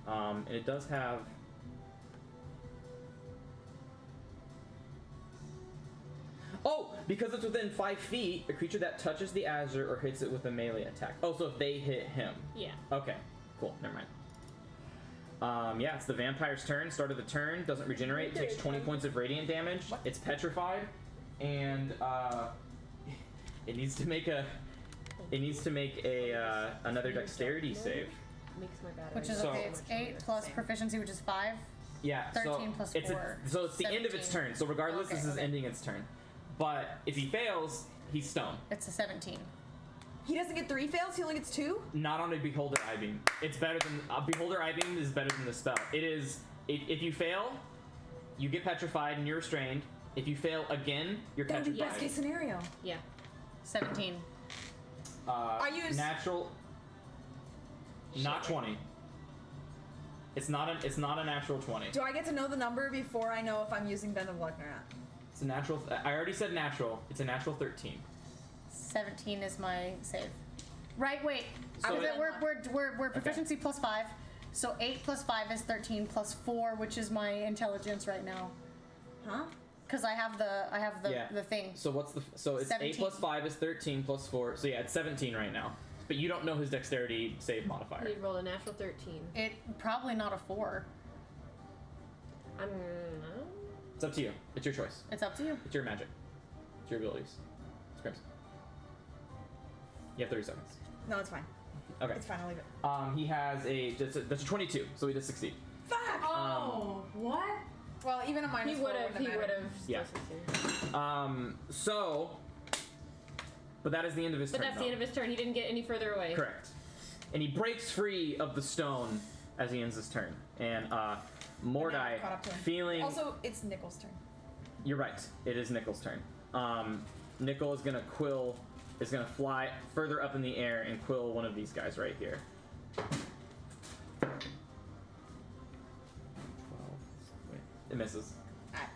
And it does have. Oh, because it's within 5 feet, a creature that touches the Azure or hits it with a melee attack. Oh, so if they hit him. Yeah. Okay, cool. Never mind. Yeah, it's the vampire's turn. Start of the turn, doesn't regenerate, takes 20 points of radiant damage. It's petrified, and it needs to make another dexterity save. Makes my battery. Which is So- okay, it's 8 plus proficiency, which is 5. Yeah, 13 plus it's 4, so it's the end of its 17. turn. So regardless, Okay, this is okay. ending its turn. But if he fails, he's stoned. It's a 17. He doesn't get 3 fails, he only gets 2? Not on a Beholder Eye Beam. It's better than Beholder Eye Beam is better than the spell. It is. If you fail, you get petrified and you're restrained. If you fail again, you're That would be petrified. best case scenario. Yeah. 17. I use- natural. Not 20. It's not a natural 20. Do I get to know the number before I know if I'm using Bend of Luck or not? It's a natural. I already said natural. It's a natural 13. 17 is my save. Right, wait. So Because we're proficiency plus 5. So 8 plus 5 is 13 plus 4, which is my intelligence right now. Huh? Because I have the thing. So what's the so it's 17. 8 plus 5 is 13 plus 4. So yeah, it's 17 right now. But you don't know his dexterity save modifier. He rolled a natural 13. It probably not a 4. I'm. It's up to you. It's your choice. It's up to you. It's your magic. It's your abilities. Scrims. You have 30 seconds. No, it's fine. Okay. It's fine. I'll leave it. He has that's a 22, so he does succeed. Fuck! Oh, what? Well, even a minus He four would have. wouldn't He would matter. have. Yeah. So, but that is the end of his But turn. that's the end of his turn. He didn't get any further away. Correct. And he breaks free of the stone as he ends his turn. And Mordai, Caught up to him. feeling. Also, it's Nickel's turn. You're right. It is Nickel's turn. Nickel is gonna fly further up in the air and quill one of these guys right here. 12. Wait, it misses. Alright.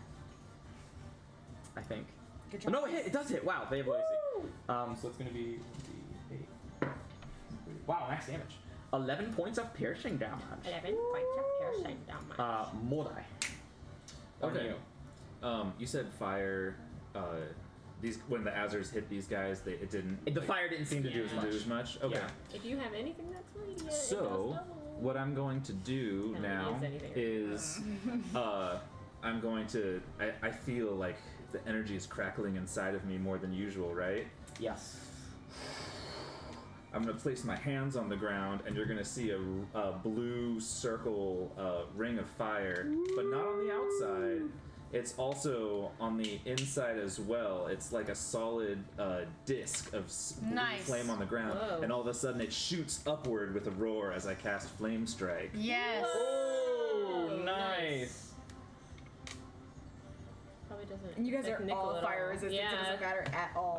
I think. Good Oh, job. no, it does hit. Wow, they have AC. So it's gonna be 8. Wow, max damage. 11 points of piercing damage. 11 points of piercing damage. Mordai. Okay. You said fire. These when the Azers hit these guys, it didn't. The fire didn't seem to do as much. Okay. Yeah. If you have anything that's radiant, it does So double. what I'm going to do That now means anything. is I'm going to. I feel like the energy is crackling inside of me more than usual, right? Yes. I'm gonna place my hands on the ground, and you're gonna see a blue circle ring of fire, but not on the outside. It's also on the inside as well. It's like a solid disc of blue Nice. flame on the ground, Whoa. and all of a sudden it shoots upward with a roar as I cast Flame Strike. Yes. Oh, nice. Probably doesn't. And you guys affect are Nickel all at fire all. resistant, so it Yeah. doesn't matter at all.